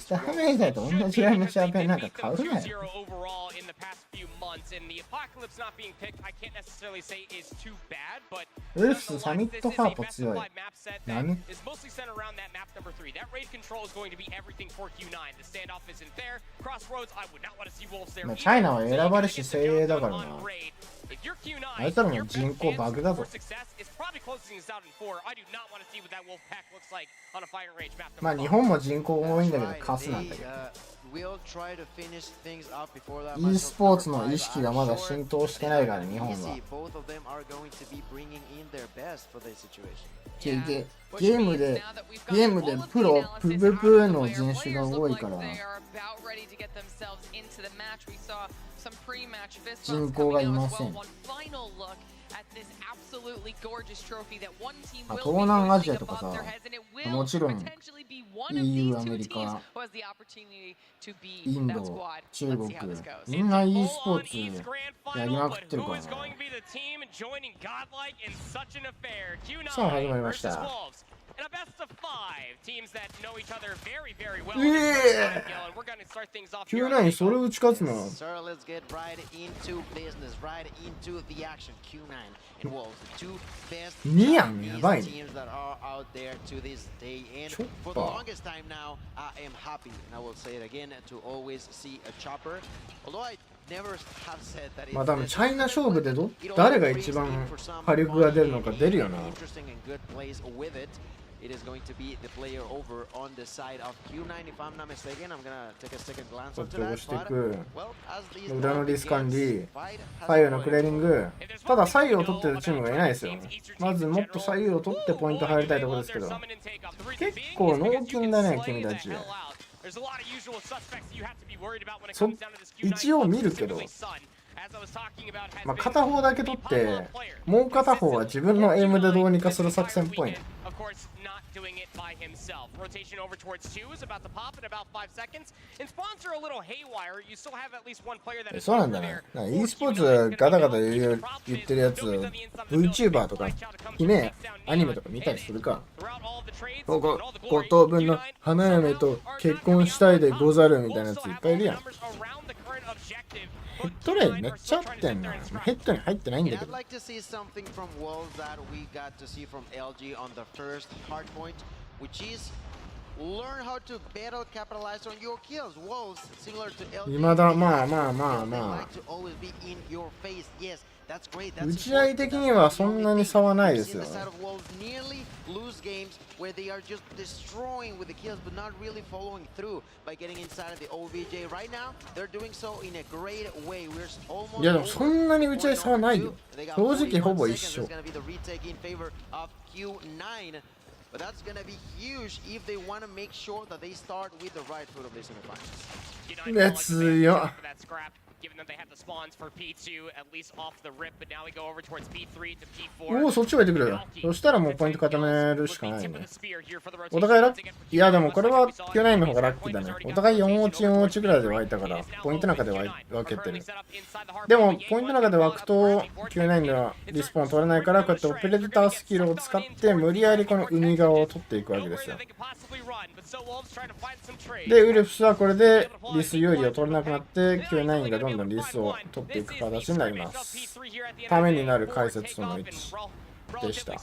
ターメーターと同じぐらいのシャーペンなんか買うなよ。ウルフスサミットハーポ強い。何？チャイナは選ばれし精鋭だからな。あいつらの人口爆だぞ。まあ日本も人口多いんだけどカスなんだけど。e スポーツの意識がまだ浸透してないから日本は。ゲームでプロ、プブプの人種が多いから。人口がいません。東南アジアとかさ、もちろん EU、アメリカ、インド、中国、みんな e スポーツやりまくってるからな。さあ始まりました。And a best of 5 teams that know each other very, very well. We're going to start things off Q9 それ打ち勝つの。So let's get right into business, right into the action. Q9 and Wolves, the two best teams that are out there to this day. And for the longest time now, I am happy, and I will say it again, to always see a chopper. Although Iまあ多分チャイナ勝負で誰が一番火力が出るのか出るよな。It is going to be the player over on the side of Q9 if I'm not mistaken. I'm gonna take a second glance onto that. Well, as these 裏のリス管理、左右のクレーリング。ただ左右を取ってるチームがいないですよ。まずもっと左右を取ってポイント入りたいところですけど。結構脳筋だね君たち。一応見るけど、まあ片方だけ取ってもう片方は自分のエイムでどうにかする作戦っぽいね。そうなんだね。e スポーツガタガタ言ってるやつ VTuber とか姫アニメとか見たりするか。ここ5等分の花嫁と結婚したいでござるみたいなやついっぱいいるやん。ヘッドレイめっちゃ合ってんな。ヘッドに入ってないんだけど。今だ、まあまあまあまあ。打ち合い的にはそんなに差はないですよ。いやでもそんなに打ち合い差はないよ。正直ほぼ一緒。But that's going to be huge if they want to make sure that they start with the right foot of this semifinals. 強っ。Given that they have the spawns for P2 at least off the rip, but now we go over towards P3 to P4. おお、そっちがいてくれる。そしたらもうポイント固めるしかないね。お互いラッキー。いやでもこれはQ9の方がラッキーだね。お互い4落ち4落ちぐらいで湧いたから、ポイントの中で分けてる。でもポイントの中で湧くとQ9ではリスポーン取れないから、こうやってオペレータースキルを使って無理やりこの海側を取っていくわけですよ。で、ウルフスはこれでリス有利を取れなくなって Q9 がどんどんリスを取っていく形になります。ためになる解説の1でした。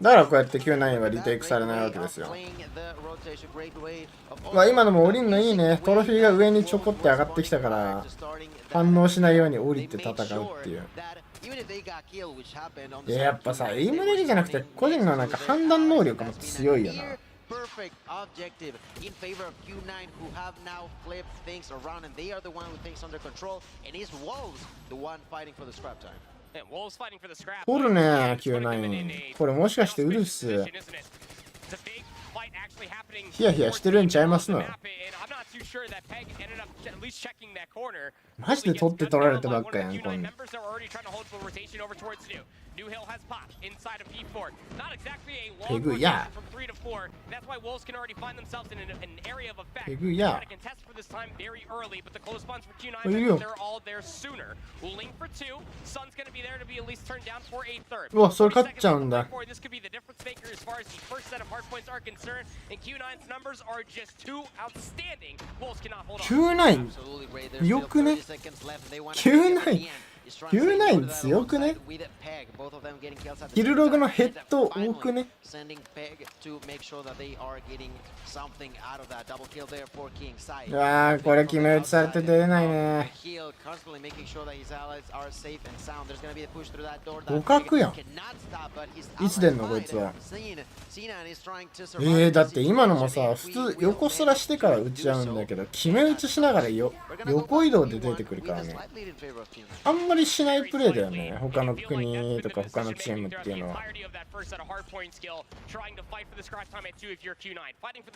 だからこうやって Q9 はリテイクされないわけですよ。まあ今のも降りんのいいね。トロフィーが上にちょこって上がってきたから反応しないように降りて戦うっていう。いや、やっぱさ、エイムだけじゃなくて個人のなんか判断能力も強いよな。Perfect objective in favor of Q9, who have now flipped things around, and they are the one who takes under control, and is Wolves the one fighting for the scrap time. Yeah, Wolves fighting for the scrap. 取るね、Q9。これもしかしてウルフスヒヤヒヤしてるんちゃいますの？マジで取って取られてばっかやん、こんな。ペグや。ペグや。いるよ。うわ、それ勝っちゃうんだ。Q9 よくね？ Q9 強くね？キルログのヘッド多くね？うわー、これ決め打ちされて出れないね。互角やん。いつ出んのこいつは。だって今のもさ、普通横すらしてから打ち合うんだけど、決め打ちしながら横移動で出てくるからね。あんまりしないプレーだよね、他の国とか他のチームっていうのは。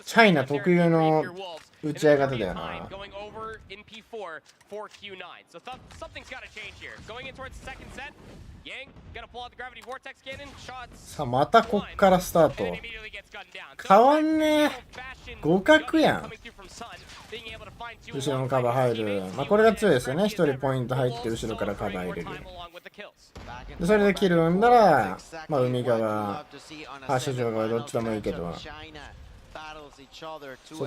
チャイナ特有の打ち合い方だよな。さあ、またこっからスタート。変わんねえ。互角やん。後ろのカバー入る。まあこれが強いですよね。1人ポイント入って後ろからカバー入れる。でそれでキル生んだら、まあ海側、発射場側どっちでもいいけど、そ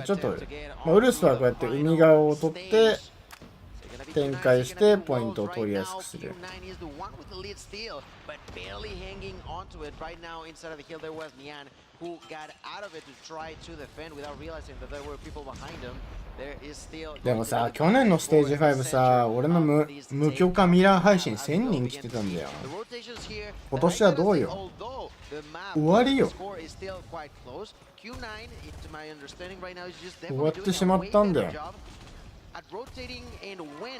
っちを取る。まあウルスはこうやって海側を取って展開してポイントを取りやすくする。でもさ、去年のステージ5さ、俺の無許可ミラー配信1000人来てたんだよ。今年はどうよ。終わりよ。終わってしまったんだよ。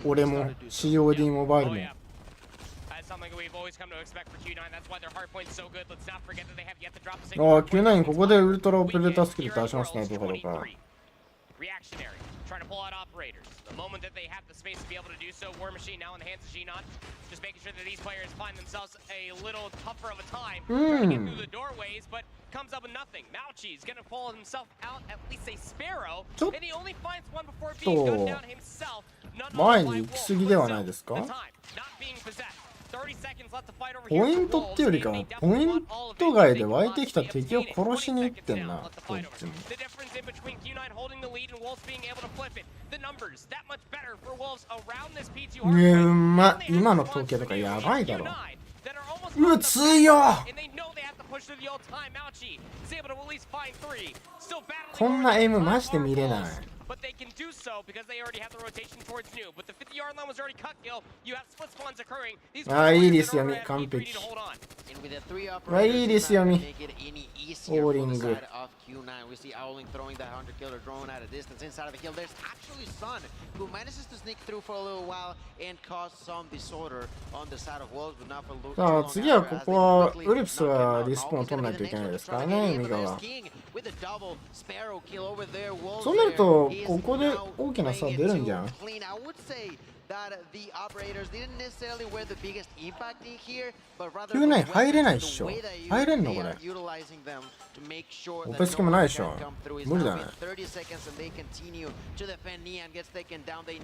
俺も COD モバイルも。Q9 ここでウルトラオペレータースキル出しますね、どころか。Trying to pull out operators. The moment that they have the space to be able to do so, War Machine now in the hands of Xenon. Just making sure that these players find themselves a little tougher of a time trying to get through the doorways, but comes up with nothing. Mauchi's gonna pull himself out at least a Sparrow, and he only finds one before being gunned down himself. 前に行き過ぎではないですか？ポイントってよりかはポイント外で湧いてきた敵を殺しに行ってんな、こっちも。今の統計とかやばいだろ。うわ、強っ。こんなエイムマジで見れない。But they can do so because they already have the rotation towards new. But the 50-yard line was already cut kill. You have split spawns occurring. These いいですよみ、完璧。いいですよみ。オーリング。We see Owling throwing that hunter killer drone at a distance inside of the hill. There's actually Sun who manages to sneak through for a little while and cause some disorder on the side of Wolves, but not for long. さあ次はここはウルプスはリスポーンを取らないといけないですからね、海側。そうなるとここで大きな差出るんじゃん。That the operators didn't necessarily wear the biggest impact in here, but rather 9入れないっしょ。入れんのこれ。utilizing them to make sure オペスキもないっしょ。無理だね。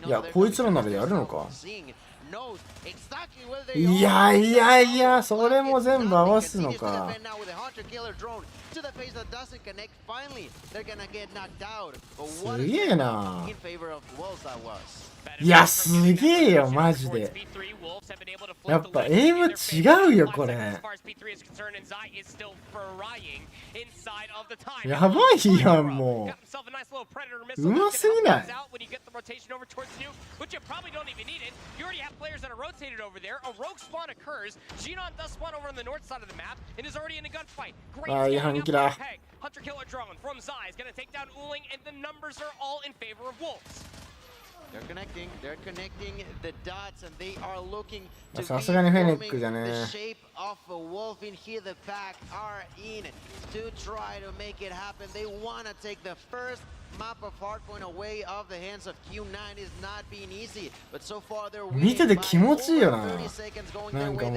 いや、こいつらならやるのか。いやいやいや、それも全部合わすのか。すげえな。いや、すげえよ、マジで。やっぱエイム違うよ、これ。やばいやん、もう。うますぎない。ああ、いい反撃だ。さすがにフェニックじゃねえ。見てて気持ちいいよな。なんかもう。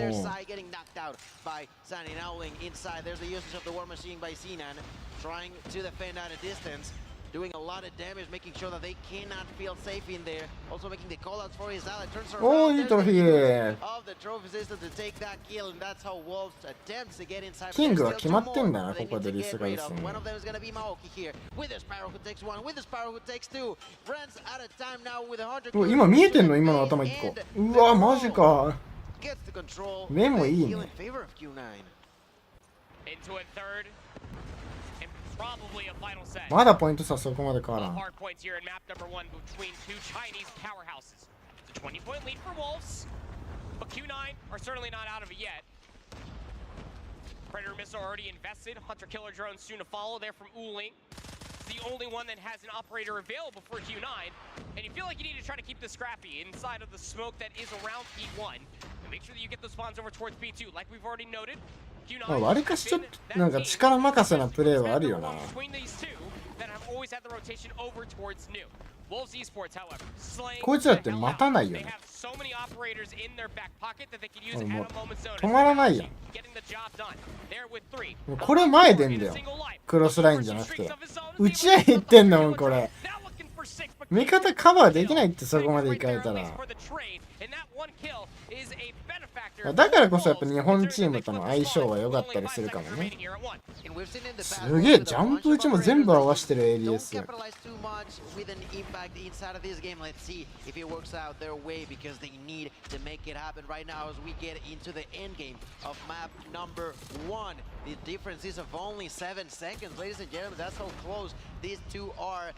Doing a lot of damage, making sure that they cannot feel safe in there. Also making the callouts for his ally. Turns around of the trophy system to take that kill, and that's how Wolves attempts to get inside. キングは決まってんだな、ここでリスがですね。One of them is going to be Maoki here. With the Sparrow who takes one, with the Sparrow who takes two. Runs out of time now with 100. 今見えてんの、今の頭1個。うわ、マジか。目もいいね。まだポイント差そこまで変わらん。Predator missile already invested. Hunter killer drone soon to follow there from Uling. The only one that has an operator available for Q9. And you feel like you need to try to keep this scrappy inside of the smoke that is around P1. And make sure that you get those spawns over towards P2. Like we've already noted. わりかしちょっとなんか力任せなプレーはあるよな。こいつらって待たないよね。もう止まらないやん。これ前出んだよ。クロスラインじゃなくて。打ち合い行ってんだもんこれ。味方カバーできないってそこまで行かれたら。だからこそやっぱ日本チームとの相性は良かったりするかもね。すげえジャンプ打ちも全部合わせてる ADS。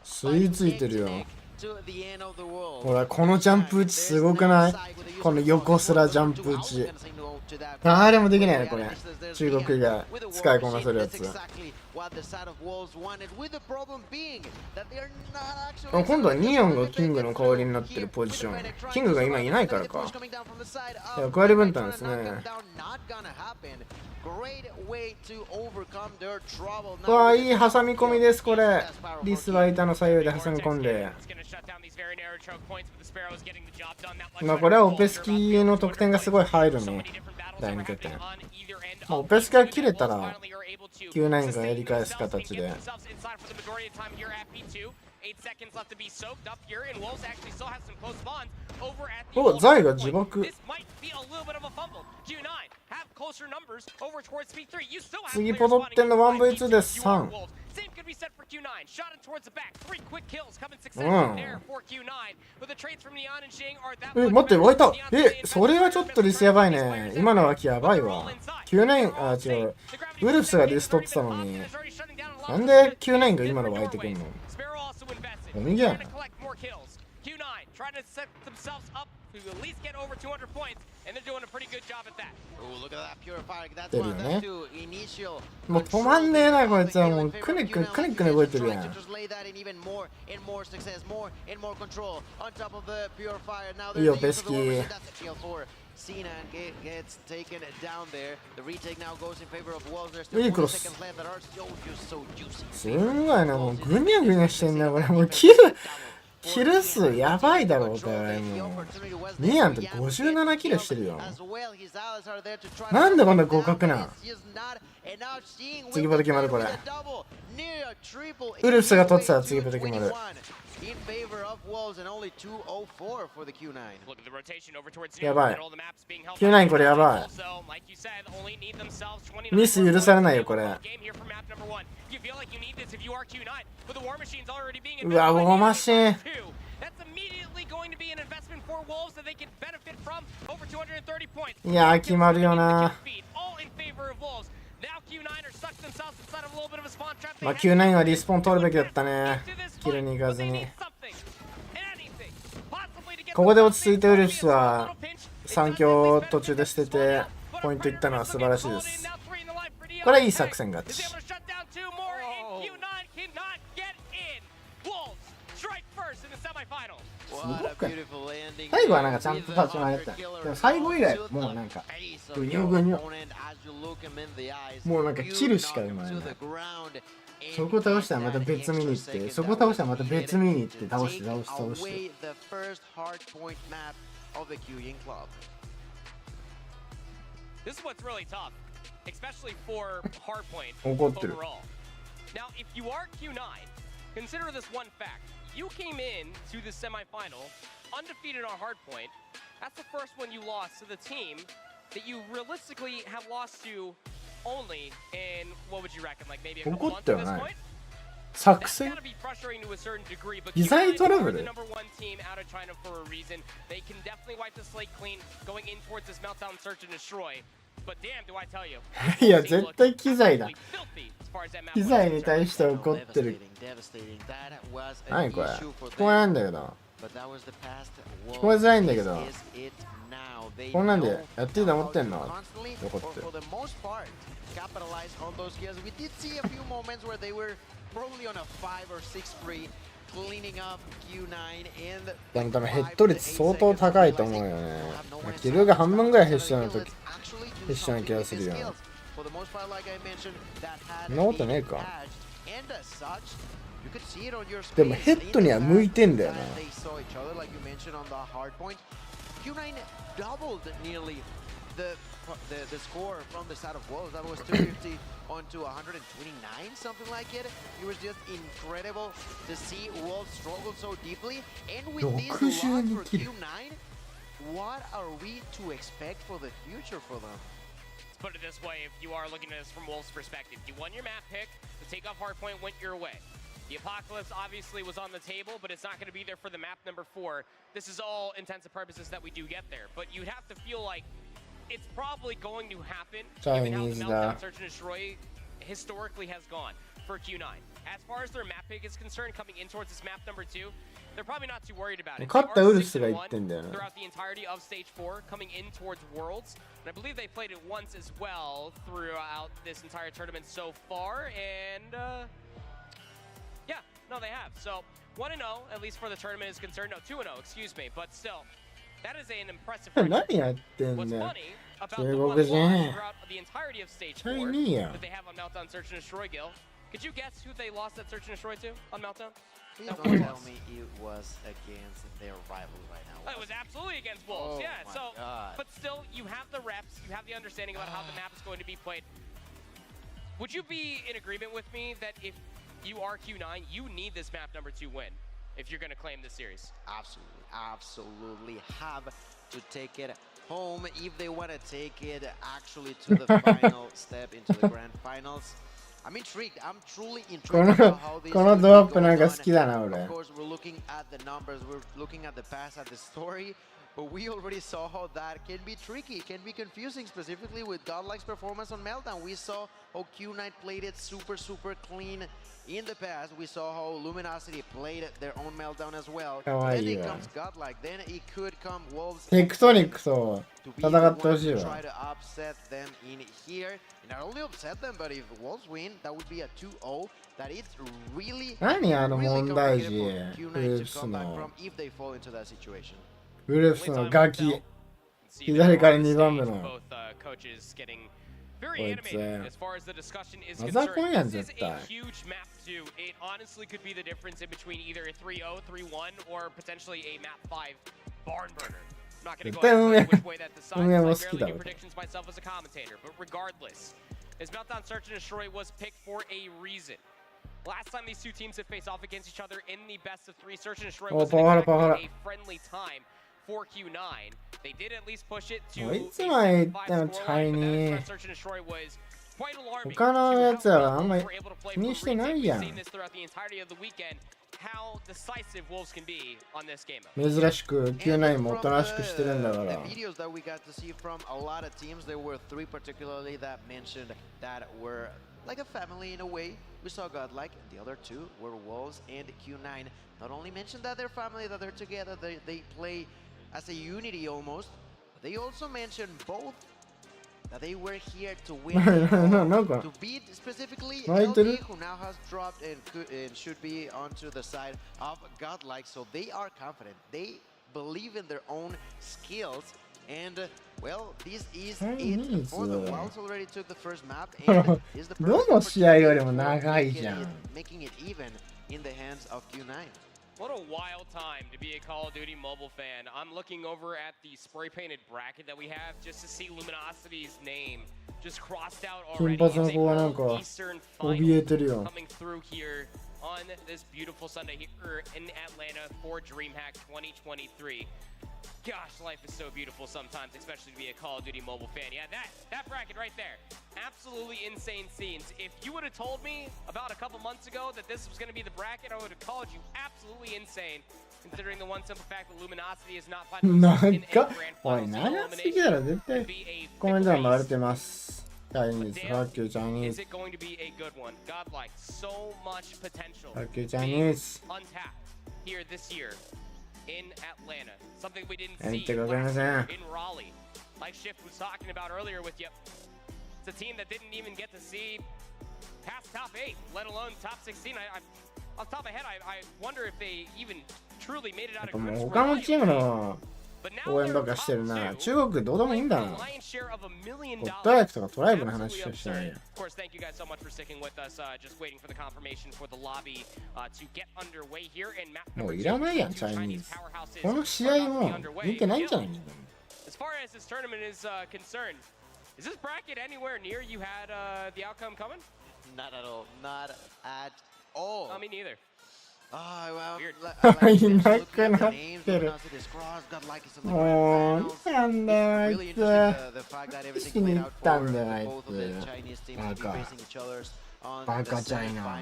吸い付いてるよ。ほらこのジャンプ打ちすごくない？この横スラジャンプ打ち誰もできないねこれ。中国以外使いこなせるやつ。今度はニオンがキングの代わりになってるポジション。キングが今いないからか。役割分担ですね。うわあいい挟み込みですこれ。リスは板の左右で挟み込んで。まあこれはオペスキの得点がすごい入るね。第2拠点。オペスキが切れたら Q9 がやり返す形で。お、ザイが自爆。次ポドってんの 1v2 です。3。待って湧いた。それはちょっとリスやばいね。今の脇やばいわ。Q9 あ違うウルフスがディス取ってたのに、なんで Q9 が今の湧いてくんの？おみぎやな。Q9 trying to set themselves up to at least get over 200 points, and they're doing a pretty good job at that. Oh, look at that purifier. That's one of the two initial. もう止まんねえなこいつは。もうクネックね動いてるやん。Just lay that in even more and more success, more and more control on top of the purifier. Now いいよペスキー。 that's a kill for Cena and gets taken down there. The retake now goes in favor of Wolves. There's still 40 seconds left that are so juicy. すんごいな、もうぐにゃぐにゃしてんなこれ。もうキル数やばいだろお互い。もうニアンって57キルしてるよ。なんでこんな互角なん？次パで決まるこれ。ウルフスが取ってたら次パで決まる。やばい。Q9 これやばい。ミス許されないよこれ。うわ、ウォーマシン。いやー、決まるよな。まあ Q9 はリスポーン取るべきだったね。キルに行かずに。ここで落ち着いてウルフスは3強途中で捨ててポイントいったのは素晴らしいです。これはいい作戦勝ち。最後はなんかちゃんと立ち回った。でも最後以来もうなんかぐにょぐにょ。もうなんか切るしか今ない。そこ倒したらまた別見に行って、そこ倒したらまた別見に行って倒して。怒ってる。Now, if you are Q9, consider this one fact. You came in to the semifinal undefeated on hardpoint. That's the first one you lost to the team that you realistically have lost to only in, what would you reckon, like maybe a couple months at this point? 作戦機材トラブル。いや絶対機材だ。機材に対して怒ってる。何これ聞こえないんだけど。聞こえづらいんだけど。こんなんでやっていいと思ってんの？怒ってる。でも多分ヘッド率相当高いと思うよね。キルが半分ぐらいヘッションの時、ヘッションな気がするよ。そんなことねえか。でもヘッドには向いてんだよな。The score from the side of Wolves, that was 250 onto 129, something like it. It was just incredible to see Wolves struggle so deeply. And with this loss for Q9, what are we to expect for the future for them? Let's put it this way, if you are looking at this from Wolves' perspective, you won your map pick, the takeoff hardpoint went your way. The Apocalypse obviously was on the table, but it's not going to be there for the map number 4. This is all intents and purposes that we do get there, but you'd have to feel like it's probably going to happen given how the Meltdown Search and Destroy historically has gone for Q9. As far as their map pick is concerned, coming in towards this map number 2, they're probably not too worried about it. They are 6-1 throughout the entirety of Stage 4, coming in towards Worlds. And I believe they played it once as well throughout this entire tournament so far. And yeah, no, they have. So 1-0, at least for the tournament is concerned. No, 2-0, excuse me, but still. That is an impressive record. What's funny about the one loss throughout the entirety of Stage 4 that they have on Meltdown Search and Destroy Gil. Could you guess who they lost that Search and Destroy to on Meltdown? Please don't tell me it was against their rival right now. It was absolutely against Wolves, yeah. So, but still, you have the reps, you have the understanding about how the map is going to be played. Would you be in agreement with me that if you are Q9, you need this map number 2 win if you're going to claim this series? Absolutely have to take it home if they want to take it actually to the final step into the grand finals. I'm intrigued. I'm truly intrigued about how this will go on. Of course, we're looking at the numbers, we're looking at the past, at the story, But we already saw how that can be tricky, can be confusing, specifically with Godlike's performance on Meltdown. We saw how Q9 played it super clean in the past. We saw how Luminosity played their own Meltdown as well. Then it comes Godlike. Then it could come Wolves. テクトニックと戦ってほしいわ。 Try to upset them in here. And not only upset them, but if Wolves win, that would be a 2-0. That it's really, 何あの really 問題児 complicated for ウル Q9 フ to ス come back の from if they fall into that situation. ウルフスのガキ左から2番目の both coaches getting こ very いつ animated as far as the discussion is マザコン concerned. やん This is 絶対 a huge map too. It honestly could be the difference in between either a 3-0, 3-1, or potentially a map 5 barn burner. I'm not going to go ahead and tell you which way that decides. I barely do predictions myself as a commentator, but regardless, this Meltdown Search and Destroy was picked for a reason. Last time these two teams have faced off against each other in the best of 3, Search and Destroy wasn't exactly a friendly time for Q9. They did at least push it to a 7-5 scoreline, but that Search and Destroy was quite alarming. 他のやつはあんまり We're able to play 気にしてないやん。 We've seen this throughout the entirety of the weekend, how decisive Wolves can be on this game. 珍しく Q9 もおとなしくしてるんだから The videos that we got to see from a lot of teams, there were 3 particularly that mentioned that were like a family in a way. We saw Godlike, the other 2 were Wolves and Q9. Not only mentioned that they're family, that they're together, they play as a unity almost. But they also mentioned both that they were here to win, to beat specifically LD, who now has dropped and should be onto the side of Godlike. So they are confident. They believe in their own skills. And well, this is it for them. Wilds already took the first map and is the perfect making it even in the hands of Q9. What a wild time to be a Call of Duty mobile fan. I'm looking over at the spray painted bracket that we have just to see Luminosity's name just crossed out already. It's a Eastern final coming through here on this beautiful Sunday here in Atlanta for DreamHack 2023. Gosh, life is so beautiful sometimes, especially to be a Call of Duty mobile fan. Yeah, that bracket right there, absolutely insane scenes. If you would have told me about a couple months ago that this was going to be the bracket, I would have called you absolutely insane, considering the one simple fact that Luminosity is not finding themselves in a grand final elimination. Is it going to be a good one? Godlike, so much potential untapped here this year in Atlanta. Something we didn't see last year in Raleigh. Like Shift was talking about earlier with you. It's a team that didn't even get to see past top 8, let alone top 16. Off the top of my head, I wonder if they even truly made it out of groups. 他のチームの応援とかしてるな。中国どうでもいいんだな。ホットライフとかトライブの話しかしてないよ。Of course, thank you guys so much for sticking with us. Just waiting for the confirmation for the lobby to get underway here in map number もういらないやん、チャイニーズ。この試合も見てないんじゃないの？ As far as this tournament is concerned, is this bracket anywhere near you had the outcome coming? Not at all. Not at all. Me neither. Well, いなくなってる。もう、なんだよ、あいつ。しに行ったんだよ、あいつ。バカ。バカチャイナ。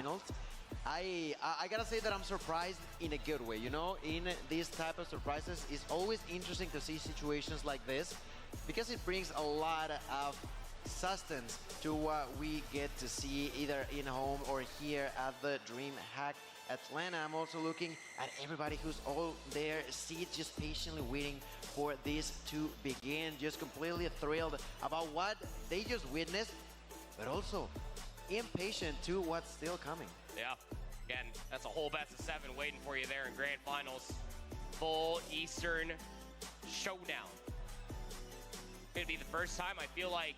I gotta say that I'm surprised in a good way. You know, in these type of surprises, it's always interesting to see situations like this because it brings a lot of substance to what we get to see either in home or here at the DreamHack Atlanta. I'm also looking at everybody who's all there, seats, just patiently waiting for this to begin, just completely thrilled about what they just witnessed, but also impatient to what's still coming. Yeah, again, that's a whole best of 7 waiting for you there in grand finals. Full Eastern showdown. It'd be the first time I feel like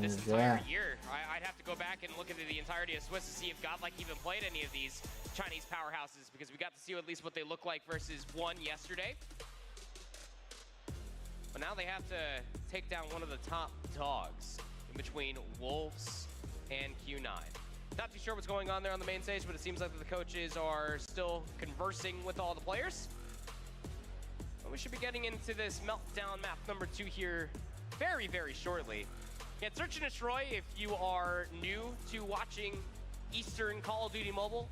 this entire year. I'd have to go back and look into the entirety of Swiss to see if Godlike even played any of these Chinese powerhouses, because we got to see at least what they look like versus one yesterday. But now they have to take down one of the top dogs in between Wolves and Q9. Not too sure what's going on there on the main stage, but it seems like the coaches are still conversing with all the players. But we should be getting into this Meltdown map number 2 here very, very shortly. Yeah, Search and Destroy, if you are new to watching Eastern Call of Duty Mobile,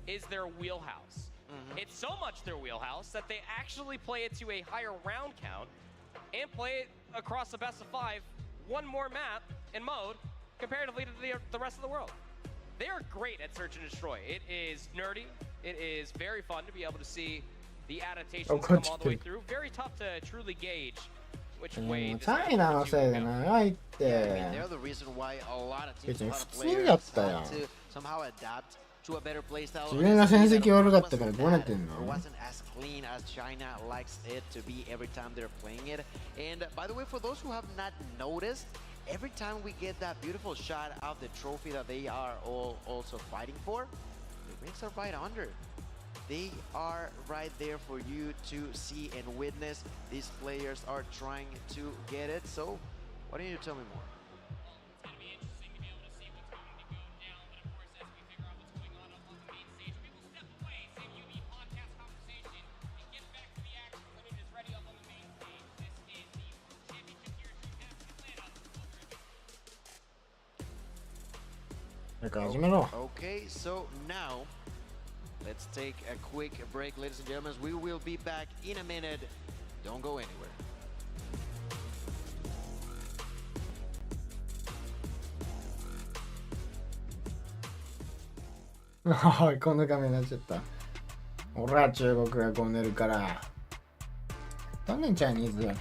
is their wheelhouse. It's so much their wheelhouse that they actually play it to a higher round count and play it across the best of 5, one more map in mode comparatively to the rest of the world. They are great at search and destroy. It is nerdy. It is very fun to be able to see the adaptations come all the way through. Very tough to truly gauge which way this Chinaのせいで長いって。They're the reason why a lot of teams, a lot of players had to somehow adapt to a better playstyle. 自分が戦績悪かったからどうなってんの？ It wasn't as clean as China likes it to be every time they're playing it. And by the way, for those who have not noticed, every time we get that beautiful shot of the trophy that they are all also fighting for, the rings are right under. They are right there for you to see and witness. These players are trying to get it. So, why don't you tell me more? Okay, so now let's take a quick break, ladies and gentlemen. We will be back in a minute. Don't go anywhere. こんな画面になっちゃった。俺は中国がこう寝るから。どんなチャイニーズ？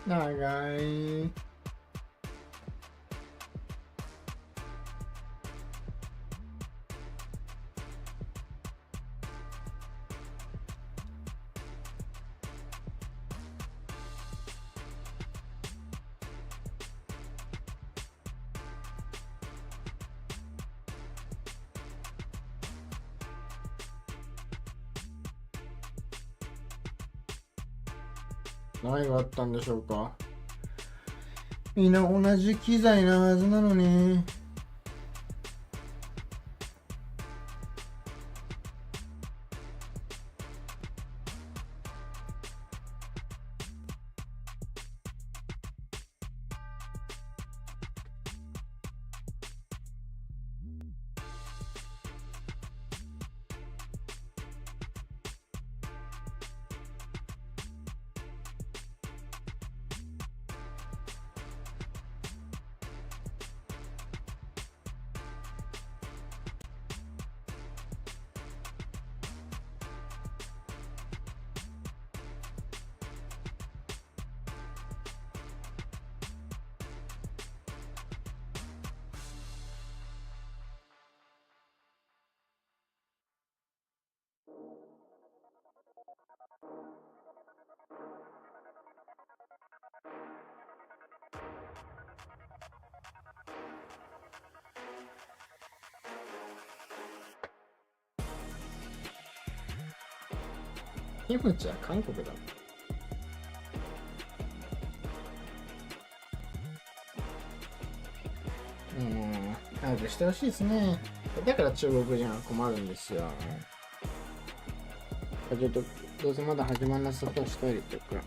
長い。何があったんでしょうか。みんな同じ機材なはずなのに。キムチは韓国だ。早くしてほしいですね。だから中国人は困るんですよ。ちょっとどうせまだ始まんなさそうしトイレ行ってくる。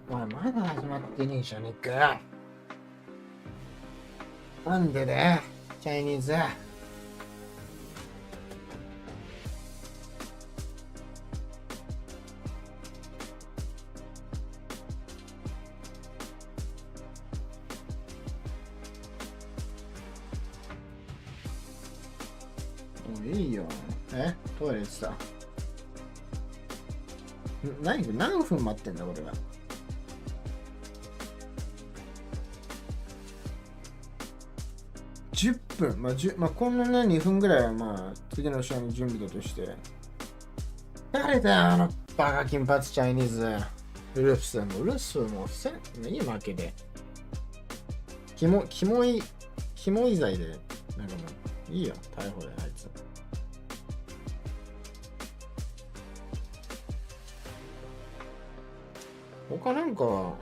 おい、まだ始まってねえじゃねえか。なんでだよ、チャイニーズ。もういいよ。トイレ行ってた。何分待ってんだ、俺は。10分。こんなね、2分ぐらいは次の試合の準備だとして。誰だよ、あのバカ金髪チャイニーズ。ウルフスもういい負けで。キモい罪で、なんかもう、いいよ、逮捕で、あいつ。他なんか、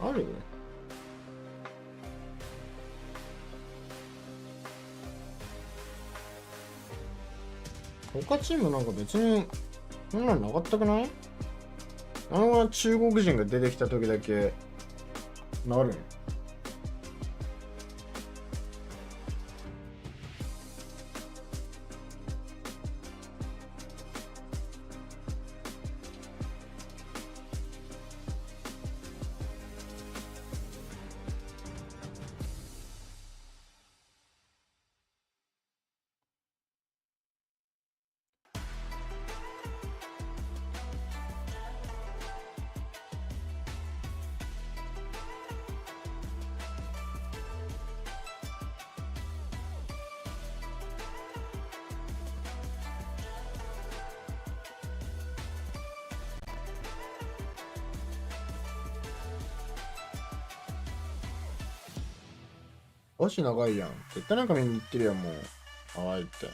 ある？他チームなんか別に、そんなのなかったくない？中国人が出てきた時だけ、なるん？足長いやん。絶対なんか見に行ってるやん、もう。はいって。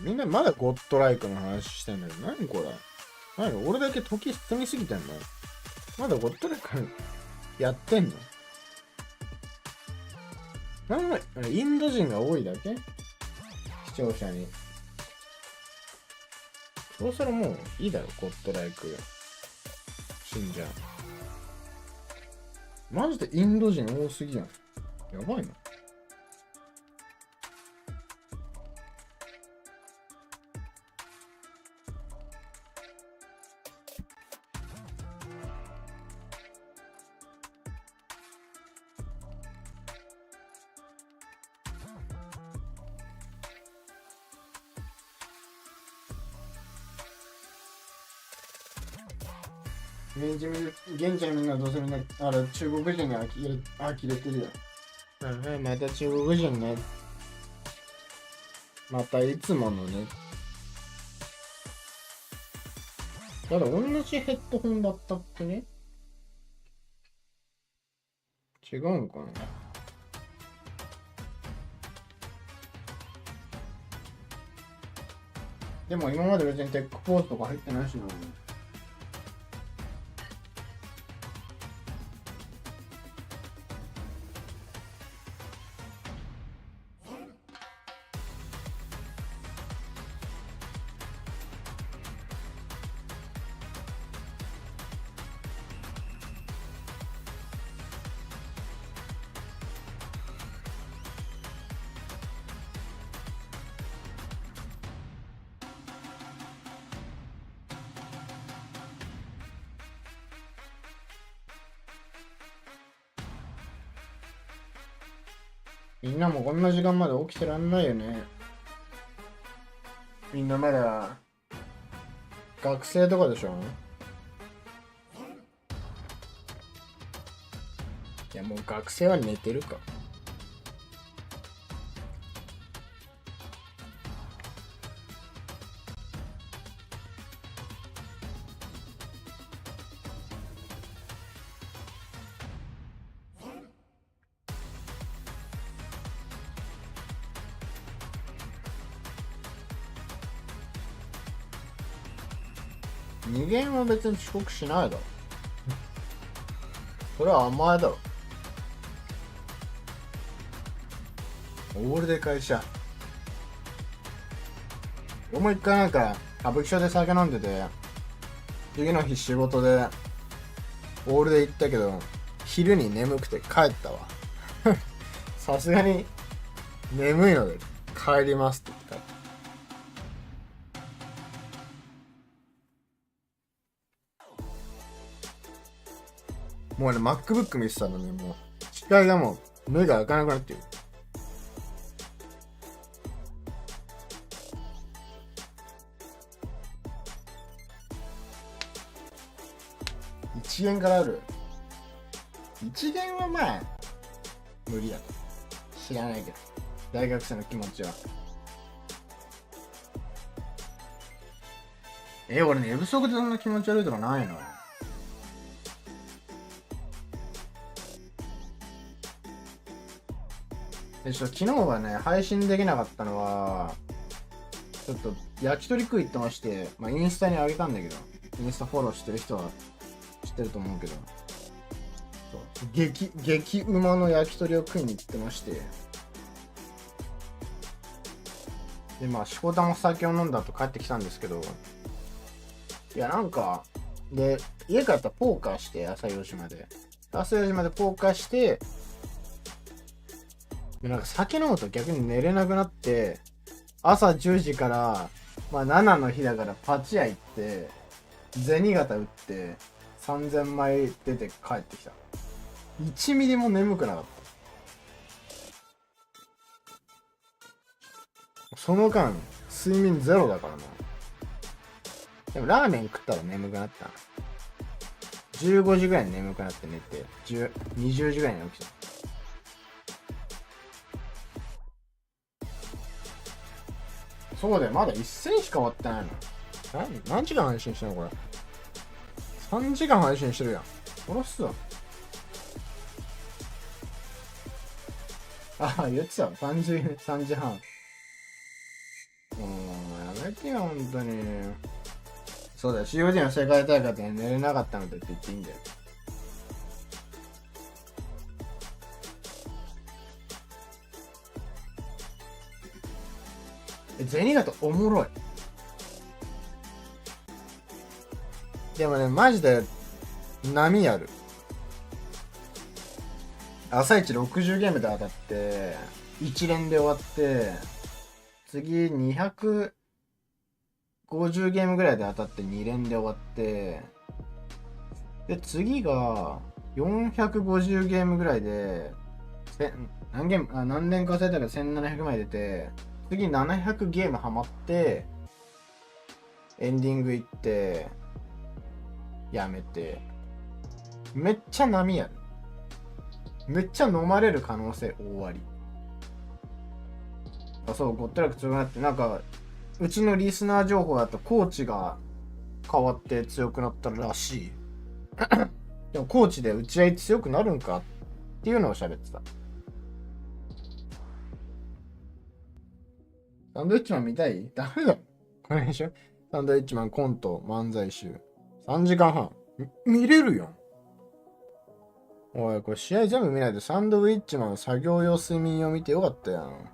みんなまだゴッドライクの話してんだけど、何これ？俺だけ時進みすぎてんの？まだゴッドライクやってんの？インド人が多いだけ？視聴者に。そうしたらもういいだろ、ゴッドライク。死んじゃう。マジでインド人多すぎやん。やばいな。現地のみんなどうせみんな、中国人に呆れてるよ。また中国人ね。またいつものね。ただ同じヘッドホンだったっけね？違うんかな？でも今まで別にテックポーズとか入ってないしな。みんなもこんな時間まで起きてらんないよね。みんなまだ学生とかでしょ？いやもう学生は寝てるか。2ゲームは別に遅刻しないだろ。それは甘えだろ。オールで会社。俺も一回なんか歌舞伎町で酒飲んでて次の日仕事でオールで行ったけど昼に眠くて帰ったわさすがに眠いので帰りますって言った。もうね MacBook 見てたのにもう視界がもう目が開かなくなってる。1限からある。1限はまあ無理やと知らないけど、大学生の気持ちは。俺寝不足でそんな気持ち悪いとかないの。昨日はね配信できなかったのはちょっと焼き鳥食い行ってまして、まあ、インスタにあげたんだけど、インスタフォローしてる人は知ってると思うけど、激うまの焼き鳥を食いに行ってまして、でまあしこたま酒を飲んだ後帰ってきたんですけど、いやなんかで家帰ったらポーカーして、朝4時までポーカーして、でなんか酒飲むと逆に寝れなくなって、朝10時からまあ7の日だからパチ屋行って銭形打って3000枚出て帰ってきた。1ミリも眠くなかった。その間睡眠ゼロだからな。でもラーメン食ったら眠くなった。15時ぐらいに眠くなって寝て20時ぐらいに起きた。そうだよ、まだ1戦しか終わってないの。何時間配信してんのこれ。3時間配信してるやん。殺すわ。言ってたわ。3時半。もうやめてよ、ほんとに。そうだよ、COD の世界大会で寝れなかったのでって言っていいんだよ。銭形おもろい。でもねマジで波ある。朝一60ゲームで当たって1連で終わって、次250ゲームぐらいで当たって2連で終わって、で次が450ゲームぐらいで何連か忘れたけど1700枚出て、次700ゲームハマってエンディング行ってやめて、めっちゃ波やる。めっちゃ飲まれる可能性大あり。そう、ゴッドラック強くなって、なんかうちのリスナー情報だとコーチが変わって強くなったらしいでもコーチで打ち合い強くなるんかっていうのを喋ってた。サンドイッチマン見たい？ダメだ。これでしょ？サンドイッチマンコント漫才集3時間半見れるよ。おいこれ試合全部見ないでサンドウィッチマン作業用睡眠用見てよかったやん。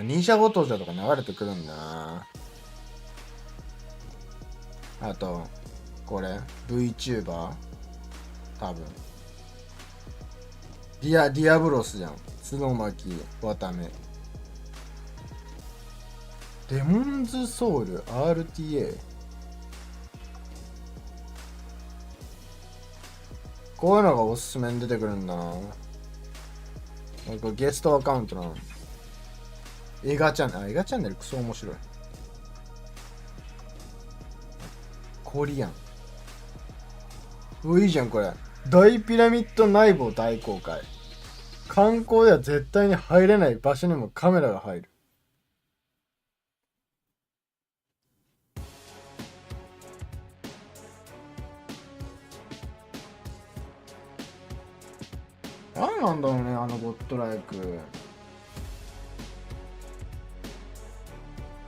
忍者ご当者とか流れてくるんだな。あとこれ VTuber 多分ディアブロスじゃん。角巻渡目デモンズソウル RTA こういうのがおすすめに出てくるんだな。なんかゲストアカウントなの。映画チャンネル、映画チャンネルクソ面白い。コリアン。いいじゃんこれ。大ピラミッド内部を大公開。観光では絶対に入れない場所にもカメラが入る。何なんだろうね、あのゴッドライク。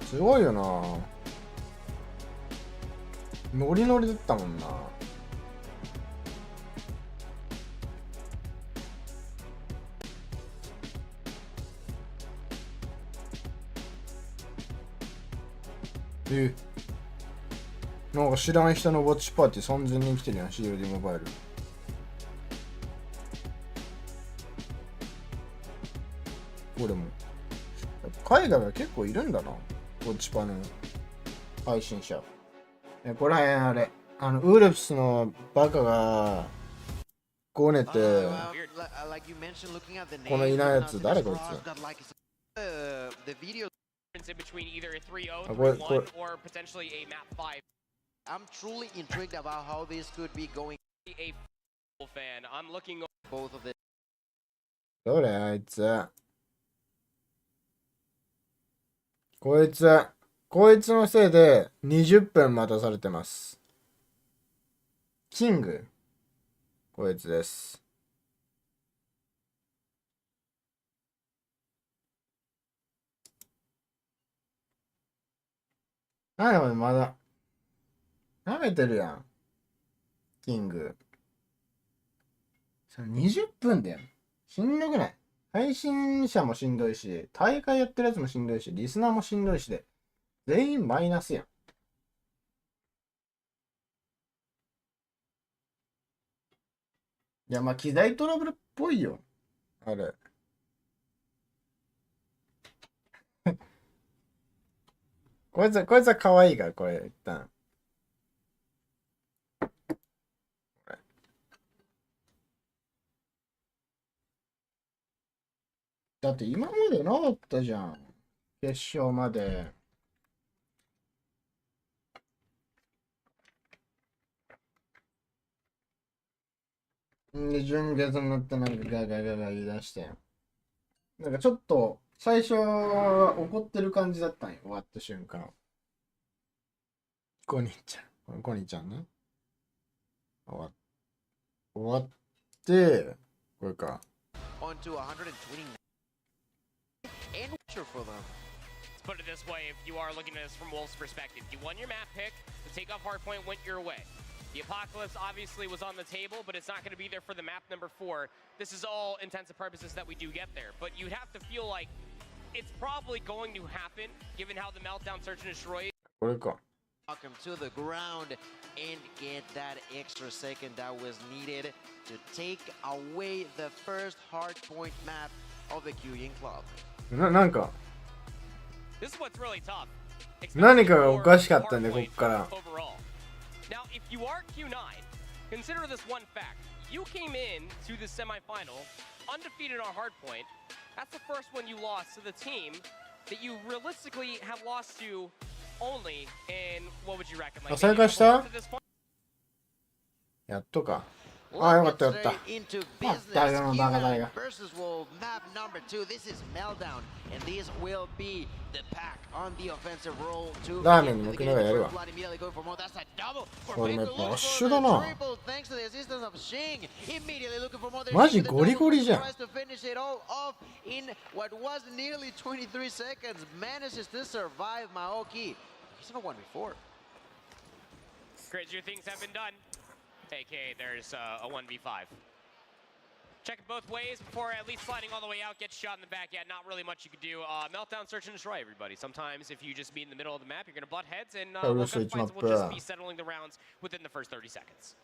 すごいよな。ノリノリだったもんな。なんか知らん人のウォッチパーティー3000人来てるやん、COD モバイル。これも。海外は結構いるんだな、ウォッチパーの配信者。これあれ、ウルフスのバカが、こねて、このいないやつ、誰こいつ。in between either a 3-0, What- 3-1, or potentially a map 5. I'm truly intrigued about how this could be going. A fan. I'm looking over Both of them. どれあいつ。こいつのせいで20分待たされてます。キング。こいつです。なんだまだ。舐めてるやん。キング。20分だよ。しんどくない？配信者もしんどいし、大会やってるやつもしんどいし、リスナーもしんどいしで、全員マイナスやん。いや、まあ、機材トラブルっぽいよ。あれ。こいつは可愛いから、これ、一旦。だって今までなかったじゃん。決勝まで。で、準決になってなんかガガガガ言い出して。なんかちょっと、最初は怒ってる感じだったんよ。終わった瞬間。コニーちゃん。コニーちゃんね。終わって、これか。On to 129. And for them. Let's put it this way, if you are looking at this from Wolf's perspective, you won your map pick, the takeoff hardpoint went your way. The Apocalypse obviously was on the table, but it's not going to be there for the map number 4. This is all intents and purposes that we do get there, but you'd have to feel like it's probably going to happen, given how the Meltdown Search and Destroy. Knock him to the ground and get that extra second that was needed to take away the first hardpoint map of the Q-Yin Club. なんか This is what's really tough. 何かがおかしかったんで、こっから。Now, if you are Q9, consider this one fact. You came in to the semifinal undefeated on hardpoint. That's the first one you lost to the team that you realistically have lost to only in, what would you reckon? Like, 再開した？やっとか。あ、よかったよかった。誰がバカ誰が。Versus Wolf map number 2. This is Meltdown, and this will be the pack on the offensive roll to ラーメンに向きながらやるわ。俺もやっぱアッシュだな。マジゴリゴリじゃん。In what was nearly 23 seconds, manages to survive Maoki. He's in a 1v4. Crazier things have been done. AKA there's a 1v5. Check it both ways before at least sliding all the way out, get shot in the back. Yeah, not really much you could do. Meltdown, search, and destroy everybody. Sometimes if you just be in the middle of the map, you're going to butt heads, and gunfights will just be settling the rounds within the first 30 seconds.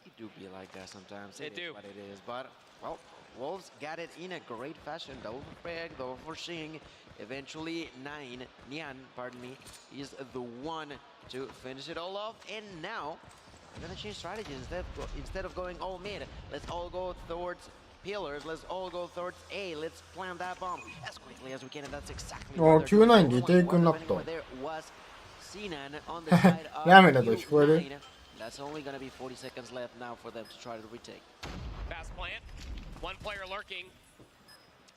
It do be like that sometimes. It do. What it is, but, well, Wolves got it in a great fashion. Double frag, double for Xing. Eventually, Nian, pardon me, is the one to finish it all off. And now, we're gonna change strategy. Instead of going all mid, let's all go towards pillars. Let's all go towards A. Let's plant that bomb as quickly as we can, and that's exactly what they're doing. There was Sinan on the side of Q9. That's only gonna be 40 seconds left now for them to try to retake. Fast plant. One player lurking,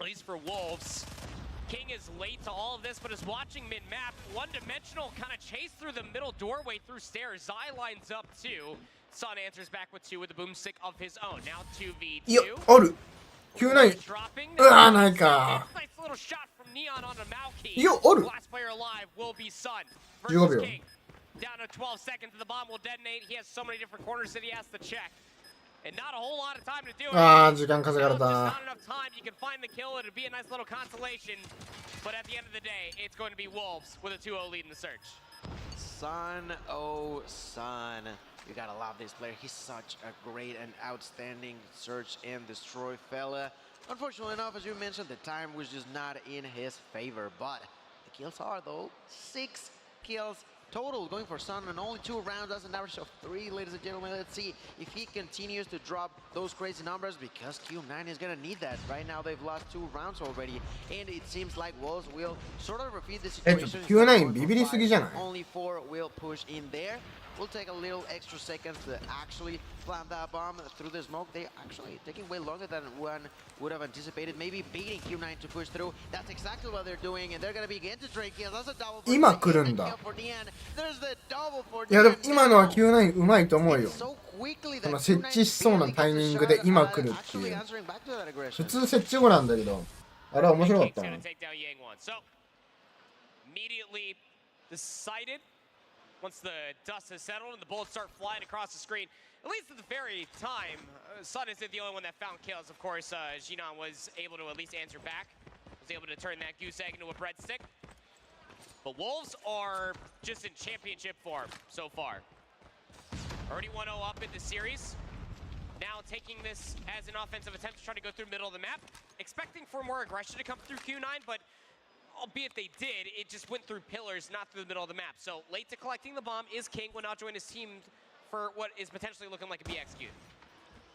at least for Wolves. King is late to all of this, but is watching mid-map. One-dimensional kind of chase through the middle doorway through stairs. Zai lines up 2. Sun answers back with 2 with a boomstick of his own. Now 2v2. Q9 dropping. うわーないか Nice little shot from Neon onto Maoki. いやおる Last player alive will be Sun 15 versus 秒 King. Down to 12 seconds, the bomb will detonate. He has so many different corners that he has to check. And not a whole lot of time to do it. あー時間稼がれた Not enough time. You can find the kill. It'll be a nice little consolation. But at the end of the day, it's going to be Wolves with a 2-0 lead in the search. Sun, oh Sun. You gotta love this player. He's such a great and outstanding search and destroy fella. Unfortunately enough, as you mentioned, the time was just not in his favor. But the kills are, though, 6 kills total going for Sun in only 2 rounds. That's an average of 3, ladies and gentlemen. Let's see if he continues to drop those crazy numbers, because Q9 is gonna need that. Right now, they've lost 2 rounds already, and it seems like Wolves will sort of repeat the situation. Q9 ビビりすぎじゃない? Only 4 will push in there. Will take a little extra seconds to actually plant that bomb through the smoke. They actually taking way longer than one would have anticipated. Maybe beating Q9 to push through. That's exactly what they're doing, and they're gonna begin to trade kills. That's a double for 今来るんだ。 There's the double for いやでも今のは Q9 うまいと思うよ。その設置しそうなタイミングで今来るっていう。普通設置後なんだけど、あれは面白かったな。Once the dust has settled and the bullets start flying across the screen, at least at the very time, Sun isn't the only one that found kills. Of course, Jinan was able to at least answer back, was able to turn that goose egg into a breadstick. But Wolves are just in championship form so far. Already 1-0 up in the series. Now taking this as an offensive attempt to try to go through middle of the map. Expecting for more aggression to come through Q9, but albeit they did, it just went through pillars, not through the middle of the map. So late to collecting the bomb is King, will now join his team for what is potentially looking like a BXQ.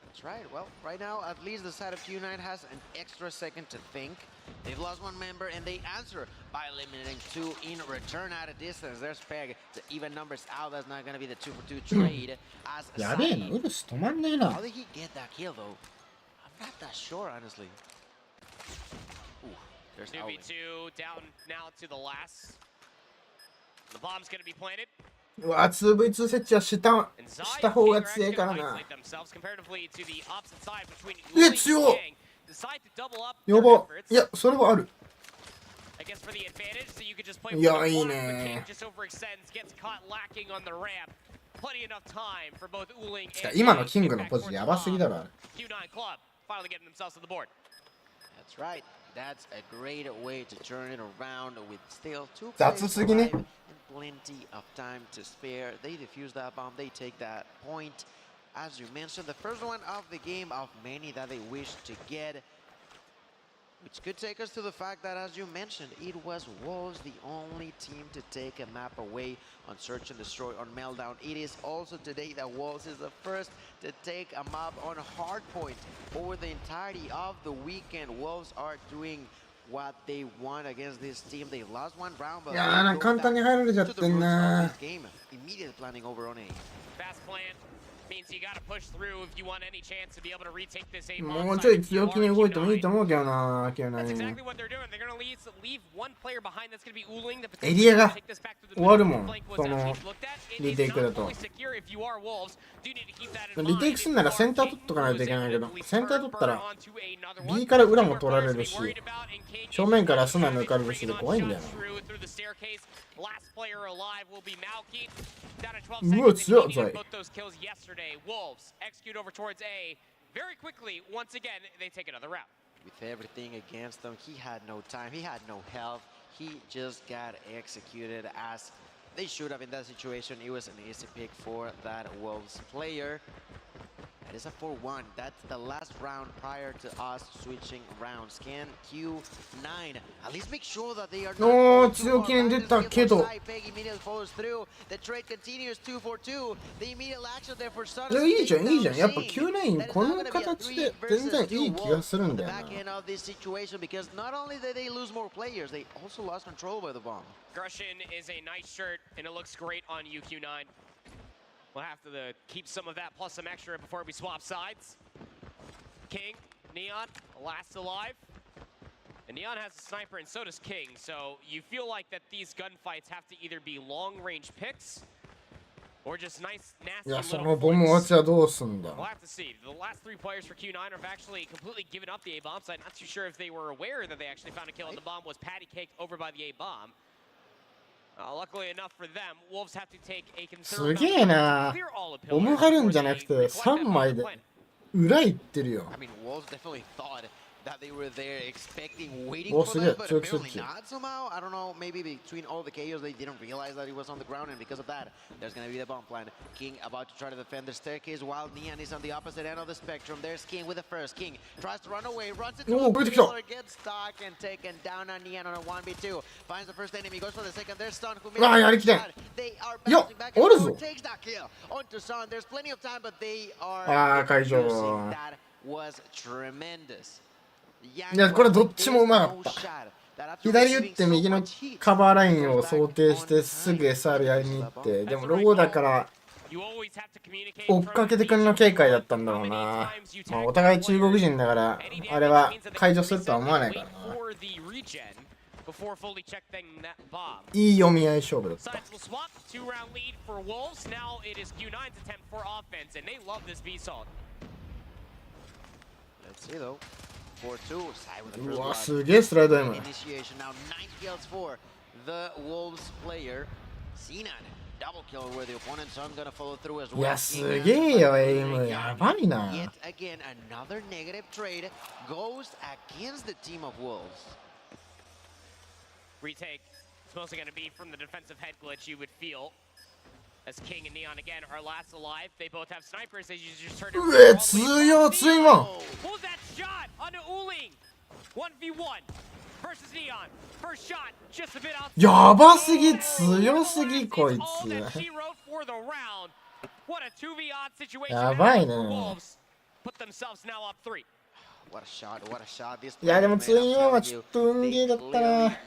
That's right. Well, right now, at least the side of Q9 has an extra second to think. They've lost 1 member, and they answer by eliminating 2 in return at a distance. There's Peg to even numbers out. That's not going to be the 2-for-2 trade. Asやべえな、ウルス止まんねえな。 How did he get that kill, though? I'm not that sure, honestly. There's 2v2 down now to the last. The bomb's going to be planted. うわ、2v2 設置はした方が強いからな。え、強っ。やば。いや、それはある。いや、いいね。今のキングのポジやばすぎだろ。That's right. That's a great way to turn it around with still 2 雑すぎね。 and plenty of time to spare. They defuse that bomb. They take that point. As you mentioned, the first one of the game of many that they wish to get, which could take us to the fact that, as you mentioned, it was Wolves the only team to take a map away on Search and Destroy on Meltdown. It is also today that Wolves is the first to take a map on Hardpoint. Over the entirety of the weekend, Wolves are doing what they want against this team. They lost 1 round, but いやー、簡単に入られちゃってんな。 immediately planning over on A. Fast plan means you gotta push through if you want any chance to be able to retake this A. もうちょい強気に動いてもいいと思うけどな、Q9。エリアが終わるもん、そのリテイクだと。リテイクすんならセンター取っとかないといけないけど、センター取ったら B から裏も取られるし、正面からスナイ抜かれるしで怖いんだよな。うわ、強いぞい。 Wolves execute over towards A very quickly. Once again, they take another round. With everything against him, he had no time, he had no health. He just got executed as they should have in that situation. It was an easy pick for that Wolves player. It is a 4-1. That's the last round prior to us switching rounds. Can Q9 at least make sure that they are not強気に出たけど。 The trade continues 2-for-2. The immediate action there for Sun. いいじゃん、いいじゃん。やっぱ Q9 この形で全然いい気がするんだよな。 Back end of this situation, because not only did they lose more players, they also lost control by the bomb. Grushin is a nice shirt, and it looks great on UQ9. We'll have to keep some of that plus some extra before we swap sides. King, Neon, last alive. And Neon has a sniper, and so does King. So you feel like that these gunfights have to either be long-range picks or just nice, nasty little points. We'll have to see. The last 3 players for Q9 have actually completely given up the A-bomb side. Not too sure if they were aware that they actually found a kill on the bomb was patty caked over by the A-bomb. Luckily enough for them, Wolves have to take a conservative すげえな。オムハルンじゃなくて3枚で裏行ってるよ。 I mean, Wolves definitely thought that they were there expecting, waiting Oh, for so that, yeah, but apparently not somehow. I don't know, maybe between all the chaos, they didn't realize that he was on the ground, and because of that, there's going to be the bomb plan. King about to try to defend the staircase, while Neon is on the opposite end of the spectrum. There's King with the first. King tries to run away, runs into Oh, a good pillar, shot. gets stuck, and taken down on Neon on a 1v2. Finds the first enemy, goes for the second. There's Stun, who made Ah, yeah, a I can. shot. They are Yo, bouncing back and what is forth, it? takes that kill onto Sun. There's plenty of time, but they are Kaijo. using that was tremendous. いや、これどっちもうまかった。左打って右のカバーラインを想定してすぐ SR やりに行って、でもロゴだから追っかけてくんの警戒だったんだろうな。まあお互い中国人だからあれは解除するとは思わないからな。いい読み合い勝負だった。うわ、すげえスライド M。いや、すげえよ、エイム。やばいな。Retake. It's mostly going to be from the defensive head glitch, you would feel. As King and Neon again are last alive. They both have snipers. They just turned it. うえ、強い、強いもん。Pulls that shot onto Uling. 1v1 versus Neon. First shot, just a bit out. やばすぎ、強すぎ、こいつ。やばいね。Put themselves now up 3. いやでもツインワンはちょっと運ゲーだったな。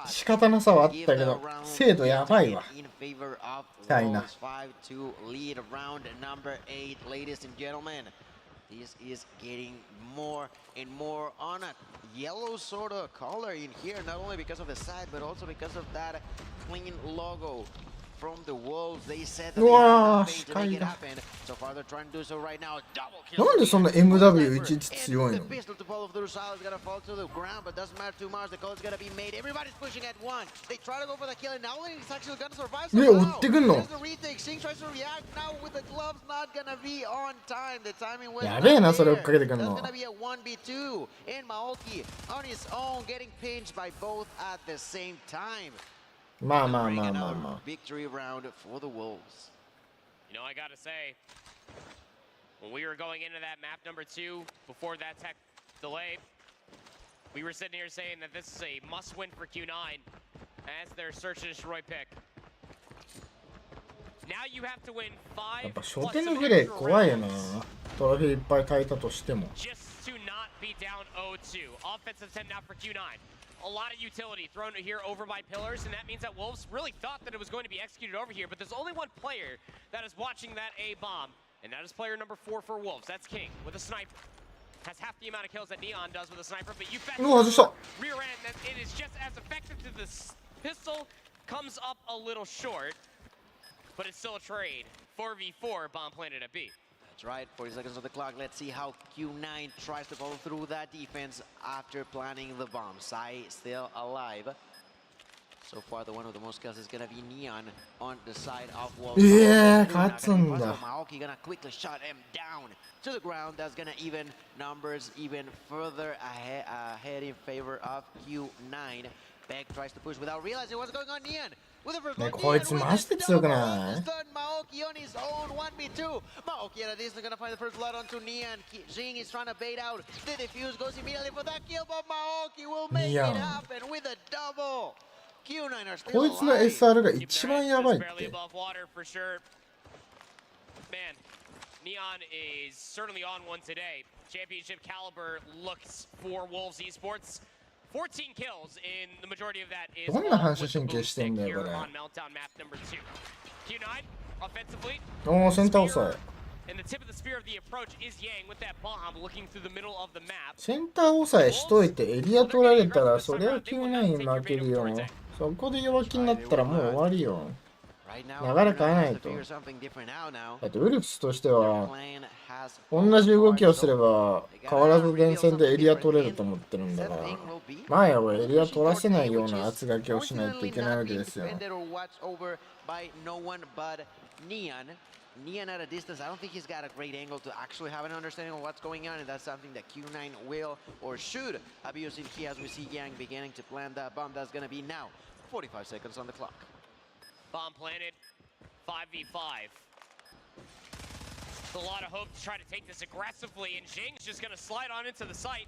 仕方なさはあったけど精度やばいわ。たいな。This is getting more and more on a yellow sort of color in here, not only because of the side, but also because of that clean logo from the Wolves. They said that they had to make it happen. So far, they're trying to do so right now. Double kill. なんでそんな MW いちいち強いの？ The pistol to follow through Sal is gonna fall to the ground, but doesn't matter too much. The call is gonna be made. Everybody's pushing at one. They try to go for the kill, and now it's actually gonna survive. ね、追ってくんの。There's the retake. Sing tries to react now with the gloves, not gonna be on time. The timing was やべえな、それ追っかけてくんの。 That's gonna be a 1v2, and Maoki on his own getting pinched by both at the same time. まあまあまあまあまあ。Victory round for the Wolves. You know, I gotta say, when we were going into that map number 2, before that tech delay, we were sitting here saying that this is a must-win for Q9 as their search and destroy pick. Now you have to win 5. やっぱ初手のグレー怖いよな。トロフィーいっぱい炊いたとしても。 Just to not be down 0-2. Offensive 10 now for Q9. A lot of utility thrown here over by pillars, and that means that Wolves really thought that it was going to be executed over here, but there's only one player that is watching that A bomb, and that is player number 4 for Wolves. That's King with a sniper. Has half the amount of kills that Neon does with a sniper, but you bet rear end that it is just as effective to this pistol, comes up a little short, but it's still a trade. 4v4 bomb planted at B. That's right, 40 seconds on the clock. Let's see how Q9 tries to follow through that defense after planting the bomb. Sai still alive. So far, the one with the most kills is gonna be Neon on the side of Wolves. Yeah, Maoki gonna quickly shut him down to the ground. That's gonna even numbers even further ahead in favor of Q9. Beck tries to push without realizing what's going on. Neon with the first one. こいつマジで強くない？ Maoki on his own 1v2. Maoki at a distance gonna find the first blood onto Neon. Jing is trying to bait out. The defuse goes immediately for that kill, but Maoki will make it happen with a double. Q9 are still alive. こいつの SR が一番やばいって。 Man, Neon is certainly on one today. Championship caliber looks for Wolves Esports. 14 kills, in the majority of that is どんな反射神経してんだよこれ。 on Meltdown map number 2. Q9 offensively. おお、センター抑え。 And the tip of the spear of the approach is Yang with that bomb looking through the middle of the map. センター抑えしといてエリア取られたらそりゃQ9負けるよ。そこで弱気になったらもう終わりよ。流れ変えないと。だってウルフスとしては同じ動きをすれば変わらず前線でエリア取れると思ってるんだから、前はエリア取らせないような圧がけをしないといけないわけですよ。Nian at a distance, I don't think he's got a great angle to actually have an understanding of what's going on, and that's something that Q9 will or should abuse in here as we see Yang beginning to plant that bomb. That's going to be now 45 seconds on the clock. Bomb planted, 5v5. A lot of hope to try to take this aggressively, and Jing's just going to slide on into the site.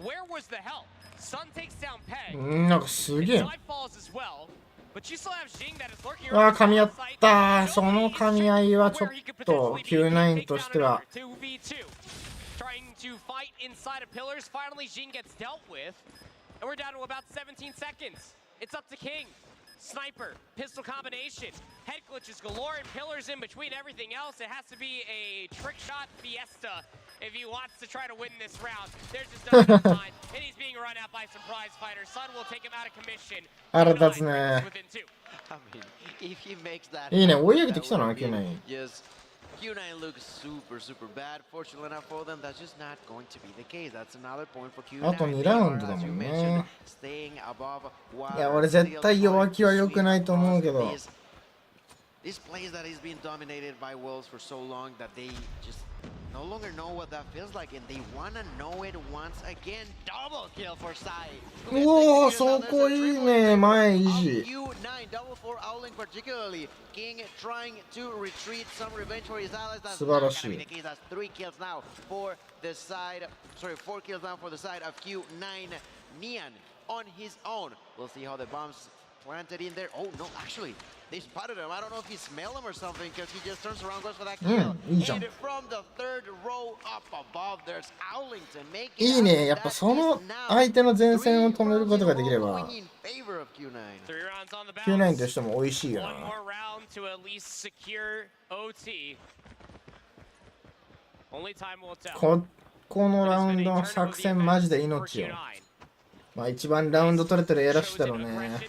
Where was the help? Sun takes down Peg. なんかすげえ。 Side falls as well. But you still have Jing that is lurking ああ、 around 噛み合っ the site. た。その噛み合いはちょっと Q9 としては。 2v2. Trying to fight inside of pillars. Finally, Jing gets dealt with. And we're down to about 17 seconds. It's up to King. Sniper, pistol combination, head glitches galore, and pillars in between everything else. It has to be a trick shot fiesta if he wants to try to win this round. There's just no enough time, and he's being run out by some prize fighters. Sun will take him out of commission. 腹立つね。 Within two. I mean, if he makes that, いいね、追い上げてきたな、Q9。 Yes, Q9 looks super, super bad. Fortunately enough for them, that's just not going to be the case. That's another point for Q9. あと2ラウンドだもんね。 Staying above いや、俺絶対弱気は良くないと思うけど。 This place that is being dominated by Wolves for so long that they just no longer know what that feels like, and they wanna know it once again. Double kill for Sai. おお、そこいいね、前維持。 Q9 double for Owling particularly. King trying to retreat some revenge for his allies. That's not gonna be the case. That's 3 kills now for the side. Sorry, 4 kills now for the side of Q9. Nian on his own. We'll see how the bombs planted in there. Oh no, actually. They spotted him. I don't know if he smelled him or something because he just turns around, goes for that kill. And from the third row up above, there's Owling to make it. いいね、やっぱその相手の前線を止めることができれば Q9 としても美味しいよな。 One more round to at least secure OT. Only time will tell. このラウンドの作戦マジで命よ。まあ一番ラウンド取れてるエラシだろうね。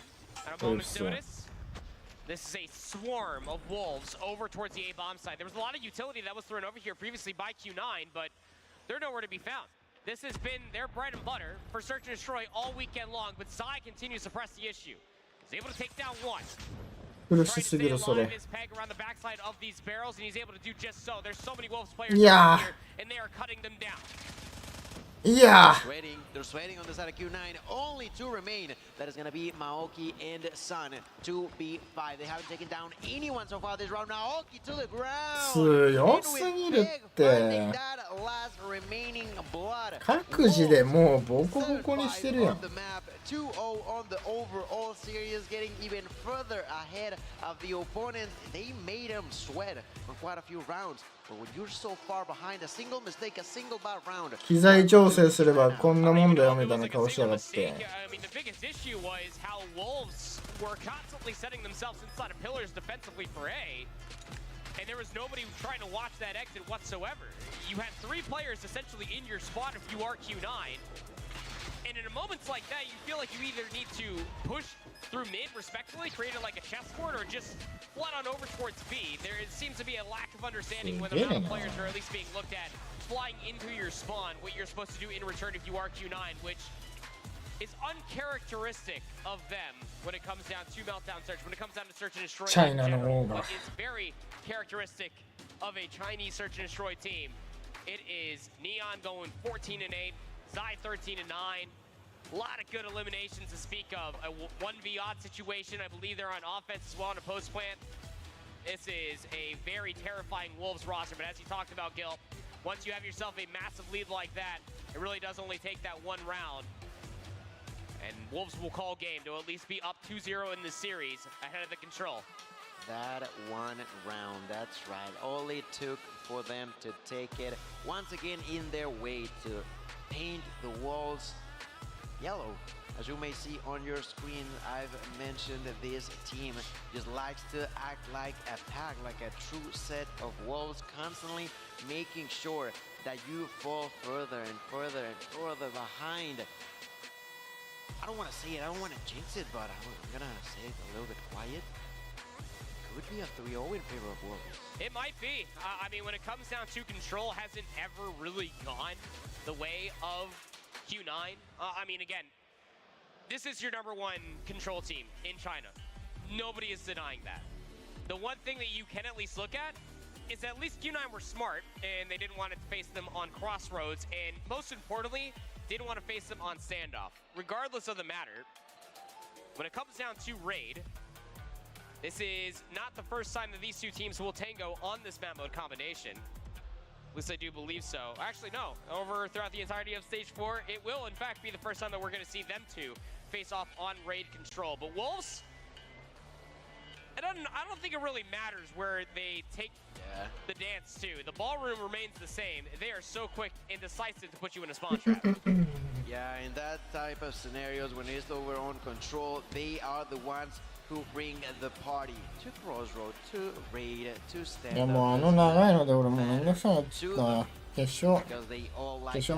This is a swarm of wolves over towards the A-bomb side. There was a lot of utility that was thrown over here previously by Q9, but they're nowhere to be found. This has been their bread and butter for search and destroy all weekend long, but Zai continues to press the issue. He's able to take down one. 苦しすぎるそれ。 His peg around the backside of these barrels, and he's able to do just so. There's so many wolves players here, and they are cutting them down. Yeah. They're sweating on the side of Q9. Only 2 remain. That is going to be Maoki and Sun. 2v5. They haven't taken down anyone so far this round. Maoki to the ground. 強すぎるって。各自でもうボコボコにしてるやん。 2-0 on the overall series, getting even further ahead of the opponents. They made them sweat for quite a few rounds. But when you're so far behind, a single mistake, a single bad round. 機材調整すればこんなもんだよみたいな顔しやがって。 I mean, the biggest issue was how Wolves were constantly setting themselves inside of pillars defensively for A. And there was nobody trying to watch that exit whatsoever. You had 3 players essentially in your spot if you are Q9. And in moments like that, you feel like you either need to push through mid respectfully, create it like a chessboard, or just flood on over towards B. There seems to be a lack of understanding when the amount of players are at least being looked at flying into your spawn, what you're supposed to do in return if you are Q9, which is uncharacteristic of them when it comes down to Meltdown Search, when it comes down to Search and Destroy in general, but is very characteristic of a Chinese Search and Destroy team. It is Neon going 14-8, Zai 13-9. A lot of good eliminations to speak of. A 1v odd situation. I believe they're on offense as well in a post plant. This is a very terrifying Wolves roster, but as you talked about, Gil, once you have yourself a massive lead like that, it really does only take that one round. And Wolves will call game to at least be up 2-0 in this series ahead of the control. That one round, that's right. All it took for them to take it once again in their way to paint the walls yellow. As you may see on your screen, I've mentioned that this team just likes to act like a pack, like a true set of wolves, constantly making sure that you fall further and further and further behind. I don't want to say it, I don't want to jinx it, but I'm gonna say it a little bit quiet. Could be a 3-0 in favor of Wolves. It might be. I mean, when it comes down to control, hasn't ever really gone the way of Q9. I mean, again, this is your #1 control team in China. Nobody is denying that. The one thing that you can at least look at is at least Q9 were smart, and they didn't want to face them on crossroads, and most importantly, didn't want to face them on standoff. Regardless of the matter, when it comes down to raid, this is not the first time that these two teams will tango on this map mode combination. At least I do believe so. Actually, no. Over throughout the entirety of Stage 4, it will, in fact, be the first time that we're going to see them two face off on raid control. But Wolves, I don't think it really matters where they take the dance to. The ballroom remains the same. They are so quick and decisive to put you in a spawn trap. Yeah, in that type of scenarios, when it's over on control, they are the ones who bring the party to crossroad, to raid, to stand. いやもうあの長いので俺もうめんどくさいなっつった決勝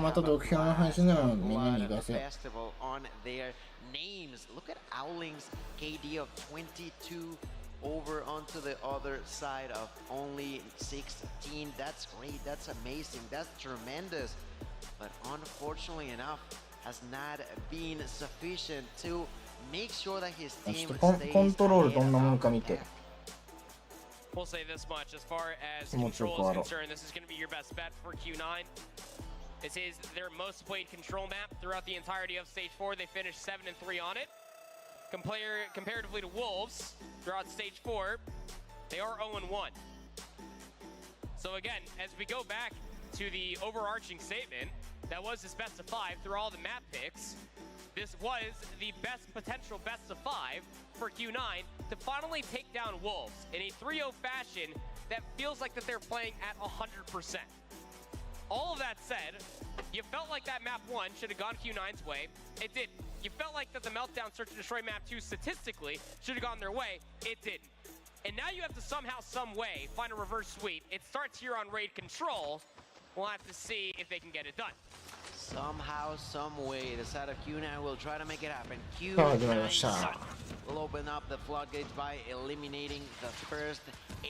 また独評の配信なのみんなに行かせ。Names. Look at Owling's KD of 22 over onto the other side of only 16. That's great. That's amazing. That's tremendous. But unfortunately enough, has not been sufficient to make sure that his team stays コントロールどんなもんか見て。We'll say this much, as far as control is concerned, this is going to be your best bet for Q9. This is their most played control map throughout the entirety of Stage 4. They finished 7-3 on it. Comparatively to Wolves, throughout Stage 4, they are 0-1. So again, as we go back to the overarching statement, that was this best of 5 through all the map picks. This was the potential best of 5 for Q9 to finally take down Wolves in a 3-0 fashion that feels like that they're playing at 100%. All of that said, you felt like that map 1 should have gone Q9's way. It didn't. You felt like that the Meltdown Search and Destroy map 2 statistically should have gone their way. It didn't. And now you have to somehow, some way, find a reverse sweep. It starts here on raid control. We'll have to see if they can get it done. Somehow, some way, the side of Q9 will try to make it happen. Q9 will open up the floodgates by eliminating the first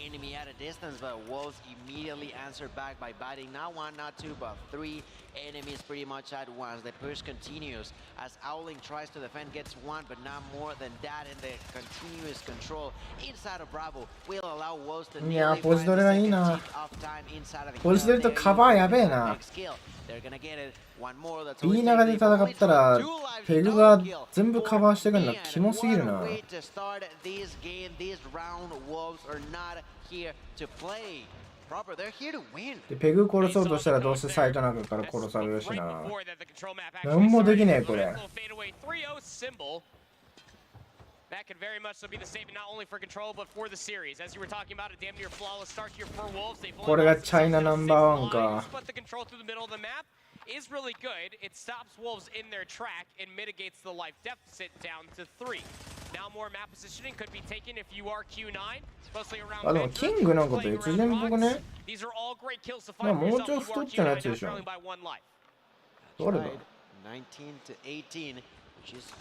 enemy at a distance, but Wolves immediately answered back by biting not 1, not 2, but 3 enemies pretty much at once. The push continues as Owling tries to defend, gets 1, but not more than that, and the continuous control inside of Bravo will allow Wolves to nearly find the second tick of time inside of the kill. There is big skill. They're gonna get it. One more. That's ビーナガで戦ったらペグが全部カバーしてくるのキモすぎるな。でペグ殺そうとしたらどうせサイト中から殺されるしな。なんもできねえこれ。That could very much so be the statement not only for control but for the series. As you were talking about, a damn near flawless start here for Wolves. They've これがチャイナナンバーワンか。 but the control through the middle of the map is really good. It stops Wolves in their track and mitigates the life deficit down to 3. Now more map positioning could be taken if you are Q9, mostly around. あでもキングなんか別人っぽくね。 These are all great kills to find yourself. もうちょい太っちゃうやつでしょ。どれだ？ 19 to 18.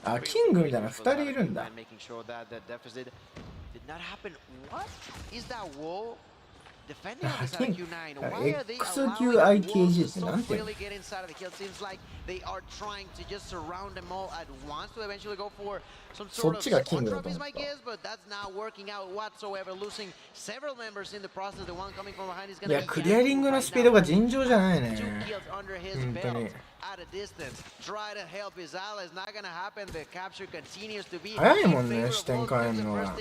あ、キングみたいな2人いるんだ。XQIKG ってなんていうの？そっちがキングだと思った。いや、クリアリングのスピードが尋常じゃないね。本当に。早いもんね、視点変えるのは。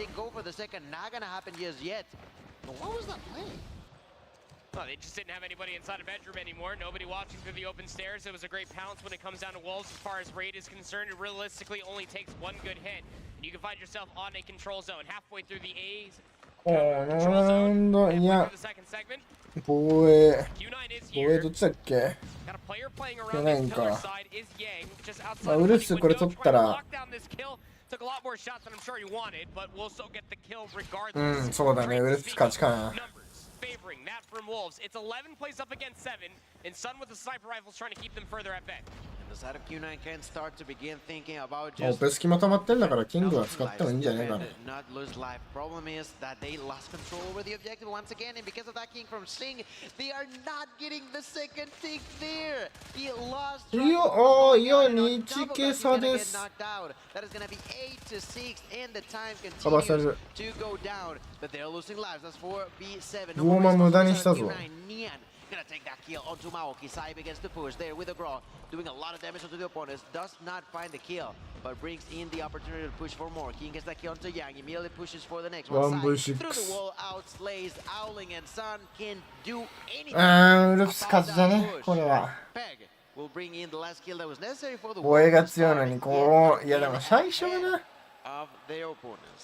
Well, they just didn't have anybody inside a bedroom anymore. Nobody watching through the open stairs. It was a great pounce when it comes down to Wolves. As far as raid is concerned, it realistically only takes one good hit. And you can find yourself on a control zone. Halfway through the A's control zone. Halfway through the second segment. 防衛 Q9 is 防衛 here. どっちだっけ？ Got a player playing around this pillar side is Yang, just outside. ウルフスこれ取ったら Took a lot more shots than I'm sure he wanted, but will still get the kill う regardless. ん、そうだね、ウルフス勝ちかな。 Favoring that from Wolves. It's 11 plays up against 7, and Sun with the sniper rifles trying to keep them further at bay. The side of Q9 can start to begin thinking about もうペスキも溜まってんだからキングは使ってもいいんじゃねえかな。 not lose life. Problem is that they lost control over the objective once again, and because of that king from Sing, they are not getting the second tick there. He lost. いや、ああ、いや、2差です。 That is going to be 8 to 6, and the time かばされ continues る。 to go down. but they're losing lives. That's for B7. ウォーマン無駄にしたぞ。 Gonna take that kill onto Maoki. Sai begins to push there with a Graw, doing a lot of damage onto the opponents. Does not find the kill, but brings in the opportunity to push for more. King gets that kill onto Yang. Immediately pushes for the next one. Sai through the wall, outslays Owling, and Sun can do anything. ウルフス勝ちだね、これは。 Peg will bring in the last kill that was necessary for the 防衛が強いのにこう、いやでも最初はな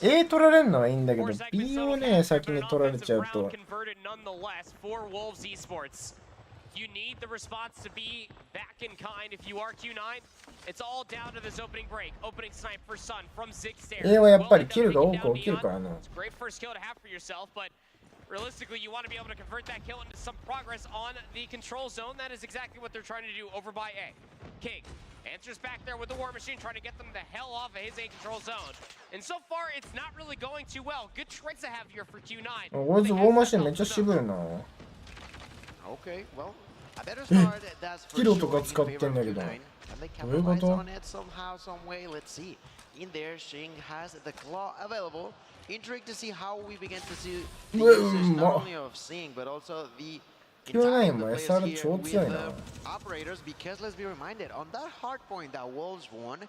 A 取られるのはいいんだけど B をね先に取られちゃうと You need the response to be back in kind if you are Q9. It's all down to this opening break. Opening snipe for Sun from Zig Stair. A はやっぱりキルが多く起きるからな Great first kill to have for yourself, but realistically, you want to be able to convert that kill into some progress on the control zone. That is exactly what they're trying to do over by A. King answers back there with the War Machine, trying to get them the hell off of his A control zone. And so far, it's not really going too well. Good tricks to have here for Q9. こいつウォーマシンめっちゃ渋いな Okay, well, a better start, that's for キロとか使ってんだけど do you want somehow, some way? Let's see. In there, Shing has the claw available. Intrigued to see how we begin to see the usage not only of Sing, but also the entire players here with the operators. Because let's be reminded, on that hard point that Wolves won,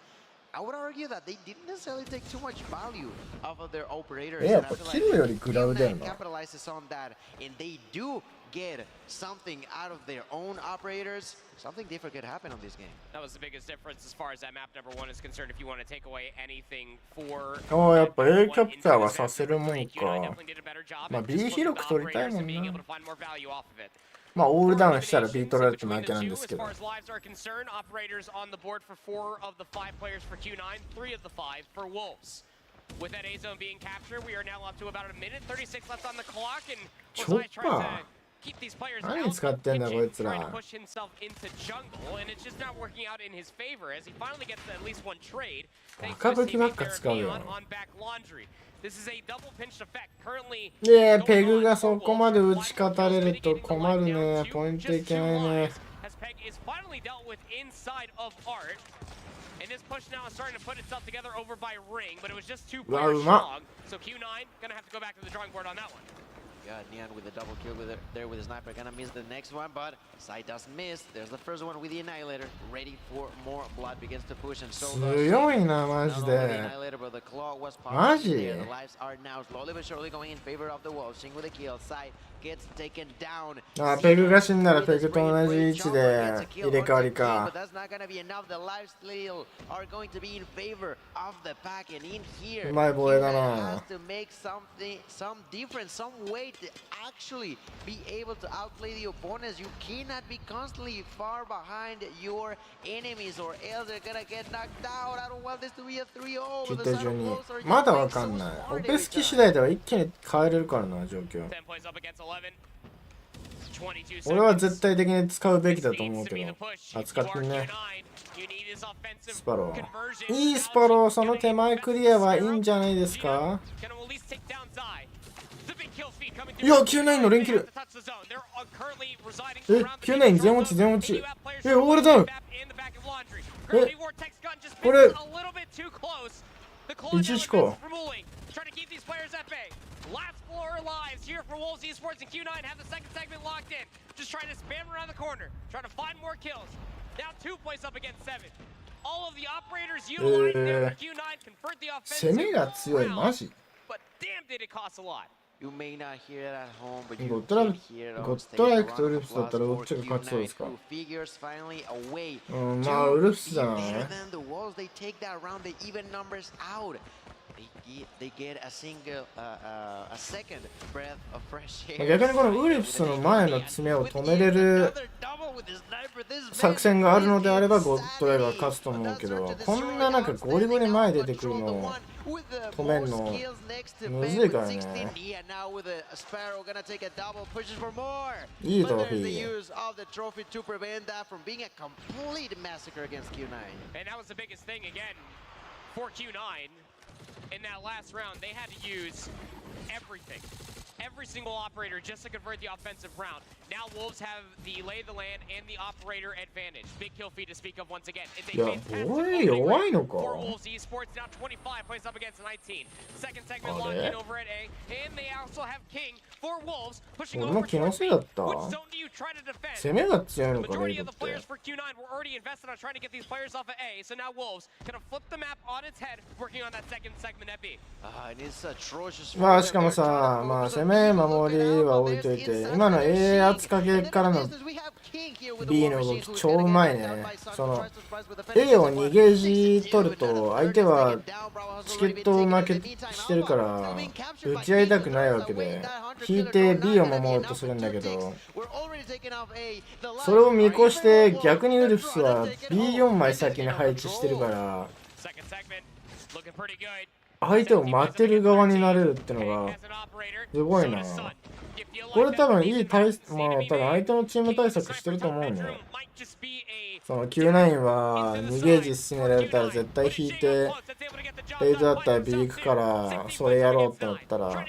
I would argue that they didn't necessarily take too much value off of their operators. やっぱキルよりグラウだよな capitalizes on that, and they do get something out of their own operators. Something different could happen on this game. That was the biggest difference as far as that map number 1 is concerned. If you want to take away anything for ああやっぱ A キャプターはさせるもんかまあ B 広く取りたいもんなまあオールダウンしたら B 取られて負けなんですけど As far as lives are concerned, operators on the board for 4 of the 5 players for Q9, 3 of the 5 for Wolves. With that A zone being captured, we are now up to about a minute 36 left on the clock, and Rosai tries to keep these players out. Trying to push himself into jungle, and it's just not working out in his favor as he finally gets at least one trade. Thanks to his teammate Neon on back laundry. This is a double pinched effect. Currently, いやペグがそこまで打ち勝たれると困るねポイントいけないね as Peg is finally dealt with inside of Art. And this push now is starting to put itself together over by Ring, but it was just 2 players strong. So Q9 gonna have to go back to the drawing board on that one. Yeah, Neon with a double kill there with the sniper. Gonna miss the next one, but Sai doesn't miss. There's the first one with the Annihilator. Ready for more blood. Begins to push and so does. 強いなマジで But the claw was マジ The lives are now slowly but surely going in favor of the wall. Shing with a kill. Sai gets taken down. あペグが死んだらペグと同じ位置で入れ替わりか But that's not gonna be enough. The lives still are going to be in favor of the pack, and in here, うまい防衛だ has な to make something, some difference, some way to actually be able to outplay the opponents. You cannot be constantly far behind your enemies, or else they're gonna get knocked out. I don't want this to be a 3-0. 切手順にまだわかんないオペスキ次第では一気に変えれるからな状況俺は絶対的に使うべきだと思うけど使ってねスパローいいスパローその手前クリアはいいんじゃないですかいやQ9の連キルQ9全落ち全落ちオールダウンこれ11個Last floor lives here for Wolves Esports, and Q9 have the second segment locked in. Just trying to spam around the corner, trying to find more kills. Now 2 points up against 7. All of the operators utilizing their Q9 convert the offensive. 攻めが強いマジ But damn did it cost a lot. You may not hear it at home, but ゴ you ッドラ can イ hear it ゴ on ッドライ stage クとウル 1. フスだったらどっちが勝ちそうですか Figures finally away. まあウルフスだな Better than the Wolves, they take that round, they even numbers out. They get a single, a second breath of fresh air. 逆にこのウルフスの前の詰めを止めれる作戦があるのであればゴッドライが勝つと思うけどこんななんかゴリゴリ前出てくるのを止めるのむずいからねいいトロフィー And that was the biggest thing again for Q9. In that last round, they had to use everything. every single operator just to convert the offensive round. Now Wolves have the lay of the land and the operator advantage. Big kill feed to speak of once again. It's a fantastic opening for Wolves Esports. Now 25 plays up against 19. Second segment locked in over at A. And they also have King for Wolves pushing over towards B. Which zone do you try to defend? The majority of the players for Q9 were already invested on trying to get these players off of A. So now Wolves gonna flip the map on its head, working on that second segment at B. まあしかもさ、まあ攻め守りは置いといて、今の A 圧かけからの B の動き超うまいね。その A を2ゲージ取ると相手はチケットを負けしてるから打ち合いたくないわけで、引いて B を守ろうとするんだけど、それを見越して逆にウルフスは B4 枚先に配置してるから相手を待てる側になれるってのがすごいな。これ多分いい対、まあ多分相手のチーム対策してると思うね。その Q9 は2ゲージ進められたら絶対引いてレイズだったら B 行くからそれやろうってなったら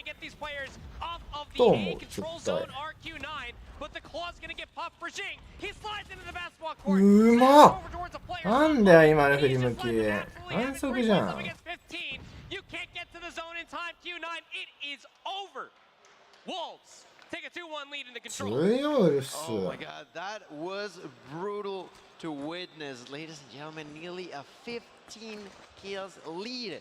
と思う絶対。うまっ、なんだよ今の振り向き反則じゃん。強いウルフス。 Oh my god, that was brutal to witness, ladies and gentlemen. Nearly a 15 kills lead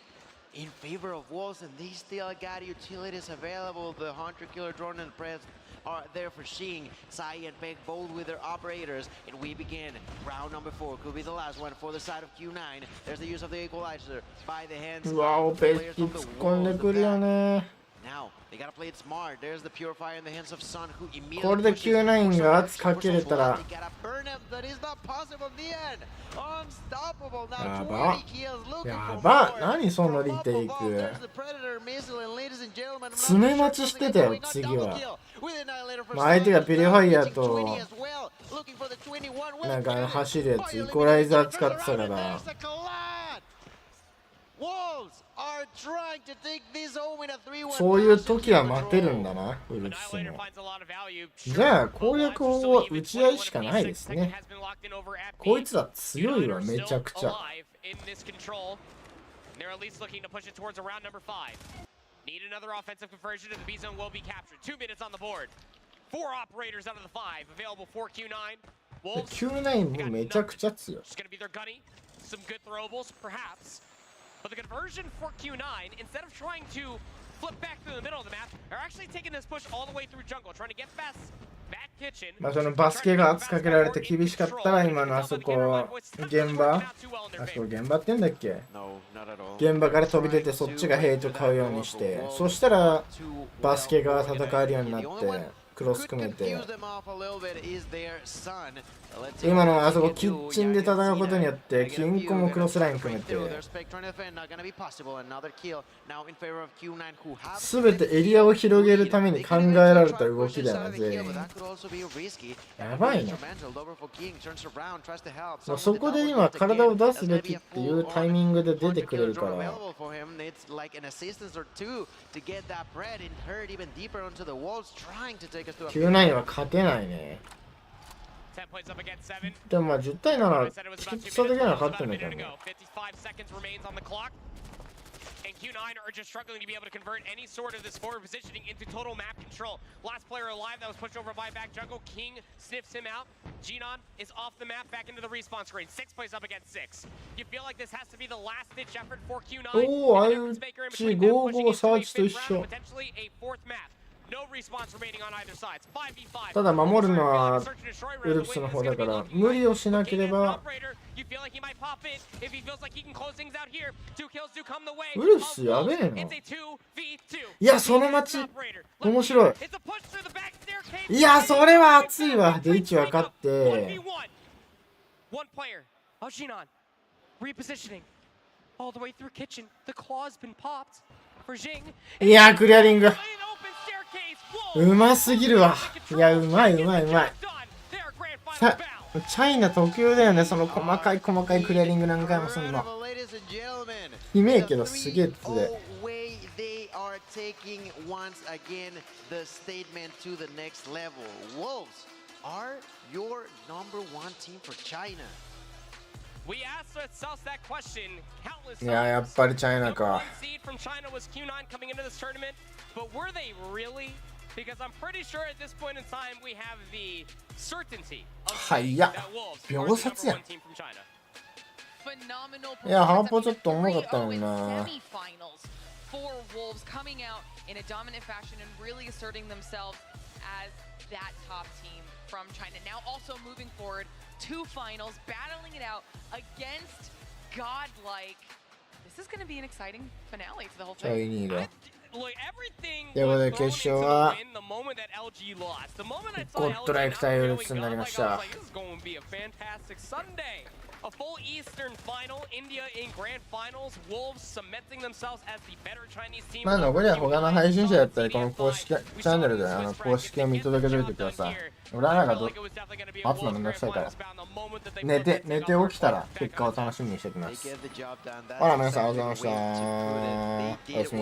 in favor of Wolves, and they still got utilities available. The Hunter Killer Drone and Press are there for seeing Sai and Peg bold with their operators, and we begin round number 4. Could be the last one for the side of Q9. There's the use of the equalizer by the hands of the players of the Wolves. Now they gotta play it smart. There's the purifier in the hands of Sun, who immediately これで Q9 が圧かけれたらやばやば。何そのリテイク詰め待ちしてたよ。次は、まあ、相手がピュリファイヤーとなんか走るやつイコライザー使ってたから。そういう時は待てるんだなウルフスも。じゃあ攻略を打ち合いしかないですね。こいつは強いわめちゃくちゃ。Q9 もめちゃくちゃ強い。But the conversion for Q9, instead of trying to flip back through the middle of the map, are actually taking this push all the way through jungle, trying to get past back kitchen. まあそのバスケが圧かけられて厳しかったら今のあそこ現場、あそこ現場って言うんだっけ？現場から飛び出てそっちがヘイト買うようにして、そしたらバスケが戦えるようになってクロス組めて。今のあそこキッチンで戦うことによってキンコもクロスライン組めて全てエリアを広げるために考えられた動きだよな全員。やばいな。そこで今体を出すべきっていうタイミングで出てくれるから。Q9 は勝てないね。でもまあ10対7チケット差的には勝ってるのかな。And Q9 are just struggling to be able to convert any sort of this forward positioning into total map control. Last player alive that was pushed over by back jungle. King sniffs him out. Genon is off the map, back into the respawn screen. 6 plays up against 6. You feel like this has to be the last ditch effort for Q9. おー、あいつ55サーチと一緒。ただ守るのはウルフスの方だから無理をしなければ。ウルフスやべえな。いやその街面白い。いやそれは熱いわ。で位置分かっていやクリアリングうますぎるわ。いやうまいうまいうまい。さチャイナ特有だよね、その細かいクリアリング何回もするの。悲鳴けどすげえ強い。taking once again the statement to the next level. Wolves are your number one team for China. We asked ourselves that question countless times. いや、やっぱりチャイナ Number か。 one seed from China was Q9 coming into this tournament, but were they really? Because I'm pretty sure at this point in time we have the certainty of saying that Wolves are the number one team from China. Phenomenal いや、半歩 performance. ちょっと重かったの 3-0 に in な。 semifinals for Wolves coming out in a dominant fashion and really asserting themselves as that top team from China. Now also moving forward to finals, battling it out against Godlike. This is going to be an exciting finale for the whole チャイ thing. ニーだ。 Look, everything ということで was 決 thrown 勝 into は the wind the moment that LG lost. The moment I ゴ saw ッド LG ライ not ク対オル really ツになり godlike, ま I し was た。 like, this is going to be a fantastic Sunday. A full Eastern final, India in grand finals, Wolves cementing themselves as the better Chinese team. まあ残りは他の配信者だったり、この公式チャンネルで公式を見届けておいてください。俺はなんか待つのめんどくさいから。寝て起きたら結果を楽しみにしておきます。ほら皆さん、ありがとうございました。おやすみ。